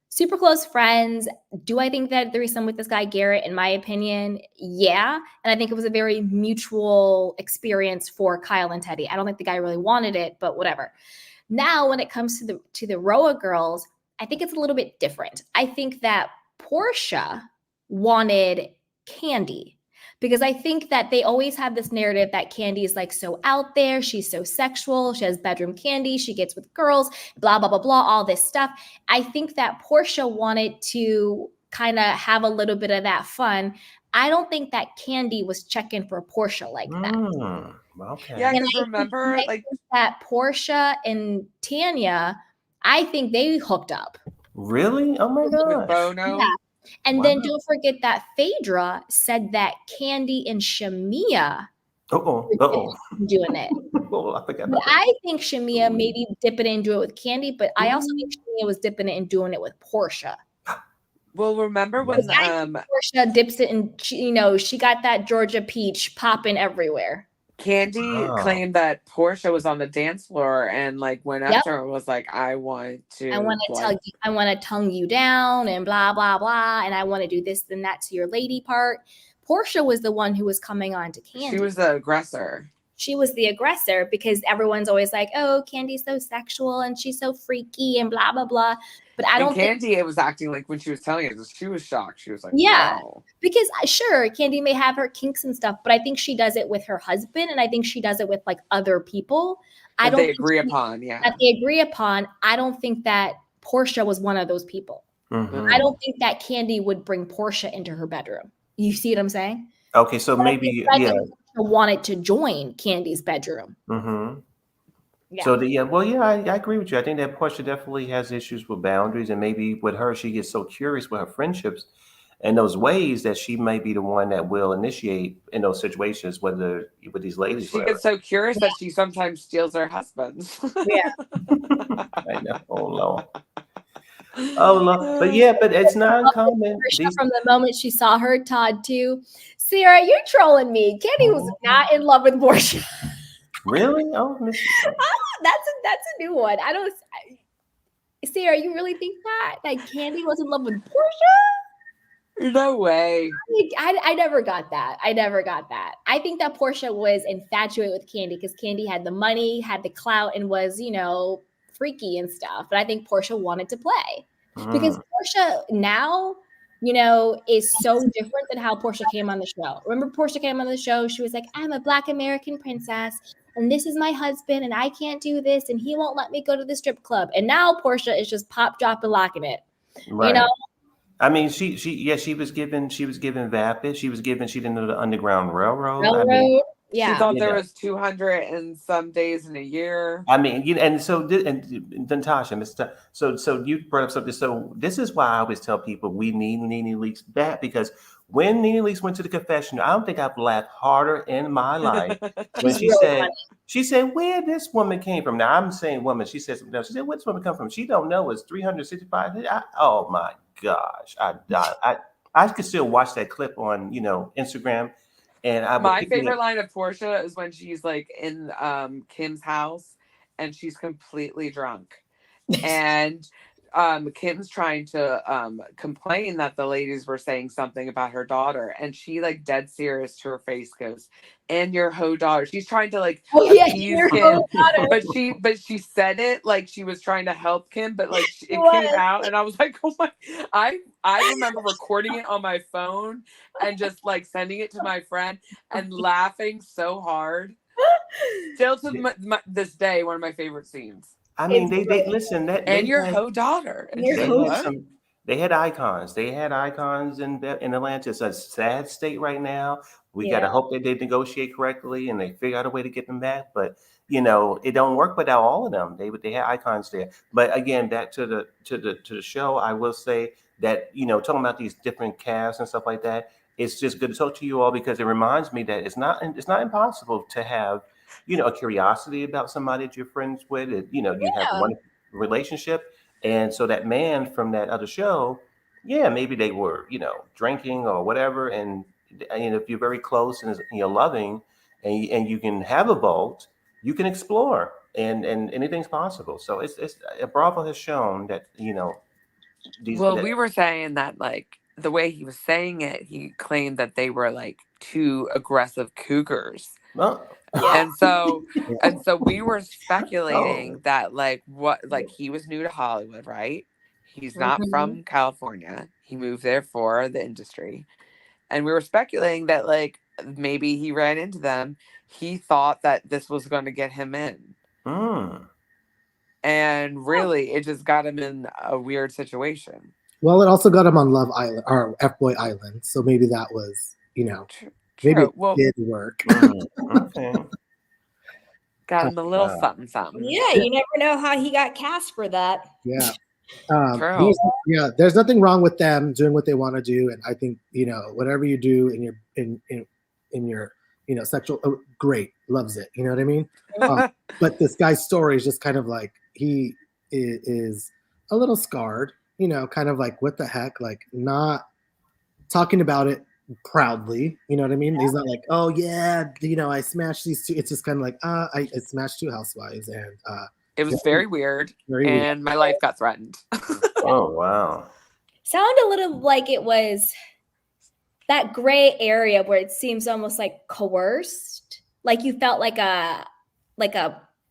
super close friends. Do I think that threesome with this guy, Garrett, in my opinion? Yeah. And I think it was a very mutual experience for Kyle and Teddy. I don't think the guy really wanted it, but whatever. Now, when it comes to the Roa girls, I think it's a little bit different. I think that Portia wanted Candy because I think that they always have this narrative that Candy is like so out there. She's so sexual. She has bedroom candy. She gets with girls, blah, blah, blah, blah, all this stuff. I think that Portia wanted to kind of have a little bit of that fun. I don't think that Candy was checking for Portia like that. Okay. Yeah, And because remember, I like think that Portia and Tanya, I think they hooked up. Really? Oh my with gosh. Bono. Yeah. And Wow. then don't forget that Phaedra said that Candy and Shamia Uh-oh. were doing it. Oh, I forgot But about that. I think Shamia maybe dipping it and do it with Candy, but I also think Shamia was dipping it and doing it with Portia. Well, remember when I think Portia dips it and she got that Georgia peach popping everywhere. Candy claimed that Portia was on the dance floor and like went up to her and was like, I want to tongue you down and blah blah blah, and I want to do this and that to your lady part. Portia was the one who was coming on to Candy. She was the aggressor. She was the aggressor because everyone's always like, oh, Candy's so sexual and she's so freaky and blah blah blah. But I don't think Candy was acting like when she was telling it, she was shocked. She was like, yeah, wow. Because sure, Candy may have her kinks and stuff, but I think she does it with her husband, and I think she does it with like other people. That they agree upon. I don't think that Portia was one of those people. I don't think that Candy would bring Portia into her bedroom. You see what I'm saying? Okay, so maybe I think Portia wanted to join Candy's bedroom. Yeah. So I agree with you. I think that Portia definitely has issues with boundaries, and maybe with her, she gets so curious with her friendships and those ways that she may be the one that will initiate in those situations, whether with these ladies. She gets so curious that she sometimes steals her husbands. Yeah. I know. Oh Lord. Oh Lord. But it's not uncommon. From the moment she saw her, Todd too. Sarah, you're trolling me. Candy was not in love with Portia. Really? Oh, that's a new one. Sarah, you really think that Candy was in love with Portia? No way. I never got that. I think that Portia was infatuated with Candy because Candy had the money, had the clout, and was, freaky and stuff. But I think Portia wanted to play because Portia now, is so different than how Portia came on the show. Remember Portia came on the show? She was like, I'm a Black American princess, and this is my husband, and I can't do this, and he won't let me go to the strip club. And now Portia is just pop, drop, and locking it. Right. I mean, she was given Vapid. She didn't know the Underground Railroad. Yeah. She thought there was 200 and some days in a year. I mean, and so Natasha, so you brought up something. So this is why I always tell people we need Nene Leakes back, because when Nene Leakes went to the confessional, I don't think I've laughed harder in my life when she said where this woman came from. Now I'm saying woman. She said something else. She said, where this woman come from? She don't know. It's 365. Oh my gosh, I could still watch that clip on Instagram. And my favorite line of Portia is when she's like in Kim's house and she's completely drunk, and Kim's trying to complain that the ladies were saying something about her daughter, and she like dead serious to her face goes, and your hoe daughter. She's trying to like appease Kim, but she said it like she was trying to help Kim, but like it came out, and I was like, oh my! I remember recording it on my phone and just like sending it to my friend and laughing so hard. Still to this day, one of my favorite scenes. I mean, they listen. And your hoe daughter. They had icons. They had icons in Atlanta. It's a sad state right now. We got to hope that they negotiate correctly and they figure out a way to get them back. But it don't work without all of them. They had icons there. But again, back to the show, I will say that talking about these different casts and stuff like that, it's just good to talk to you all, because it reminds me that it's not impossible to have a curiosity about somebody that you're friends with. You have one relationship. And so that man from that other show, maybe they were, drinking or whatever. And if you're very close and you're loving and you can have a vault, you can explore and anything's possible. So it's Bravo has shown that, we were saying that like the way he was saying it, he claimed that they were like two aggressive cougars. Well, and so we were speculating that he was new to Hollywood, right? He's not from California. He moved there for the industry. And we were speculating that like maybe he ran into them. He thought that this was going to get him in. And really it just got him in a weird situation. Well, it also got him on Love Island or FBoy Island. So maybe that was you know, True. maybe it Well, did work. Okay. got him a little Wow. something, something. Yeah, you never know how he got cast for that. Yeah. True. There's nothing wrong with them doing what they want to do, and I think whatever you do in your sexual, great, loves it. You know what I mean? But this guy's story is just kind of like he is a little scarred. Kind of like what the heck, like not talking about it proudly. You know what I mean? He's not like, oh yeah, I smashed these two. It's just kind of like, I smashed two housewives, and It was very weird, very weird. and my life got threatened. Oh wow. Sound a little like it was that gray area where it seems almost like coerced, like you felt like a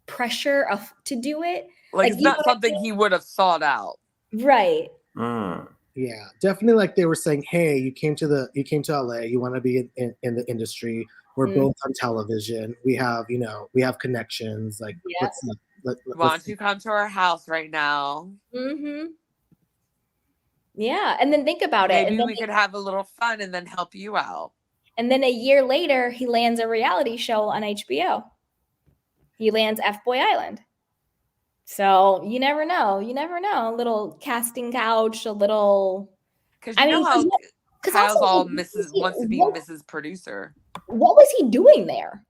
pressure to do it. Like it's not something he would have sought out. Right. Yeah, definitely. Like they were saying, hey, you came to LA, you want to be in the industry. We're both on television. We have connections. Like, why don't you come to our house right now? Mm-hmm. Yeah, and then think about Maybe it. Maybe we could have a little fun and then help you out. And then a year later, he lands a reality show on HBO. He lands FBoy Island. So you never know. You never know. A little casting couch, a little. Because Kyle's all wants to be Mrs. Producer. What was he doing there?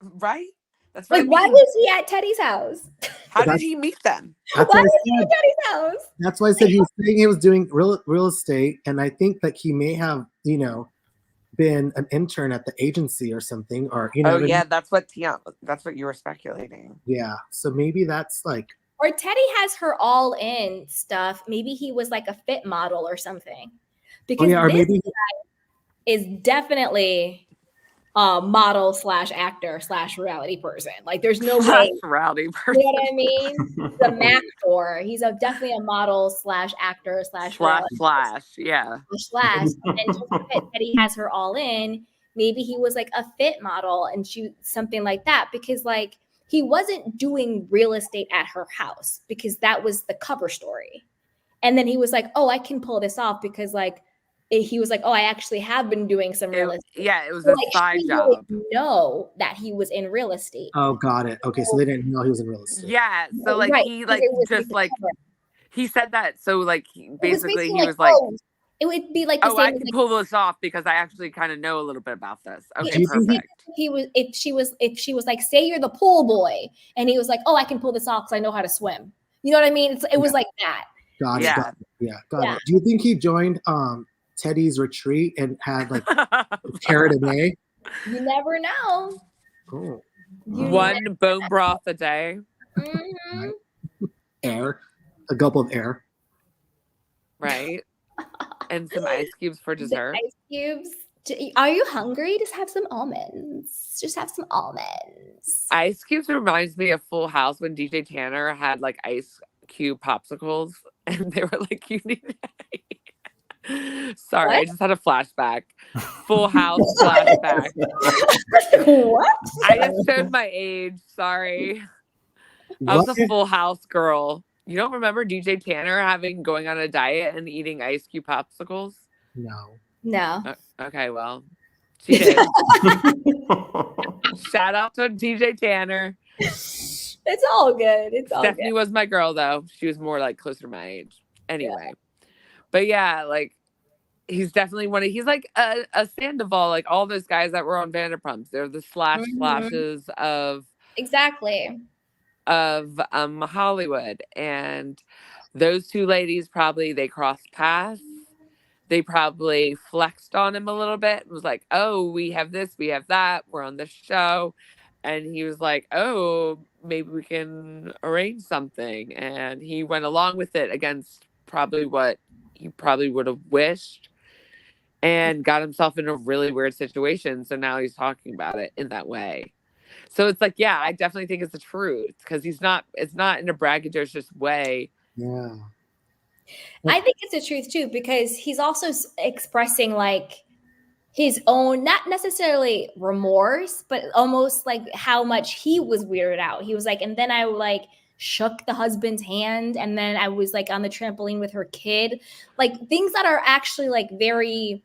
Right? That's right. Like, why was he at Teddy's house? How did he meet them? Why was he at Teddy's house? That's why I said he was saying he was doing real estate, and I think that he may have, been an intern at the agency or something, or that's what you were speculating. Yeah, so maybe that's like. Or Teddy has her all in stuff. Maybe he was like a fit model or something. Because this guy is definitely a model / actor / reality person. Like there's no way. Reality person. You know what I mean? He's a actor. He's definitely a model / actor / yeah. And then just because Teddy has her all in, maybe he was like a fit model and something like that, because like he wasn't doing real estate at her house because that was the cover story. And then he was like, oh, I can pull this off because like he was like, oh, I actually have been doing some real estate. Yeah, it was a side job. Didn't know that he was in real estate. Oh, got it. Okay, so they didn't know he was in real estate. Yeah, so like he like just like he said that. So like basically he was like, it would be like the same I can pull this off because I actually kind of know a little bit about this. Okay, perfect. If she was like, say you're the pool boy, and he was like, oh, I can pull this off because I know how to swim. You know what I mean? It was like that. Got it. Do you think he joined Teddy's retreat and had like carrot and A? You never know. Oh. One bone broth a day. Mm-hmm. Air, a gulp of air. Right. And some ice cubes for dessert. Ice cubes. Are you hungry? Just have some almonds. Ice cubes reminds me of Full House when DJ Tanner had like ice cube popsicles, and they were like, "You need." Sorry, what? I just had a flashback. Full House flashback. What? I just showed my age. Sorry. I was a Full House girl. You don't remember DJ Tanner going on a diet and eating ice cube popsicles? No. Okay, well, she did. Shout out to DJ Tanner. It's all good. Stephanie was my girl, though. She was more like closer to my age. Anyway. Yeah. But yeah, like he's definitely he's like a Sandoval, like all those guys that were on Vanderpumps. They're the slashes of exactly of Hollywood. And those two ladies they crossed paths. They probably flexed on him a little bit. It was like, oh, we have this, we have that. We're on this show. And he was like, oh, maybe we can arrange something. And he went along with it against probably what he probably would have wished, and got himself in a really weird situation. So now he's talking about it in that way. So it's like, yeah, I definitely think it's the truth, because it's not in a braggadocious way. Yeah. I think it's the truth too, because he's also expressing like his own, not necessarily remorse, but almost like how much he was weirded out. He was like, and then I like shook the husband's hand, and then I was like on the trampoline with her kid, like things that are actually like very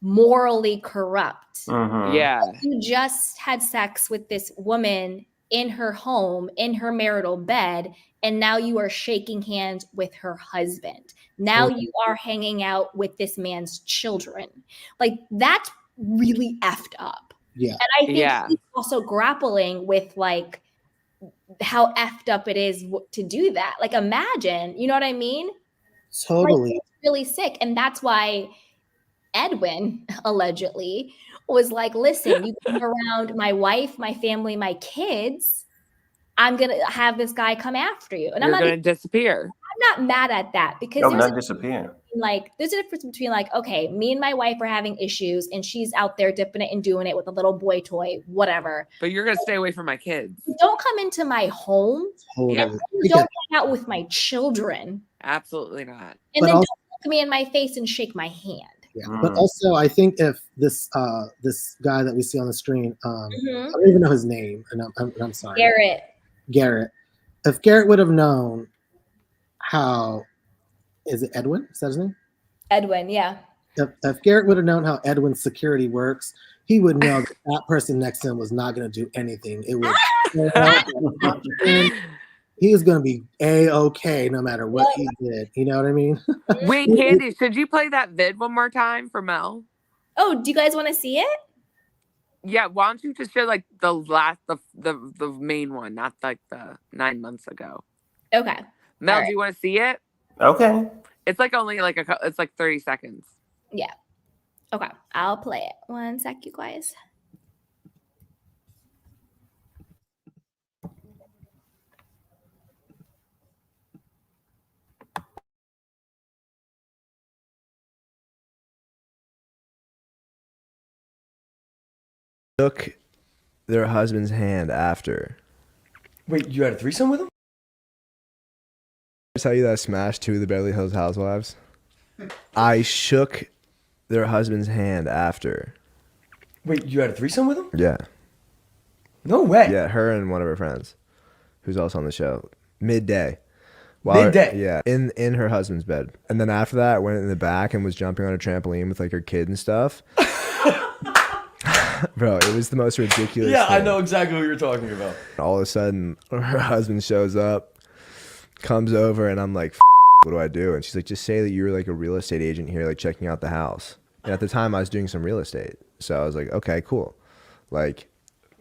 morally corrupt. Mhm. Yeah. You just had sex with this woman in her home, in her marital bed, and now you are shaking hands with her husband. Now you are hanging out with this man's children. Like, that's really effed up. Yeah. And I think Yeah. he's also grappling with like how effed up it is to do that. Like, imagine, you know what I mean? Totally. Like, it's really sick. And that's why Edwin allegedly was like, listen, you come around my wife, my family, my kids, I'm going to have this guy come after you. And You're I'm going to disappear. not mad at that, because No, there's none disappear. there's a difference between like, okay, me and my wife are having issues and she's out there dipping it and doing it with a little boy toy, whatever. But you're going to stay away from my kids. Don't come into my home. Totally. Yeah. Don't hang out with my children. Absolutely not. And But then also- don't look me in my face and shake my hand. Yeah. But also, I think if this this guy that we see on the screen, I Mhm. don't even know his name, and I'm sorry, Garrett. If Garrett would have known how, is it Edwin? Is that his name? Edwin, yeah. If Garrett would have known how Edwin's security works, he would know that that person next to him was not going to do anything. It would. He was going to be A-okay no matter what he did. You know what I mean? Wait, Candy, should you play that vid one more time for Mel? Oh, do you guys want to see it? Yeah, why don't you just show like the main one, not like the 9 months ago. Okay. Mel, All right. do you want to see it? Okay. It's like only like it's like 30 seconds. Yeah. Okay. I'll play it. One sec, you guys. Took their husband's hand after. Wait, you had a threesome with him? I tell you that I smashed 2 of the Beverly Hills housewives. I shook their husband's hand after. Wait, you had a threesome with him? Yeah. No way. Yeah, her and one of her friends, who's also on the show. Midday. Midday? Yeah, in her husband's bed. And then after that, I went in the back and was jumping on a trampoline with like her kid and stuff. Bro, it was the most ridiculous Yeah, I thing. know exactly what you're talking about. All of a sudden, her husband shows up, comes over, and I'm like, what do I do? And she's like, just say that you were like a real estate agent here, like checking out the house. And at the time, I was doing some real estate. So I was like, okay, cool. Like,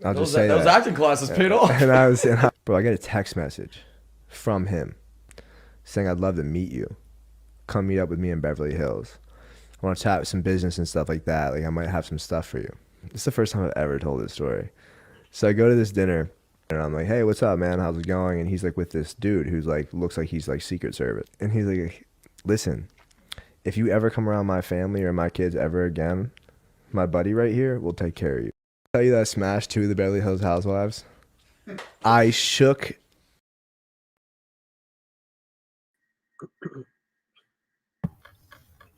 I'll just say that. Those acting classes paid off. Bro, I get a text message from him saying, I'd love to meet you. Come meet up with me in Beverly Hills. I want to chat with some business and stuff like that. Like, I might have some stuff for you. It's the first time I've ever told this story. So I go to this dinner and I'm like, hey, what's up, man? How's it going? And he's like with this dude who's like, looks like he's like Secret Service. And he's like, listen, if you ever come around my family or my kids ever again, my buddy right here will take care of you. I tell you that I smashed 2 of the Beverly Hills housewives. I shook.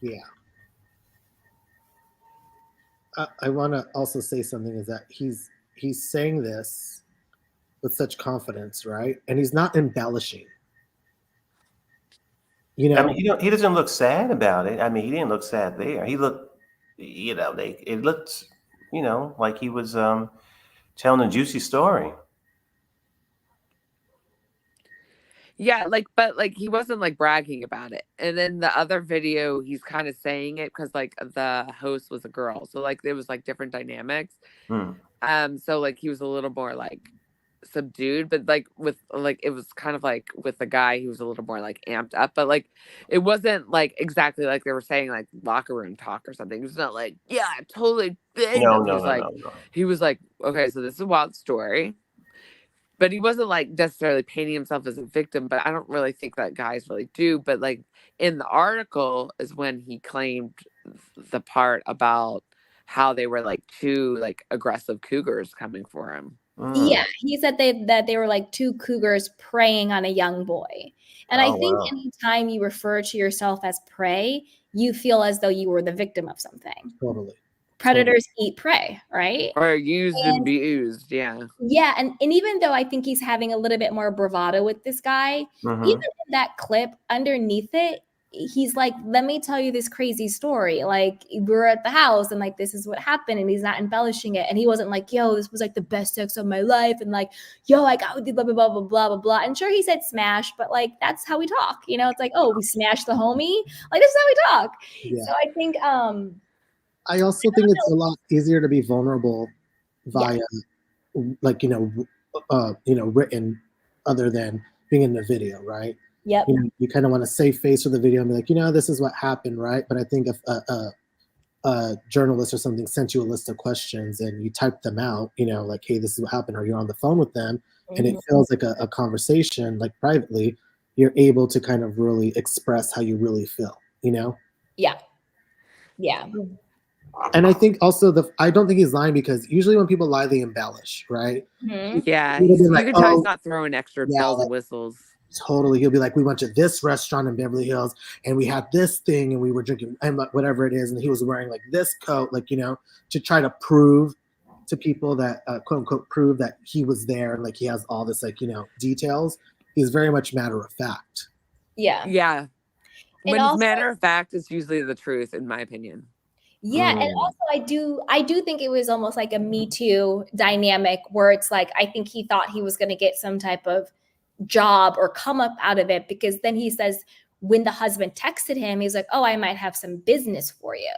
Yeah. I want to also say something is that he's saying this with such confidence, right? And he's not embellishing. You know, I mean, he doesn't look sad about it. I mean, he didn't look sad there. He looked, you know, it looked, you know, like he was telling a juicy story. Yeah, like, but like he wasn't like bragging about it. And then the other video, he's kind of saying it because like the host was a girl, so like there was like different dynamics. So like he was a little more like subdued, but like with like it was kind of like with the guy, he was a little more like amped up, but like it wasn't like exactly like they were saying like locker room talk or something. It was not like, yeah, totally. He was like, okay, so this is a wild story. But he wasn't like necessarily painting himself as a victim, but I don't really think that guys really do. But like in the article is when he claimed the part about how they were like 2 like aggressive cougars coming for him. Yeah, he said that they were like 2 cougars preying on a young boy. And I think anytime you refer to yourself as prey, you feel as though you were the victim of something. Totally. Predators eat prey, right? Or used and abused, yeah. Yeah, and even though I think he's having a little bit more bravado with this guy, even in that clip, underneath it, he's like, let me tell you this crazy story. Like, we're at the house and like, this is what happened. And he's not embellishing it. And he wasn't like, yo, this was like the best sex of my life. And like, yo, I got with you, blah, blah, blah, blah, blah, blah, blah. And sure, he said smash, but like, that's how we talk. You know, it's like, oh, we smashed the homie. Like, this is how we talk. Yeah. So I think, I also think it's a lot easier to be vulnerable via, like, written other than being in the video, right? Yep. You kind of want to save face for the video and be like, this is what happened, right? But I think if a journalist or something sent you a list of questions and you typed them out, like, hey, this is what happened, or you're on the phone with them, and it feels like a conversation, like privately, you're able to kind of really express how you really feel, Yeah. Yeah. And I think also I don't think he's lying, because usually when people lie, they embellish, right? Yeah, He would be you like, can tell "Oh, he's not throwing extra bells and whistles. Totally. He'll be like, we went to this restaurant in Beverly Hills and we had this thing and we were drinking and whatever it is. And he was wearing like this coat, like, to try to prove to people that, quote unquote, prove that he was there. And like, he has all this, like, details. He's very much matter of fact. Yeah. Yeah. When also, it's matter of fact, it's usually the truth, in my opinion. Yeah. And also I do think it was almost like a Me Too dynamic where it's like, I think he thought he was going to get some type of job or come up out of it, because then he says when the husband texted him, he's like, oh, I might have some business for you.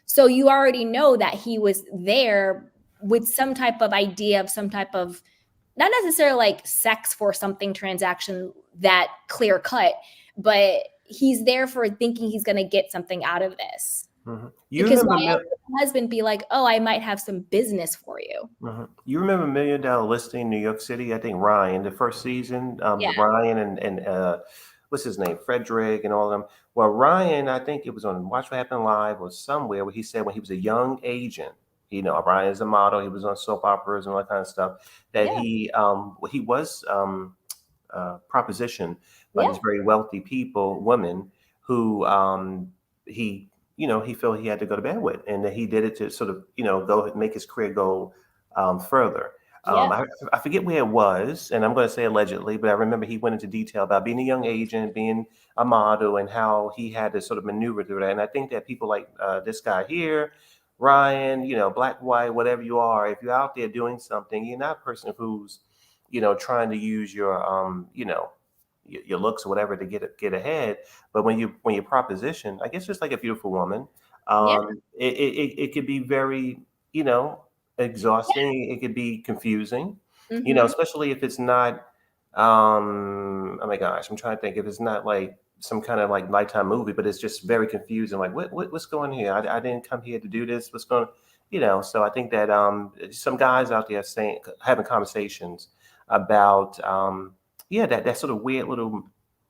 So you already know that he was there with some type of idea of some type of, not necessarily like sex for something transaction that clear cut, but he's there for thinking he's going to get something out of this. Because why would the husband be like, oh, I might have some business for you? You remember $1 Million Listing in New York City? I think Ryan, the first season, Ryan and what's his name, Frederick and all of them. Well, Ryan, I think it was on Watch What Happened Live or somewhere where he said when he was a young agent, Ryan is a model, he was on soap operas and all that kind of stuff, that he was propositioned by these very wealthy women who he felt he had to go to bed with, and that he did it to sort of, go make his career go further. I forget where it was, and I'm going to say allegedly, but I remember he went into detail about being a young agent, being a model, and how he had to sort of maneuver through that. And I think that people like this guy here, Ryan, black, white, whatever you are, if you're out there doing something, you're not a person who's, trying to use your, your looks or whatever to get ahead. But when you're propositioned, I guess just like a beautiful woman, it could be very, exhausting. It could be confusing, especially if it's not, oh my gosh, I'm trying to think, if it's not like some kind of like Lifetime movie, but it's just very confusing. Like what's going on here? I didn't come here to do this. What's going on? So I think that some guys out there having conversations about that sort of weird little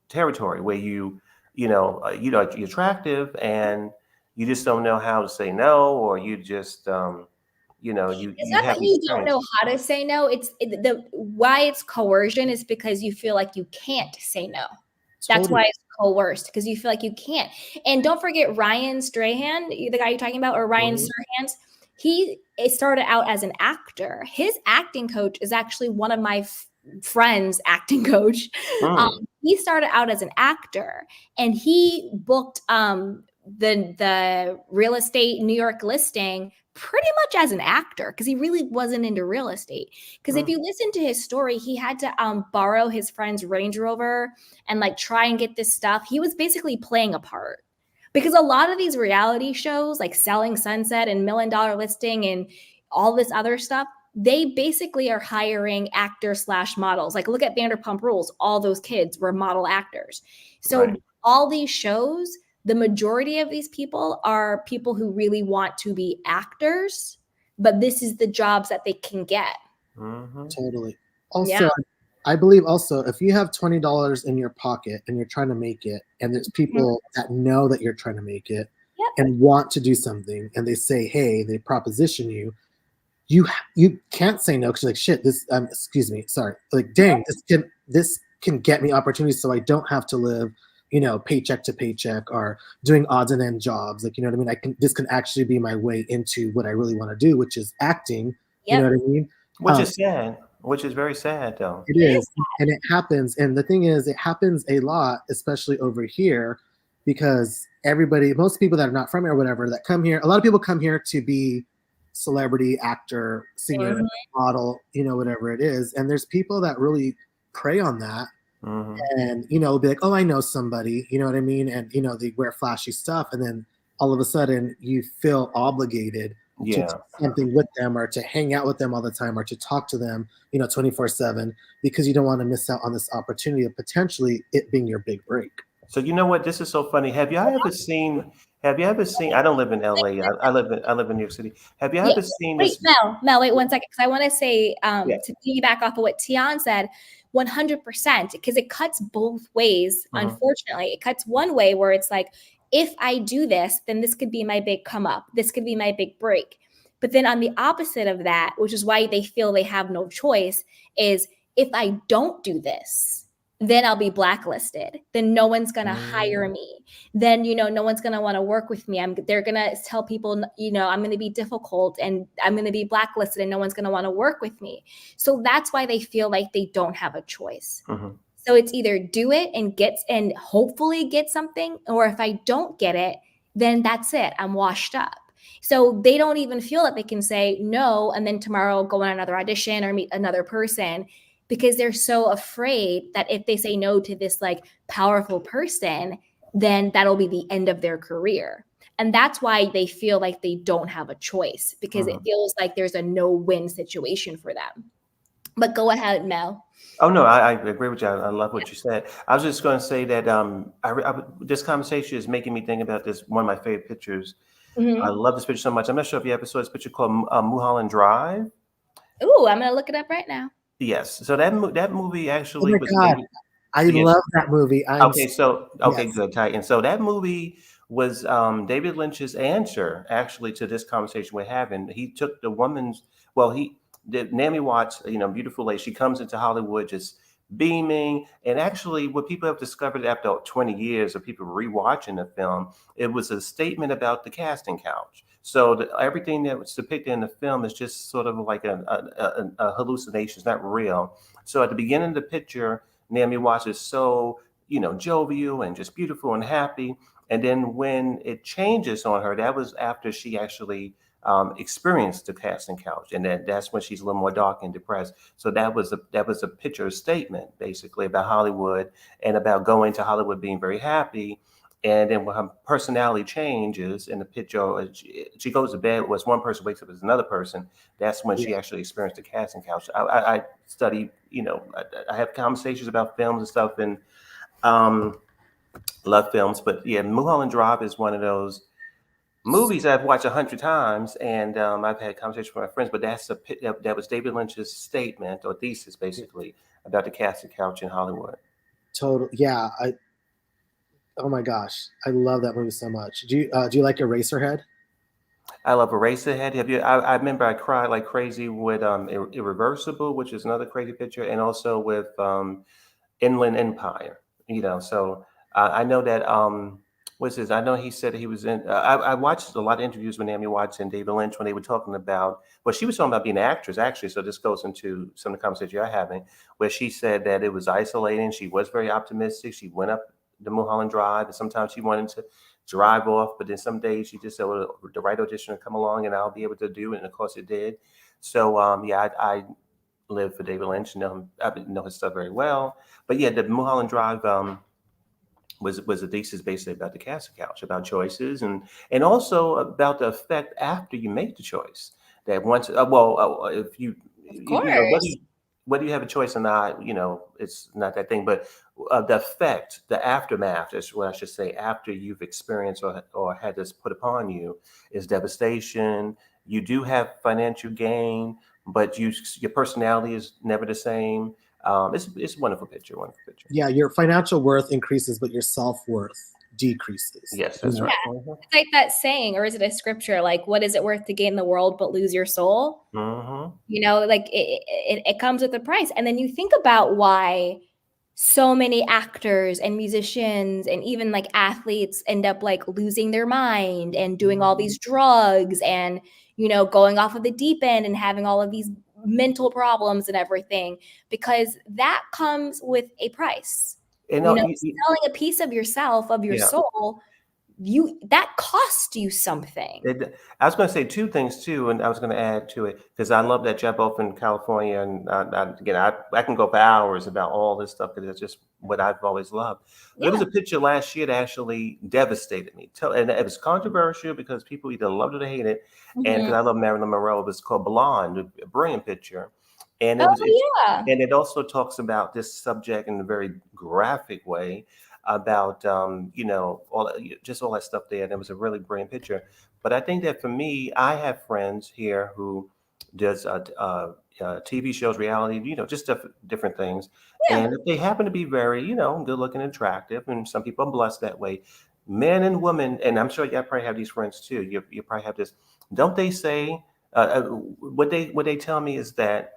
territory where you're attractive and you just don't know how to say no, or you just you not have that you don't know how to say no. Why it's coercion is because you feel like you can't say no. That's why it's coerced, because you feel like you can't. And don't forget Ryan Strahan, the guy you're talking about, or Ryan Serhant. He started out as an actor. His acting coach is actually one of my friend's acting coach. He started out as an actor, and he booked the real estate New York listing pretty much as an actor, because he really wasn't into real estate. Because if you listen to his story, he had to borrow his friend's Range Rover and like try and get this stuff. He was basically playing a part, because a lot of these reality shows like Selling Sunset and $1 Million Listing and all this other stuff, they basically are hiring actors / models. Like look at Vanderpump Rules. All those kids were model actors. So all these shows, the majority of these people are people who really want to be actors, but this is the jobs that they can get. Totally. Also, I believe also if you have $20 in your pocket and you're trying to make it, and there's people that know that you're trying to make it and want to do something, and they say, hey, they proposition you, you can't say no, because you're like, shit, this excuse me, sorry, like dang, this can get me opportunities, so I don't have to live paycheck to paycheck or doing odds and end jobs. Like, you know what I mean? This can actually be my way into what I really want to do, which is acting. You know what I mean? Which is sad. Which is very sad, though. It is. And it happens. And the thing is, it happens a lot, especially over here. because most people that are not from here or whatever that come here, a lot of people come here to be celebrity, actor, singer, model, whatever it is. And there's people that really prey on that. And, be like, oh, I know somebody, you know what I mean? And, they wear flashy stuff. And then all of a sudden you feel obligated to do something with them or to hang out with them all the time or to talk to them, 24/7, because you don't want to miss out on this opportunity of potentially it being your big break. So you know what? This is so funny. Have y'all ever seen? I don't live in LA. I live in New York City. Have you ever seen this? Mel, wait 1 second, because I want to say to piggyback off of what Tian said, 100%, because it cuts both ways. Unfortunately, it cuts one way where it's like, if I do this, then this could be my big come up. This could be my big break. But then on the opposite of that, which is why they feel they have no choice, is if I don't do this, then I'll be blacklisted. Then no one's going to hire me. Then, no one's going to want to work with me. They're going to tell people, I'm going to be difficult and I'm going to be blacklisted and no one's going to want to work with me. So that's why they feel like they don't have a choice. So it's either do it and hopefully get something, or if I don't get it, then that's it. I'm washed up. So they don't even feel that they can say no and then tomorrow go on another audition or meet another person, because they're so afraid that if they say no to this like powerful person, then that'll be the end of their career. And that's why they feel like they don't have a choice, because it feels like there's a no-win situation for them. But go ahead, Mel. Oh, no, I agree with you. I love what you said. I was just going to say that this conversation is making me think about this, one of my favorite pictures. I love this picture so much. I'm not sure if you ever saw this picture called Mulholland Drive. Ooh, I'm going to look it up right now. Yes. So that movie actually was. God. I love that movie. Good, tight. And so that movie was David Lynch's answer actually to this conversation we're having. He took the woman's, Naomi Watts, beautiful lady. She comes into Hollywood just beaming. And actually what people have discovered after 20 years of people rewatching the film, it was a statement about the casting couch. So everything that was depicted in the film is just sort of like a hallucination. It's not real. So at the beginning of the picture, Naomi Watts is so, jovial and just beautiful and happy. And then when it changes on her, that was after she actually experienced the casting couch, and that's when she's a little more dark and depressed. So that was a picture statement basically about Hollywood and about going to Hollywood being very happy. And then when her personality changes in the picture, she goes to bed was one person, wakes up as another person. That's when she actually experienced the casting couch. I study, I have conversations about films and stuff, and love films. But yeah, Mulholland Drive is one of those movies I've watched 100 times, and I've had conversations with my friends. But that was David Lynch's statement or thesis, basically, about the casting couch in Hollywood. Total, yeah. Oh my gosh, I love that movie so much. Do you like Eraserhead? I love Eraserhead. Have you? I remember I cried like crazy with Irreversible, which is another crazy picture, and also with Inland Empire. So I know that what's his? I know he said he was in. I watched a lot of interviews with Naomi Watts and David Lynch when they were talking about. Well, she was talking about being an actress actually. So this goes into some of the conversations you're having, where she said that it was isolating. She was very optimistic. She went up the Mulholland Drive, and sometimes she wanted to drive off, but then some days she just said, well, the right audition will come along and I'll be able to do it. And of course it did. So I live for David Lynch, I know his stuff very well. But yeah, the Mulholland Drive was a thesis basically about the casting couch, about choices, and also about the effect after you make the choice. That once, if you, of course. Whether you have a choice or not, it's not that thing. But the effect, the aftermath is what I should say, after you've experienced or had this put upon you, is devastation. You do have financial gain, but your personality is never the same. It's a wonderful picture, Yeah, your financial worth increases, but your self-worth decreases. Yes, that's right. Yeah. It's like that saying, or is it a scripture? Like, what is it worth to gain the world but lose your soul? Like it comes with a price. And then you think about why so many actors and musicians and even like athletes end up like losing their mind and doing all these drugs and, going off of the deep end and having all of these mental problems and everything, because that comes with a price. And selling a piece of yourself, of your soul, that costs you something. I was going to say two things too, and I was going to add to it because I love that you're both in California, and again, I can go for hours about all this stuff because it's just what I've always loved. There was a picture last year that actually devastated me, and it was controversial because people either loved it or hated it, and because I love Marilyn Monroe, it was called Blonde, a brilliant picture, and and it also talks about this subject in a very graphic way about all that stuff there. And it was a really brilliant picture. But I think that for me, I have friends here who does TV shows, reality, just different things. And if they happen to be very, good looking, attractive, and some people are blessed that way, men and women, and I'm sure you probably have these friends too. You probably have this. Don't they say what they tell me is that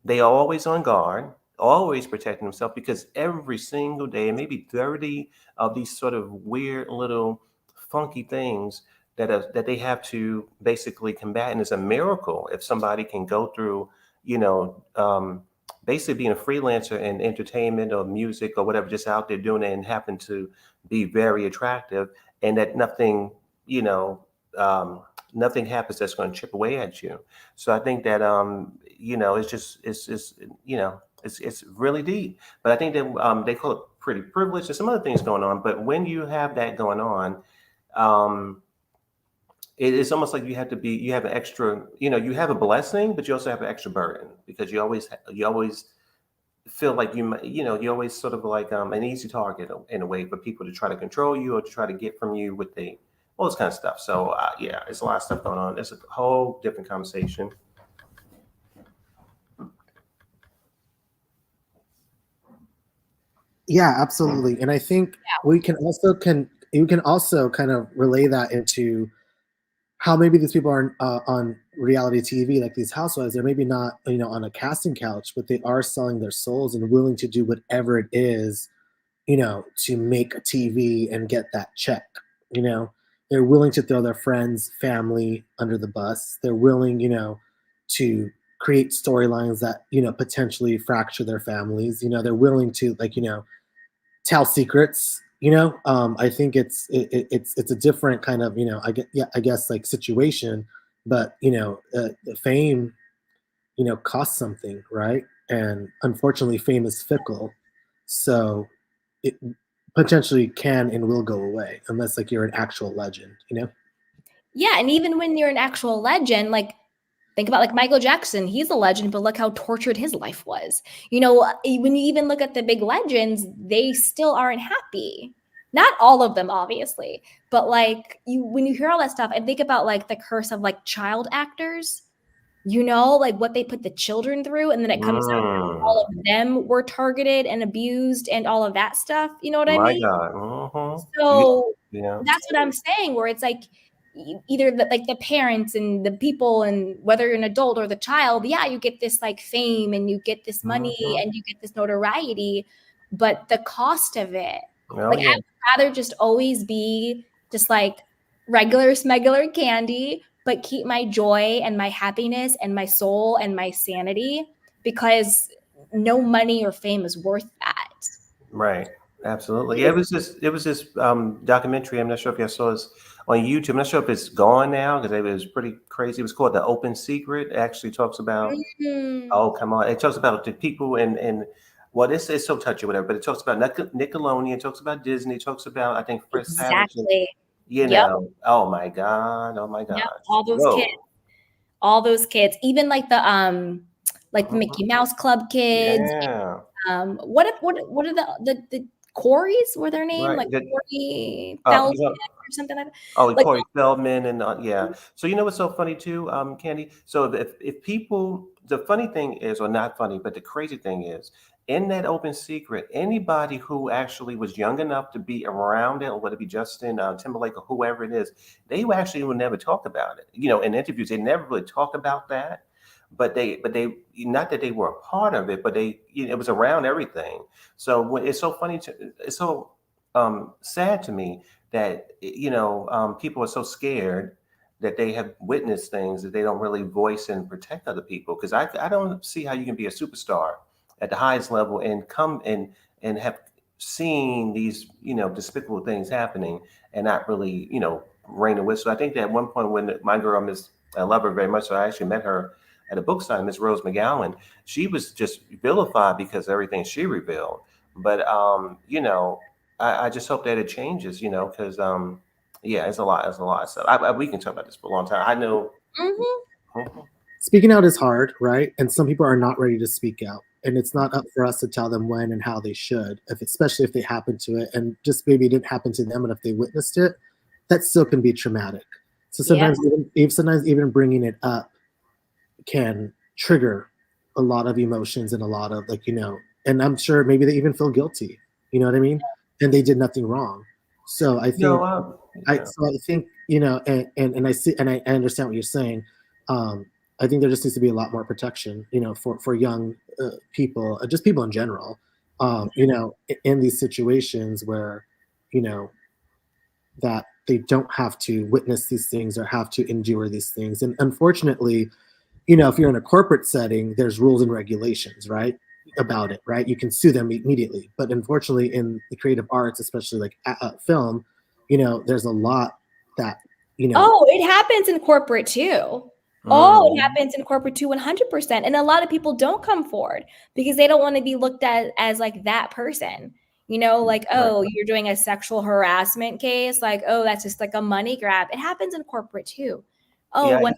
they are always on guard, always protecting themselves, because every single day, maybe 30 of these sort of weird little funky things that they have to basically combat. And it's a miracle if somebody can go through, basically being a freelancer in entertainment or music or whatever, just out there doing it and happen to be very attractive, and that nothing, nothing happens that's going to chip away at you. So I think that, it's really deep. But I think that they call it pretty privilege and some other things going on. But when you have that going on, it's almost like you have an extra, you have a blessing, but you also have an extra burden, because you always feel like you always sort of like an easy target in a way for people to try to control you or to try to get from you with all this kind of stuff. So it's a lot of stuff going on. It's a whole different conversation. Yeah, absolutely. And I think we can also kind of relay that into how maybe these people are on reality TV, like these housewives. They're maybe not, on a casting couch, but they are selling their souls and willing to do whatever it is, to make a TV and get that check. They're willing to throw their friends, family under the bus. They're willing, to create storylines that, potentially fracture their families. They're willing to, tell secrets. I think it's a different kind of, I guess like situation, but the fame, costs something, right? And unfortunately, fame is fickle, so it potentially can and will go away unless like you're an actual legend. Yeah, and even when you're an actual legend, like think about like Michael Jackson, he's a legend, but look how tortured his life was. When you even look at the big legends, they still aren't happy. Not all of them, obviously, but like when you hear all that stuff and think about like the curse of like child actors, like what they put the children through, and then it comes out all of them were targeted and abused and all of that stuff. You know what I mean? My God. So that's what I'm saying, where it's like either the parents and the people, and whether you're an adult or the child, you get this like fame and you get this money and you get this notoriety, but the cost of it, I would rather just always be just like regular smuggler candy, but keep my joy and my happiness and my soul and my sanity, because no money or fame is worth that. Right. Absolutely. Yeah, it was this documentary. I'm not sure if you saw this on YouTube. I'm not sure if it's gone now because it was pretty crazy. It was called The Open Secret. It actually talks about, oh, come on. It talks about the people and well, it's so touchy, whatever, but it talks about Nickelodeon, it talks about Disney, it talks about, I think, Chris Savage. Oh my God. Yep. All those kids, even like the Mickey Mouse Club kids. Yeah. What are the Corys were their name? Right. Like Corey Feldman or something like that. Oh, like Corey Feldman and So what's so funny too, Candy? So if people, the funny thing is, or not funny, but the crazy thing is, in that Open Secret, anybody who actually was young enough to be around it, or whether it be Justin Timberlake or whoever it is, they actually would never talk about it. In interviews, they never really talk about that. But they not that they were a part of it, but it was around everything. So it's so funny it's so sad to me that people are so scared that they have witnessed things that they don't really voice and protect other people. Because I don't see how you can be a superstar at the highest level and come and have seeing these, despicable things happening and not really, rain the whistle. I think that at one point when my girl, I love her very much. So I actually met her at a book signing, Miss Rose McGowan. She was just vilified because of everything she revealed. But, I just hope that it changes, because, yeah, it's a lot. It's a lot. So we can talk about this for a long time. I know. Mm-hmm. Speaking out is hard, right? And some people are not ready to speak out. And it's not up for us to tell them when and how they should, especially if they happen to it. And just maybe it didn't happen to them, and if they witnessed it, that still can be traumatic. So sometimes, even bringing it up can trigger a lot of emotions and a lot of and I'm sure maybe they even feel guilty. You know what I mean? And they did nothing wrong. So I think I think and I see and I understand what you're saying. I think there just needs to be a lot more protection, for young people, just people in general, in these situations where, that they don't have to witness these things or have to endure these things. And unfortunately, if you're in a corporate setting, there's rules and regulations, right, about it, right? You can sue them immediately. But unfortunately, in the creative arts, especially like film, there's a lot that, Oh, it happens in corporate too. Oh, it happens in corporate too, 100%. And a lot of people don't come forward because they don't want to be looked at as like that person. Like, oh, you're doing a sexual harassment case. Like, oh, that's just like a money grab. It happens in corporate too. Oh,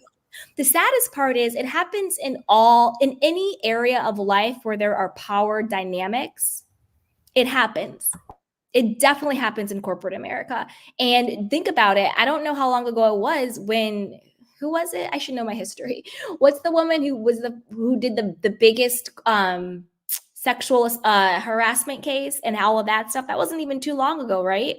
the saddest part is it happens in any area of life where there are power dynamics. It happens. It definitely happens in corporate America. And think about it. I don't know how long ago it was who was it? I should know my history. What's the woman who did the biggest sexual harassment case and all of that stuff? That wasn't even too long ago, right?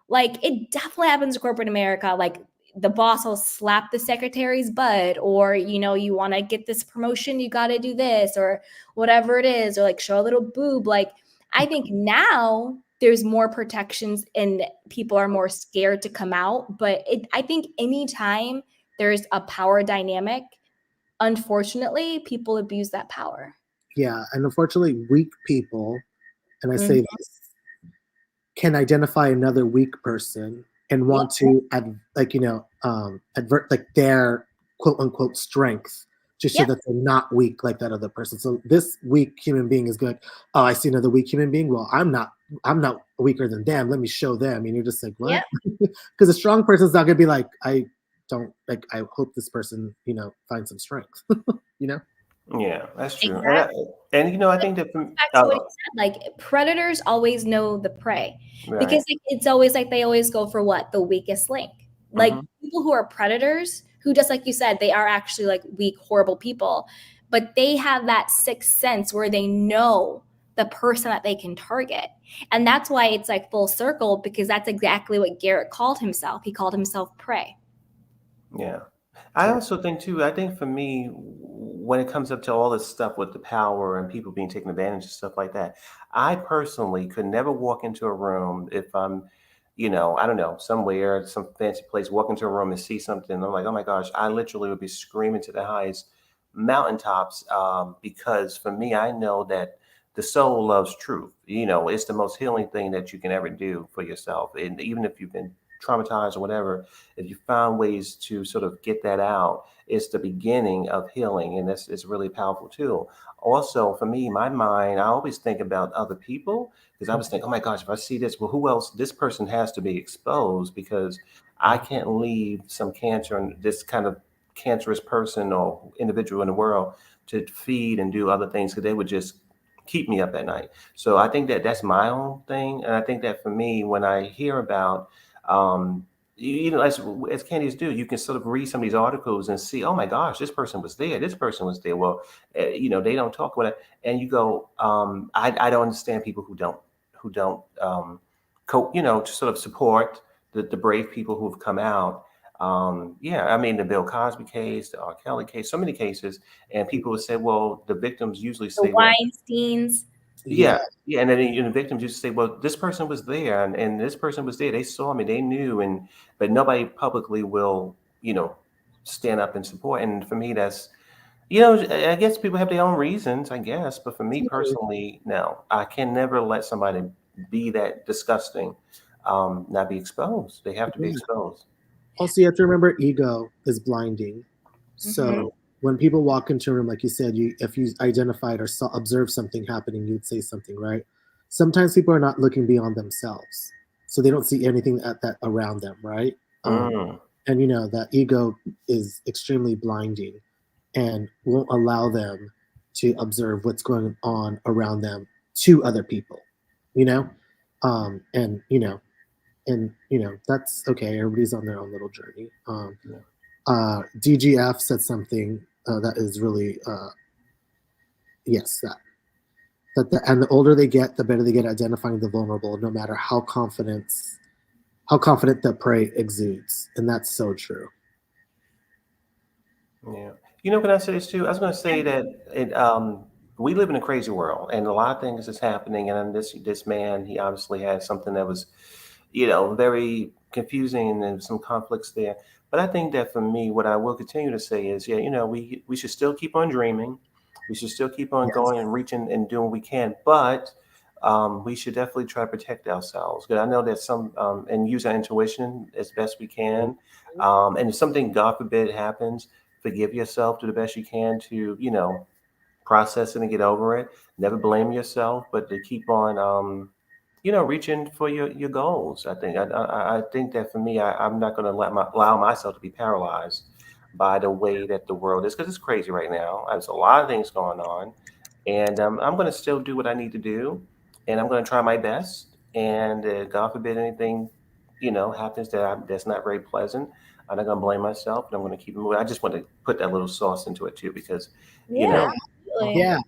Like, it definitely happens in corporate America. Like, the boss will slap the secretary's butt, or, you want to get this promotion, you got to do this, or whatever it is, or like show a little boob. Like, I think now there's more protections and people are more scared to come out. But I think anytime there's a power dynamic, unfortunately, people abuse that power. Yeah. And unfortunately, weak people, and I say this, can identify another weak person and want to advert like their quote unquote strength to show that they're not weak like that other person. So this weak human being is good. Oh, I see another weak human being. Well, I'm not weaker than them. Let me show them. And you're just like, what? Because a strong person's not gonna be like, I hope this person, finds some strength. Yeah, that's true. Exactly. And I think that back to what you said, like, predators always know the prey, because it's always like they always go for what? The weakest link. Like, people who are predators, who, just like you said, they are actually like weak, horrible people, but they have that sixth sense where they know the person that they can target. And that's why it's like full circle, because that's exactly what Garrett called himself. He called himself prey. Yeah. I also think too, I think for me, when it comes up to all this stuff with the power and people being taken advantage of stuff like that, I personally could never walk into a room if I'm, I don't know, somewhere, some fancy place, walk into a room and see something. I'm like, oh my gosh, I literally would be screaming to the highest mountaintops, because for me, I know that the soul loves truth. It's the most healing thing that you can ever do for yourself. And even if you've been traumatized or whatever, if you found ways to sort of get that out, it's the beginning of healing, and it's a really powerful tool. Also, for me, my mind, I always think about other people, because I was thinking, oh my gosh, if I see this, well, who else? This person has to be exposed, because I can't leave some cancer and this kind of cancerous person or individual in the world to feed and do other things, because they would just keep me up at night. So I think that that's my own thing, and I think that for me, when I hear about as Candies do, you can sort of read some of these articles and see, oh my gosh, this person was there. This person was there. Well, they don't talk about it, and you go, I don't understand people who don't, to sort of support the brave people who have come out. I mean, the Bill Cosby case, the R. Kelly case, so many cases, and people would say, well, the victims usually say, the Weinsteins. Yeah. And then the victims used to say, well, this person was there and this person was there. They saw me, they knew, but nobody publicly will, stand up and support. And for me, that's, I guess people have their own reasons, I guess. But for me personally, no, I can never let somebody be that disgusting, not be exposed. They have to be exposed. Also, you have to remember ego is blinding. So when people walk into a room, like you said, if you identified or observed something happening, you'd say something, right? Sometimes people are not looking beyond themselves. So they don't see anything that around them, right? And that ego is extremely blinding and won't allow them to observe what's going on around them to other people, and that's okay. Everybody's on their own little journey. DGF said something that is really yes, and the older they get, the better they get at identifying the vulnerable, no matter how confident the prey exudes, and that's so true. Yeah, can I say this too? I was going to say that we live in a crazy world, and a lot of things is happening. And this man, he obviously had something that was, very confusing and some conflicts there. But I think that for me, what I will continue to say is, we should still keep on dreaming. We should still keep on going and reaching and doing what we can. But we should definitely try to protect ourselves. Because I know that and use our intuition as best we can. And if something, God forbid, happens, forgive yourself, do the best you can to, process it and get over it. Never blame yourself, but to keep on, reaching for your goals. I think that for me, I'm not going to allow myself to be paralyzed by the way that the world is, because it's crazy right now. There's a lot of things going on, and I'm going to still do what I need to do, and I'm going to try my best. And God forbid anything, happens that's not very pleasant, I'm not going to blame myself, and I'm going to keep it moving. I just want to put that little sauce into it too, because, absolutely. Yeah.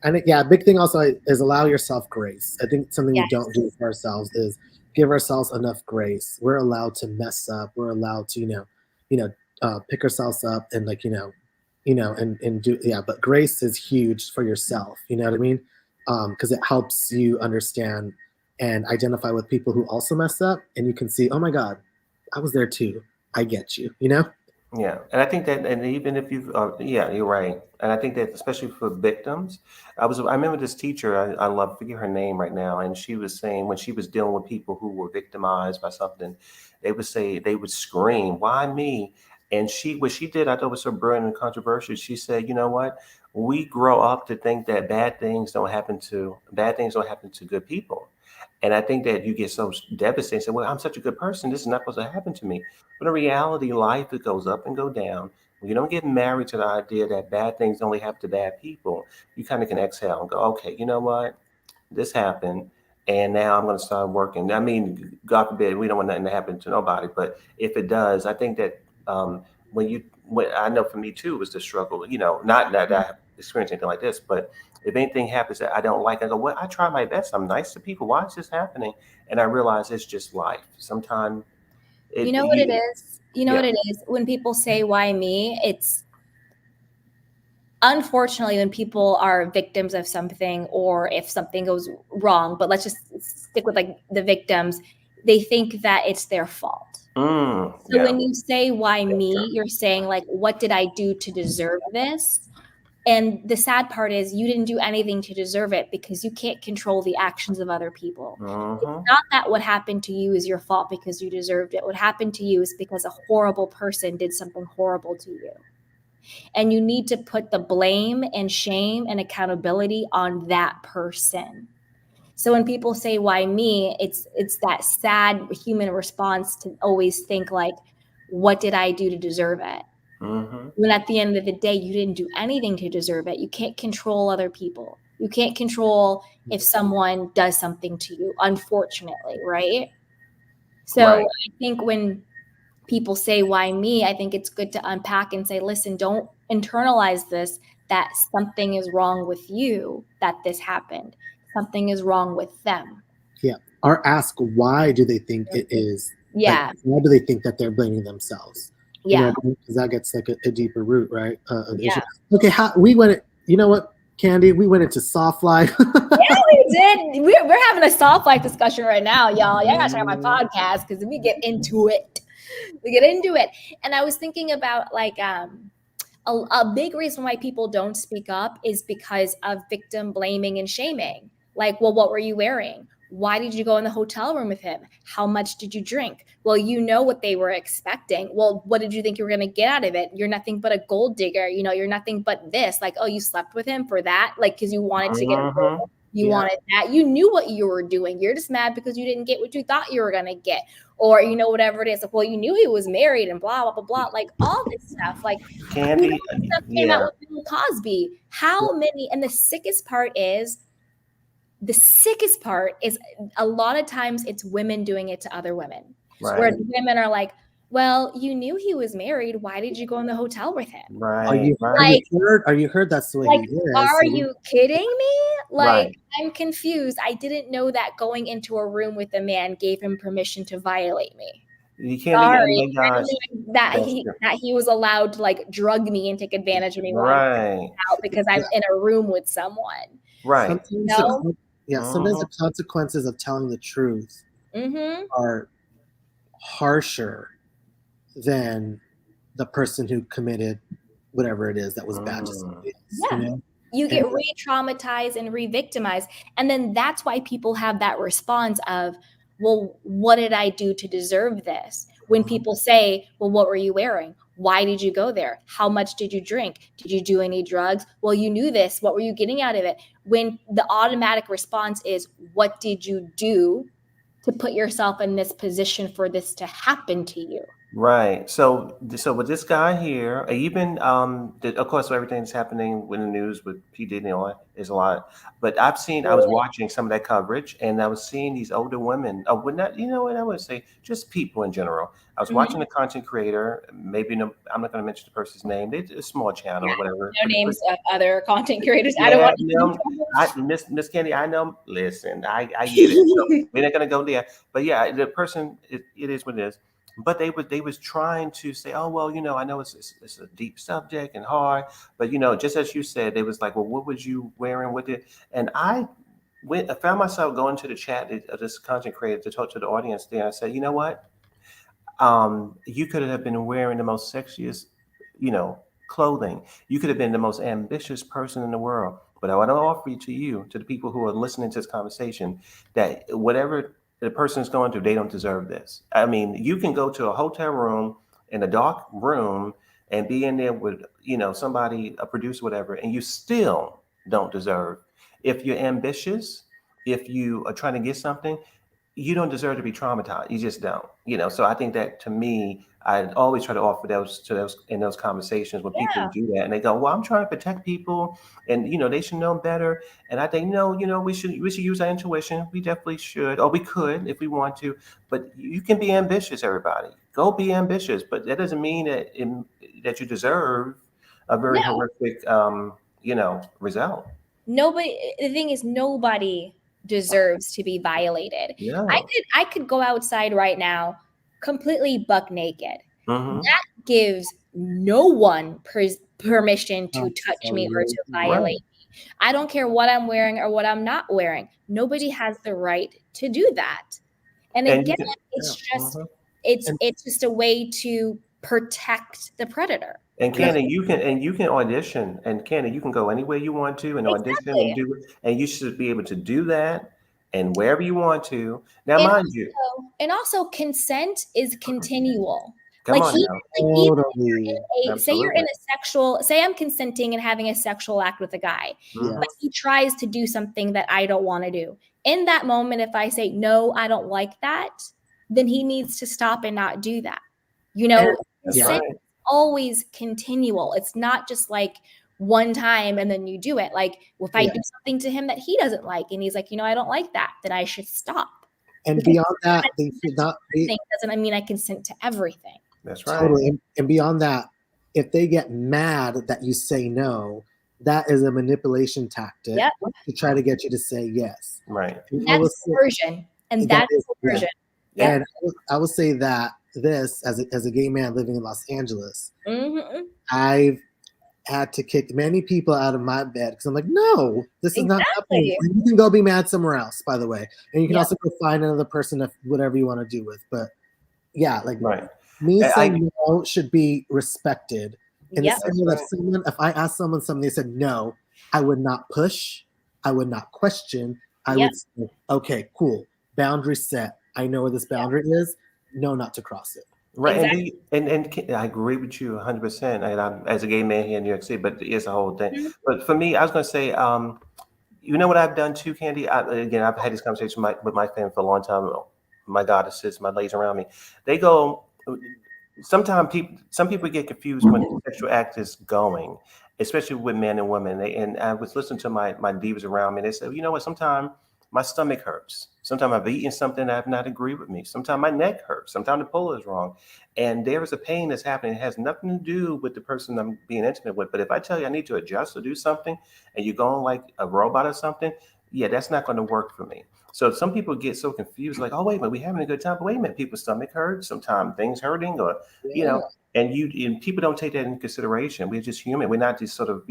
And a big thing also is allow yourself grace. I think something we don't do for ourselves is give ourselves enough grace. We're allowed to mess up. We're allowed to, pick ourselves up and and do, but grace is huge for yourself. You know what I mean? Because it helps you understand and identify with people who also mess up, and you can see, oh my God, I was there too. I get you, Yeah, and I think that, and even if you've, you're right, and I think that especially for victims, I remember this teacher, I love, forget her name right now, and she was saying when she was dealing with people who were victimized by something, they would scream, "Why me?" And what she did, I thought was so brilliant and controversial. She said, "You know what? We grow up to think that bad things don't happen to good people." And I think that you get so devastated and say, "Well, I'm such a good person. This is not supposed to happen to me." But in reality, life, it goes up and go down. When you don't get married to the idea that bad things only happen to bad people, you kind of can exhale and go, okay, you know what? This happened. And now I'm going to start working. I mean, God forbid, we don't want nothing to happen to nobody. But if it does, I think that when I know for me too, was the struggle, not that I have experienced anything like this, but if anything happens that I don't like, I go, well, I try my best. I'm nice to people. Why is this happening? And I realize it's just life. Sometimes you know what it is? What it is? When people say, why me? It's unfortunately when people are victims of something, or if something goes wrong, but let's just stick with like the victims, they think that it's their fault. When you say, why me? You're saying like, what did I do to deserve this? And the sad part is you didn't do anything to deserve it, because you can't control the actions of other people. It's not that what happened to you is your fault because you deserved it. What happened to you is because a horrible person did something horrible to you. And you need to put the blame and shame and accountability on that person. So when people say, why me? It's that sad human response to always think like, what did I do to deserve it? When at the end of the day, you didn't do anything to deserve it. You can't control other people. You can't control if someone does something to you, unfortunately, right? So I think when people say, why me? I think it's good to unpack and say, listen, don't internalize this, that something is wrong with you, that this happened. Something is wrong with them. Yeah. Or ask, why do they think it is? Yeah. Like, why do they think that they're blaming themselves? Yeah. Because that gets like a deeper root, right? Of issue. Okay, we went, you know what, Candy? We went into soft life. Yeah, we did. We're having a soft life discussion right now, y'all. Y'all gotta check out my podcast because we get into it. And I was thinking about like a big reason why people don't speak up is because of victim blaming and shaming. Like, well, what were you wearing? Why did you go in the hotel room with him? How much did you drink? Well, you know what they were expecting. Well, what did you think you were going to get out of it? You're nothing but a gold digger. You know, you're nothing but this. Like, oh, you slept with him for that? Like, because you wanted to get you wanted that. You knew what you were doing. You're just mad because you didn't get what you thought you were going to get. Or, you know, whatever it is. Like, well, you knew he was married and blah, blah, blah, blah. Like, all this stuff. Like, Candy, stuff came out with Bill Cosby. How many? And the sickest part is a lot of times it's women doing it to other women. Right. Where women are like, well, you knew he was married. Why did you go in the hotel with him? Right. Are you heard that's the way Like, he is? are you kidding me? Like, Right. I'm confused. I didn't know that going into a room with a man gave him permission to violate me. You can't Sorry, guys, that he was allowed to like drug me and take advantage of me while I'm out because I'm in a room with someone. Right. Sometimes the consequences of telling the truth are harsher than the person who committed whatever it is that was bad to somebody else. Yeah. You know? You get re-traumatized and re-victimized. And then that's why people have that response of, well, what did I do to deserve this? When people say, well, what were you wearing? Why did you go there? How much did you drink? Did you do any drugs? Well, you knew this. What were you getting out of it? When the automatic response is, what did you do to put yourself in this position for this to happen to you? Right. So with this guy here, even of course everything that's happening in the news with P. Diddy and all that is a lot. But I was watching some of that coverage, and I was seeing these older women. Would not, you know what I would say, just people in general. I was watching a content creator. Maybe I'm not going to mention the person's name. They a small channel, whatever. No names of other content creators. I don't want to. Miss Candy, I know. Listen, I get it. So we're not going to go there. But yeah, the person, it is what it is. But they was trying to say, oh, well, you know, I know it's a deep subject and hard, but, you know, just as you said, they was like, well, what was you wearing with it? And I found myself going to the chat of this content creator to talk to the audience there. I said, you know what? You could have been wearing the most sexiest, you know, clothing. You could have been the most ambitious person in the world. But I want to offer to the people who are listening to this conversation, that whatever the person is going through, they don't deserve this. I mean, you can go to a hotel room in a dark room and be in there with, you know, somebody, a producer, whatever, and you still don't deserve. If you're ambitious, if you are trying to get something, you don't deserve to be traumatized. You just don't, you know. So I think that, to me, I always try to offer those in those conversations when people do that, and they go, "Well, I'm trying to protect people, and you know, they should know better." And I think, no, you know, we should use our intuition. We definitely should, or we could if we want to. But you can be ambitious, everybody. Go be ambitious, but that doesn't mean that you deserve a very horrific, you know, result. The thing is, nobody deserves to be violated. Yeah. I could go outside right now completely buck naked. That gives no one permission to touch me or to violate me. I don't care what I'm wearing or what I'm not wearing. Nobody has the right to do that. And again, it's just a way to protect the predator. And Candy, you can audition, and Candy, you can go anywhere you want to and audition and do it, and you should be able to do that and wherever you want to. Now, mind you, and also consent is continual. Come on now. Say I'm consenting and having a sexual act with a guy, but he tries to do something that I don't want to do. In that moment, if I say, no, I don't like that, then he needs to stop and not do that. You know, consent is always continual. It's not just like one time and then you do it. Like, if I do something to him that he doesn't like, and he's like, you know, I don't like that, then I should stop. And beyond that, they should not be. Doesn't mean I consent to everything. That's right. Totally. And beyond that, if they get mad that you say no, that is a manipulation tactic to try to get you to say yes. Right. That's coercion. And that's coercion. Yeah. And I would say that this, as a gay man living in Los Angeles, I've had to kick many people out of my bed because I'm like, no, this is not happening. And you can go be mad somewhere else, by the way. And you can also go find another person of whatever you want to do with. But yeah, like me saying no should be respected. In the same way that if I asked someone something, they said no, I would not push, I would not question, I would say, okay, cool, boundary set. I know where this boundary is. No, not to cross it. Right, Exactly. and I agree with you 100%. And I'm as a gay man here in New York City, but it's a whole thing. Mhm. But for me, I was going to say, you know what I've done too, Candy. Again, I've had this conversation with my family for a long time. My goddesses, my ladies around me, they go. Sometimes some people get confused when the sexual act is going, especially with men and women. And I was listening to my divas around me. And they said, you know what? Sometimes my stomach hurts. Sometimes I've eaten something that have not agreed with me. Sometimes my neck hurts. Sometimes the pull is wrong. And there is a pain that's happening. It has nothing to do with the person I'm being intimate with. But if I tell you I need to adjust or do something and you're going like a robot or something, yeah, that's not going to work for me. So some people get so confused, like, oh, wait a minute, we're having a good time. But wait a minute, people's stomach hurts. Sometimes things hurting or, you know, and people don't take that into consideration. We're just human. We're not just sort of,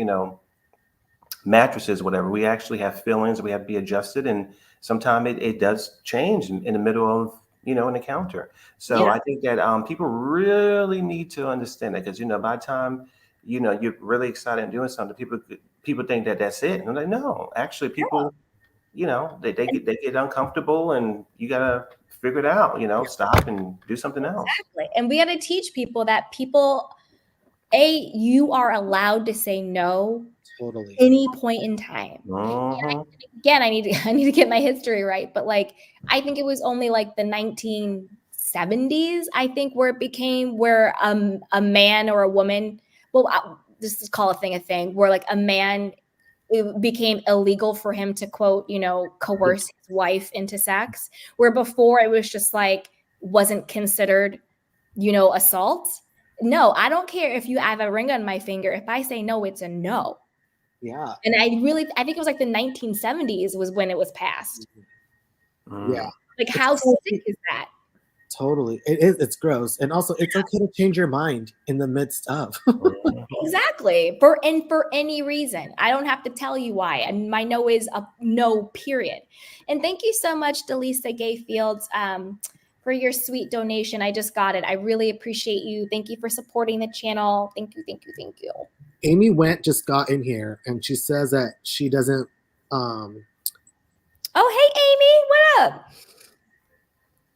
mattresses, whatever. We actually have feelings. We have to be adjusted. And sometimes it does change in the middle of, an encounter. So I think that people really need to understand that because, by the time, you're really excited and doing something, people think that that's it. And I'm like, no, actually people, they get uncomfortable and you got to figure it out, stop and do something else. Exactly. And we got to teach people that you are allowed to say no Totally. any point in time. Again, I need to get my history right, but like I think it was only like the 1970s, I think, where it became where a man or a woman, this is call a thing, where like a man, it became illegal for him to quote, coerce his wife into sex, where before it was just like wasn't considered, assault. No, I don't care if you have a ring on my finger. If I say no, it's a no. Yeah. And I think it was like the 1970s was when it was passed. Yeah. Like how sick is that? Totally. It's gross. And also it's okay to change your mind in the midst of. Exactly. For any reason. I don't have to tell you why. And my no is a no, period. And thank you so much, Delisa Gayfields, for your sweet donation. I just got it. I really appreciate you. Thank you for supporting the channel. Thank you. Amy just got in here and she says that she doesn't Oh, hey Amy, what up?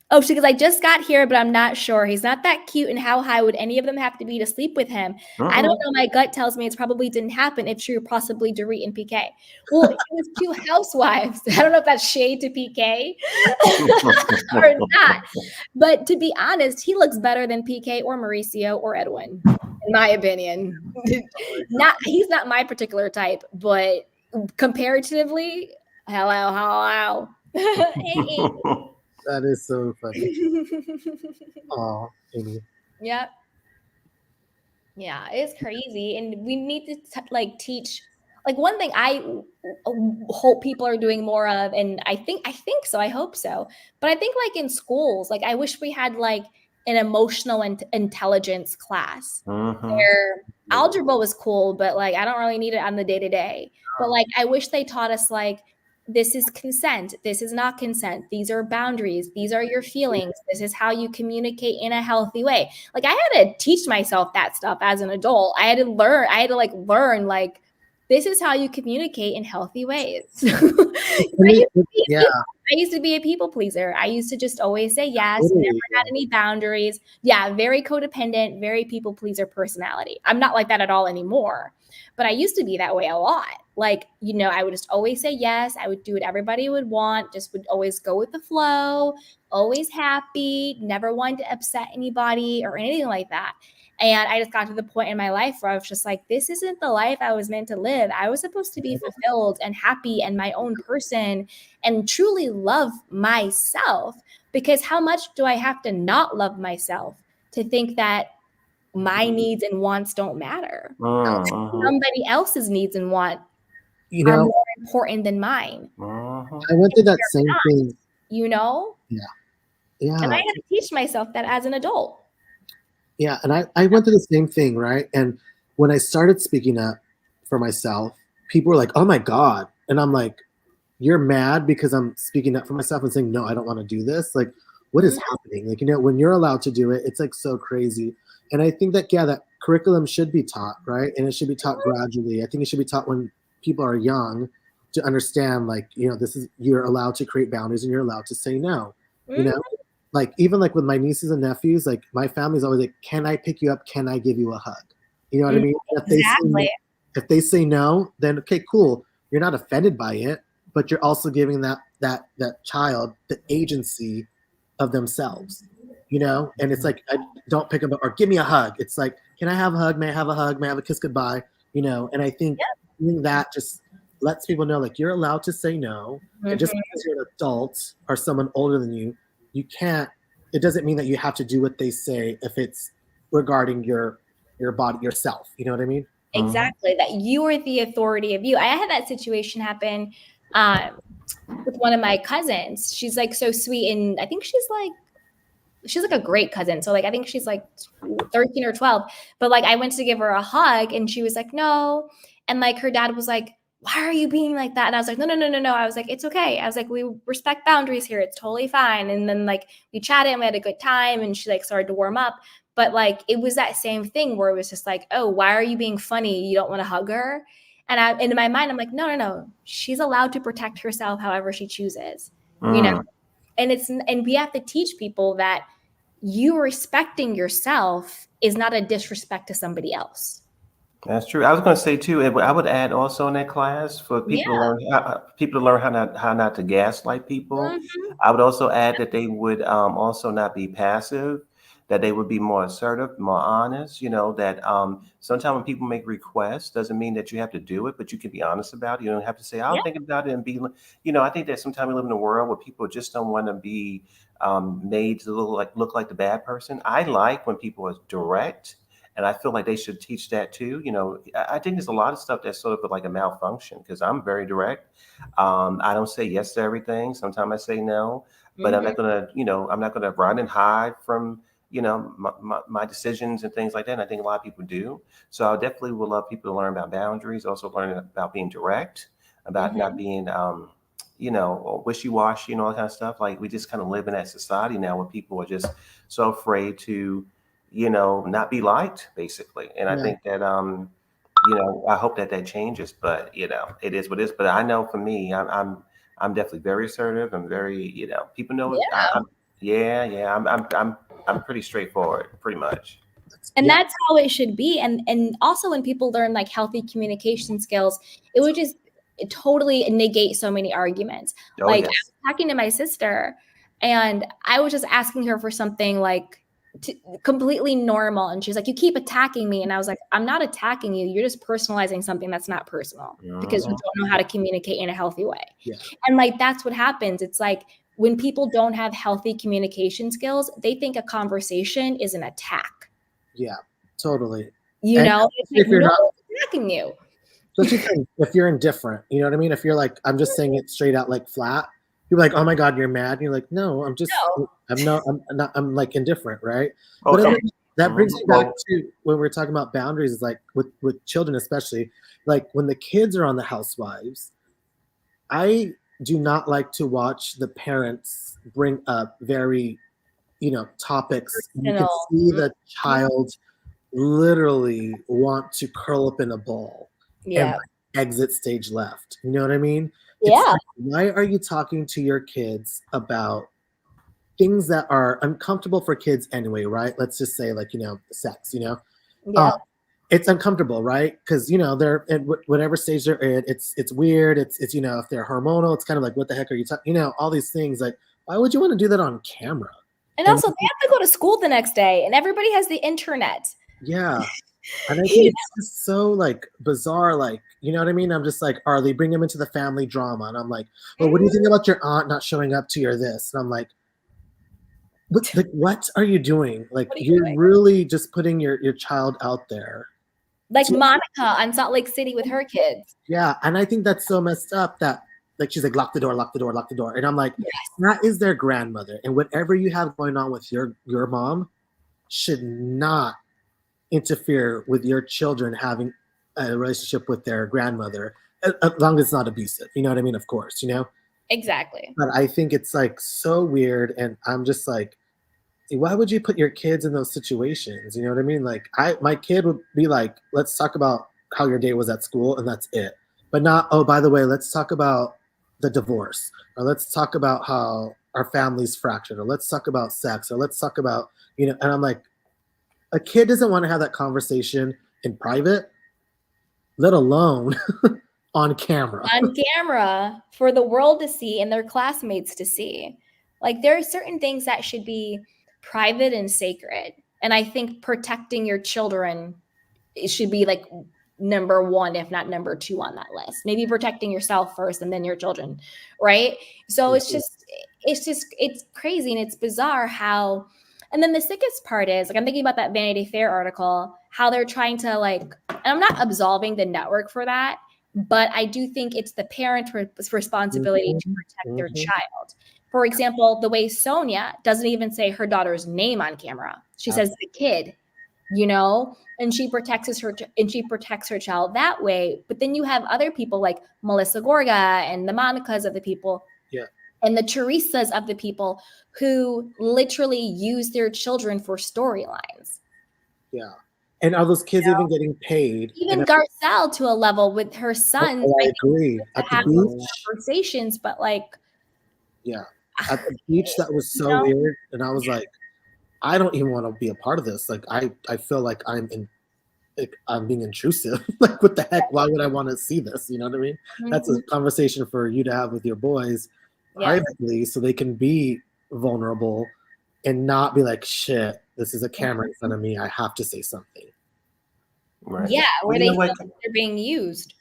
Oh, she goes, I just got here, but I'm not sure. He's not that cute, and how high would any of them have to be to sleep with him? I don't know. My gut tells me it's probably didn't happen. If true, possibly Dorit and PK. Well, it was 2 housewives. I don't know if that's shade to PK or not. But to be honest, he looks better than PK or Mauricio or Edwin, in my opinion. He's not my particular type, but comparatively, hello. Hey. That is so funny. Oh, Amy. Yep. Yeah, it's crazy, and we need to teach. Like one thing I hope people are doing more of, and I think so. I hope so. But I think like in schools, like I wish we had like an emotional intelligence class where algebra was cool, but like I don't really need it on the day-to-day. But like I wish they taught us like, this is consent. This is not consent. These are boundaries. These are your feelings. This is how you communicate in a healthy way. Like I had to teach myself that stuff as an adult. I had to learn like, this is how you communicate in healthy ways. I used to be a people pleaser. I used to just always say yes, never had any boundaries. Yeah, very codependent, very people pleaser personality. I'm not like that at all anymore. But I used to be that way a lot. Like, I would just always say yes. I would do what everybody would want, just would always go with the flow, always happy, never wanted to upset anybody or anything like that. And I just got to the point in my life where I was just like, this isn't the life I was meant to live. I was supposed to be fulfilled and happy and my own person and truly love myself, because how much do I have to not love myself to think that my needs and wants don't matter? Somebody else's needs and wants are more important than mine. I went through that same thing. Yeah. And I had to teach myself that as an adult. Yeah, and I went through the same thing, right? And when I started speaking up for myself, people were like, oh my God. And I'm like, you're mad because I'm speaking up for myself and saying, no, I don't want to do this? Like, what is happening? Like, when you're allowed to do it, it's like so crazy. And I think that, that curriculum should be taught, right? And it should be taught gradually. I think it should be taught when people are young, to understand, like, this is, you're allowed to create boundaries and you're allowed to say no. Like, even like with my nieces and nephews, like my family's always like, can I pick you up? Can I give you a hug? You know what I mean? Exactly. If they say no, then okay, cool. You're not offended by it, but you're also giving that child the agency of themselves, And it's like, I don't pick up or give me a hug. It's like, can I have a hug? May I have a hug? May I have a kiss goodbye? And I think that just lets people know, like, you're allowed to say no. And just because you're an adult or someone older than you, you can't. It doesn't mean that you have to do what they say if it's regarding your body, yourself. You know what I mean? Exactly. That you are the authority of you. I had that situation happen with one of my cousins. She's like so sweet, and I think she's like a great cousin. So like I think she's like 13 or 12. But like I went to give her a hug and she was like, no. And like her dad was like, why are you being like that? And I was like, no. I was like, it's okay. I was like, we respect boundaries here. It's totally fine. And then like we chatted and we had a good time and she like started to warm up. But like it was that same thing where it was just like, oh, why are you being funny? You don't want to hug her? And in my mind, I'm like, no. She's allowed to protect herself however she chooses, And we have to teach people that you respecting yourself is not a disrespect to somebody else. That's true. I was going to say too. I would add also in that class for people to learn how not to gaslight people. I would also add that they would also not be passive. That they would be more assertive, more honest. That sometimes when people make requests, doesn't mean that you have to do it, but you can be honest about it. You don't have to say, "I'll think about it," and be. I think that sometimes we live in a world where people just don't want to be made to look like the bad person. I like when people are direct. And I feel like they should teach that too. I think there's a lot of stuff that's sort of like a malfunction because I'm very direct. I don't say yes to everything. Sometimes I say no, but I'm not gonna run and hide from, my decisions and things like that. And I think a lot of people do. So I definitely would love people to learn about boundaries, also learning about being direct, about not being, wishy-washy and all that kind of stuff. Like we just kind of live in that society now where people are just so afraid to, not be liked, basically. And I think that, I hope that changes. But it is what it is. But I know for me, I'm definitely very assertive. I'm very, people know it. I'm pretty straightforward, pretty much. And that's how it should be. And also when people learn like healthy communication skills, it would just totally negate so many arguments. I was talking to my sister and I was just asking her for something like completely normal. And she's like, you keep attacking me. And I was like, I'm not attacking you. You're just personalizing something that's not personal because you don't know how to communicate in a healthy way. And like, that's what happens. It's like when people don't have healthy communication skills, they think a conversation is an attack. Yeah, totally. If you're not attacking you. If you're indifferent, you know what I mean? If you're like, I'm just saying it straight out, like flat, you're like, oh my God, you're mad. And you're like, no, I'm like indifferent, right? But that brings me back to when we're talking about boundaries, is like with children, especially, like when the kids are on the Housewives, I do not like to watch the parents bring up very, topics. You can see the child literally want to curl up in a ball and exit stage left. You know what I mean? Like, why are you talking to your kids about things that are uncomfortable for kids anyway, right? Let's just say like, sex, it's uncomfortable, right? Because, they're at whatever stage they're in, it's weird. It's if they're hormonal, it's kind of like, what the heck are you talking, all these things. Like, why would you want to do that on camera? And also they have to go to school the next day and everybody has the internet. Yeah. And I think it's just so like bizarre, like, you know what I mean? I'm just like, are they bring them into the family drama? And I'm like, well, what do you think about your aunt not showing up to your this? And I'm like, what are you doing? Like, you're really just putting your child out there. Like Monica on Salt Lake City with her kids. Yeah. And I think that's so messed up that, like, she's like, lock the door, lock the door, lock the door. And I'm like, that is their grandmother. And whatever you have going on with your mom should not interfere with your children having a relationship with their grandmother, as long as it's not abusive. You know what I mean? Of course, Exactly. But I think it's like so weird. And I'm just like, why would you put your kids in those situations? You know what I mean? Like my kid would be like, let's talk about how your day was at school. And that's it. but not, oh, by the way, let's talk about the divorce, or let's talk about how our family's fractured, or let's talk about sex, or let's talk about, and I'm like, a kid doesn't want to have that conversation in private, let alone on camera. On camera for the world to see and their classmates to see. Like, there are certain things that should be private and sacred. And I think protecting your children, it should be like number one, if not number two on that list. Maybe protecting yourself first and then your children, right? So it's crazy and it's bizarre how, and then the sickest part is, like, I'm thinking about that Vanity Fair article, how they're trying to, like, and I'm not absolving the network for that, but I do think it's the parent's responsibility to protect their child. For example, the way Sonia doesn't even say her daughter's name on camera. She says the kid, and she protects her child that way. But then you have other people like Melissa Gorga and the Monicas of the people, and the Teresas of the people who literally use their children for storylines. Yeah. And are those kids even getting paid? Even Garcelle to a level with her sons. I agree. At the beach, conversations, but like, at the beach, that was so weird. And I was like, I don't even want to be a part of this. Like, I feel like I'm being intrusive. Like, what the heck? Why would I want to see this? You know what I mean? Mm-hmm. That's a conversation for you to have with your boys privately, so they can be vulnerable and not be like, shit, this is a camera in front of me, I have to say something. Right. Yeah, where they feel like they're being used.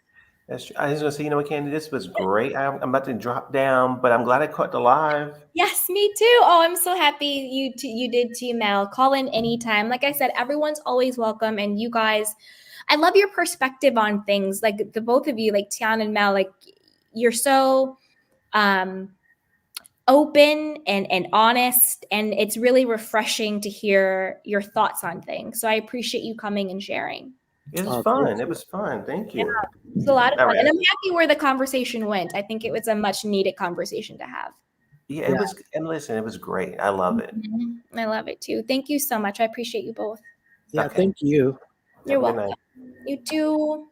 That's true. I was gonna say, you know what, Candy, this was great. I'm about to drop down, but I'm glad I caught the live. Yes, me too. Oh, I'm so happy you did too, Mel. Call in anytime. Like I said, everyone's always welcome. And you guys, I love your perspective on things. Like the both of you, like Tian and Mel, like you're so open and honest, and it's really refreshing to hear your thoughts on things. So I appreciate you coming and sharing. It was fun. It was fun. Thank you. Yeah, it's a lot of fun. Right. And I'm happy where the conversation went. I think it was a much needed conversation to have. Yeah, it was. And listen, it was great. I love it. I love it too. Thank you so much. I appreciate you both. Yeah, thank you. You're welcome. You too.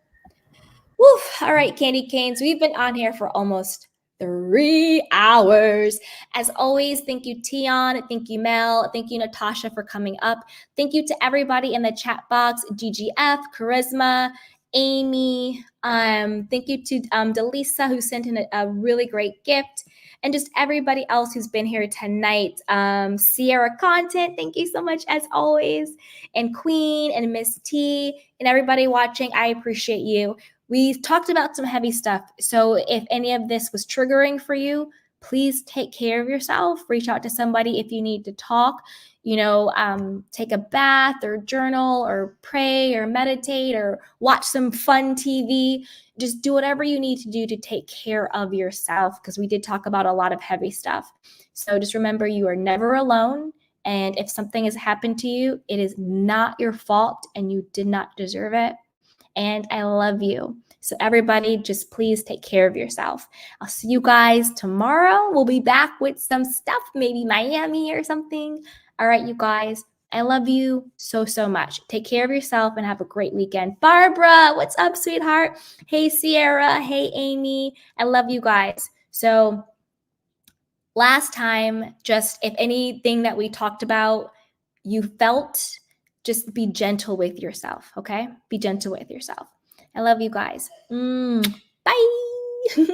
Woof. All right, Candy Canes. We've been on here for almost 3 hours. As always, thank you, Tian. Thank you, Mel. Thank you, Natasha, for coming up. Thank you to everybody in the chat box, GGF, Charisma, Amy. Thank you to Delisa, who sent in a really great gift. And just everybody else who's been here tonight. Sierra Content, thank you so much, as always. And Queen and Miss T and everybody watching, I appreciate you. We've talked about some heavy stuff. So if any of this was triggering for you, please take care of yourself. Reach out to somebody if you need to talk. Take a bath or journal or pray or meditate or watch some fun TV. Just do whatever you need to do to take care of yourself, because we did talk about a lot of heavy stuff. So just remember, you are never alone. And if something has happened to you, it is not your fault and you did not deserve it. And I love you. So everybody, just please take care of yourself. I'll see you guys tomorrow. We'll be back with some stuff, maybe Miami or something. All right, you guys, I love you so, so much. Take care of yourself and have a great weekend. Barbara, what's up, sweetheart? Hey, Sierra. Hey, Amy. I love you guys. So last time, just if anything that we talked about you felt, just be gentle with yourself, okay? Be gentle with yourself. I love you guys. Bye.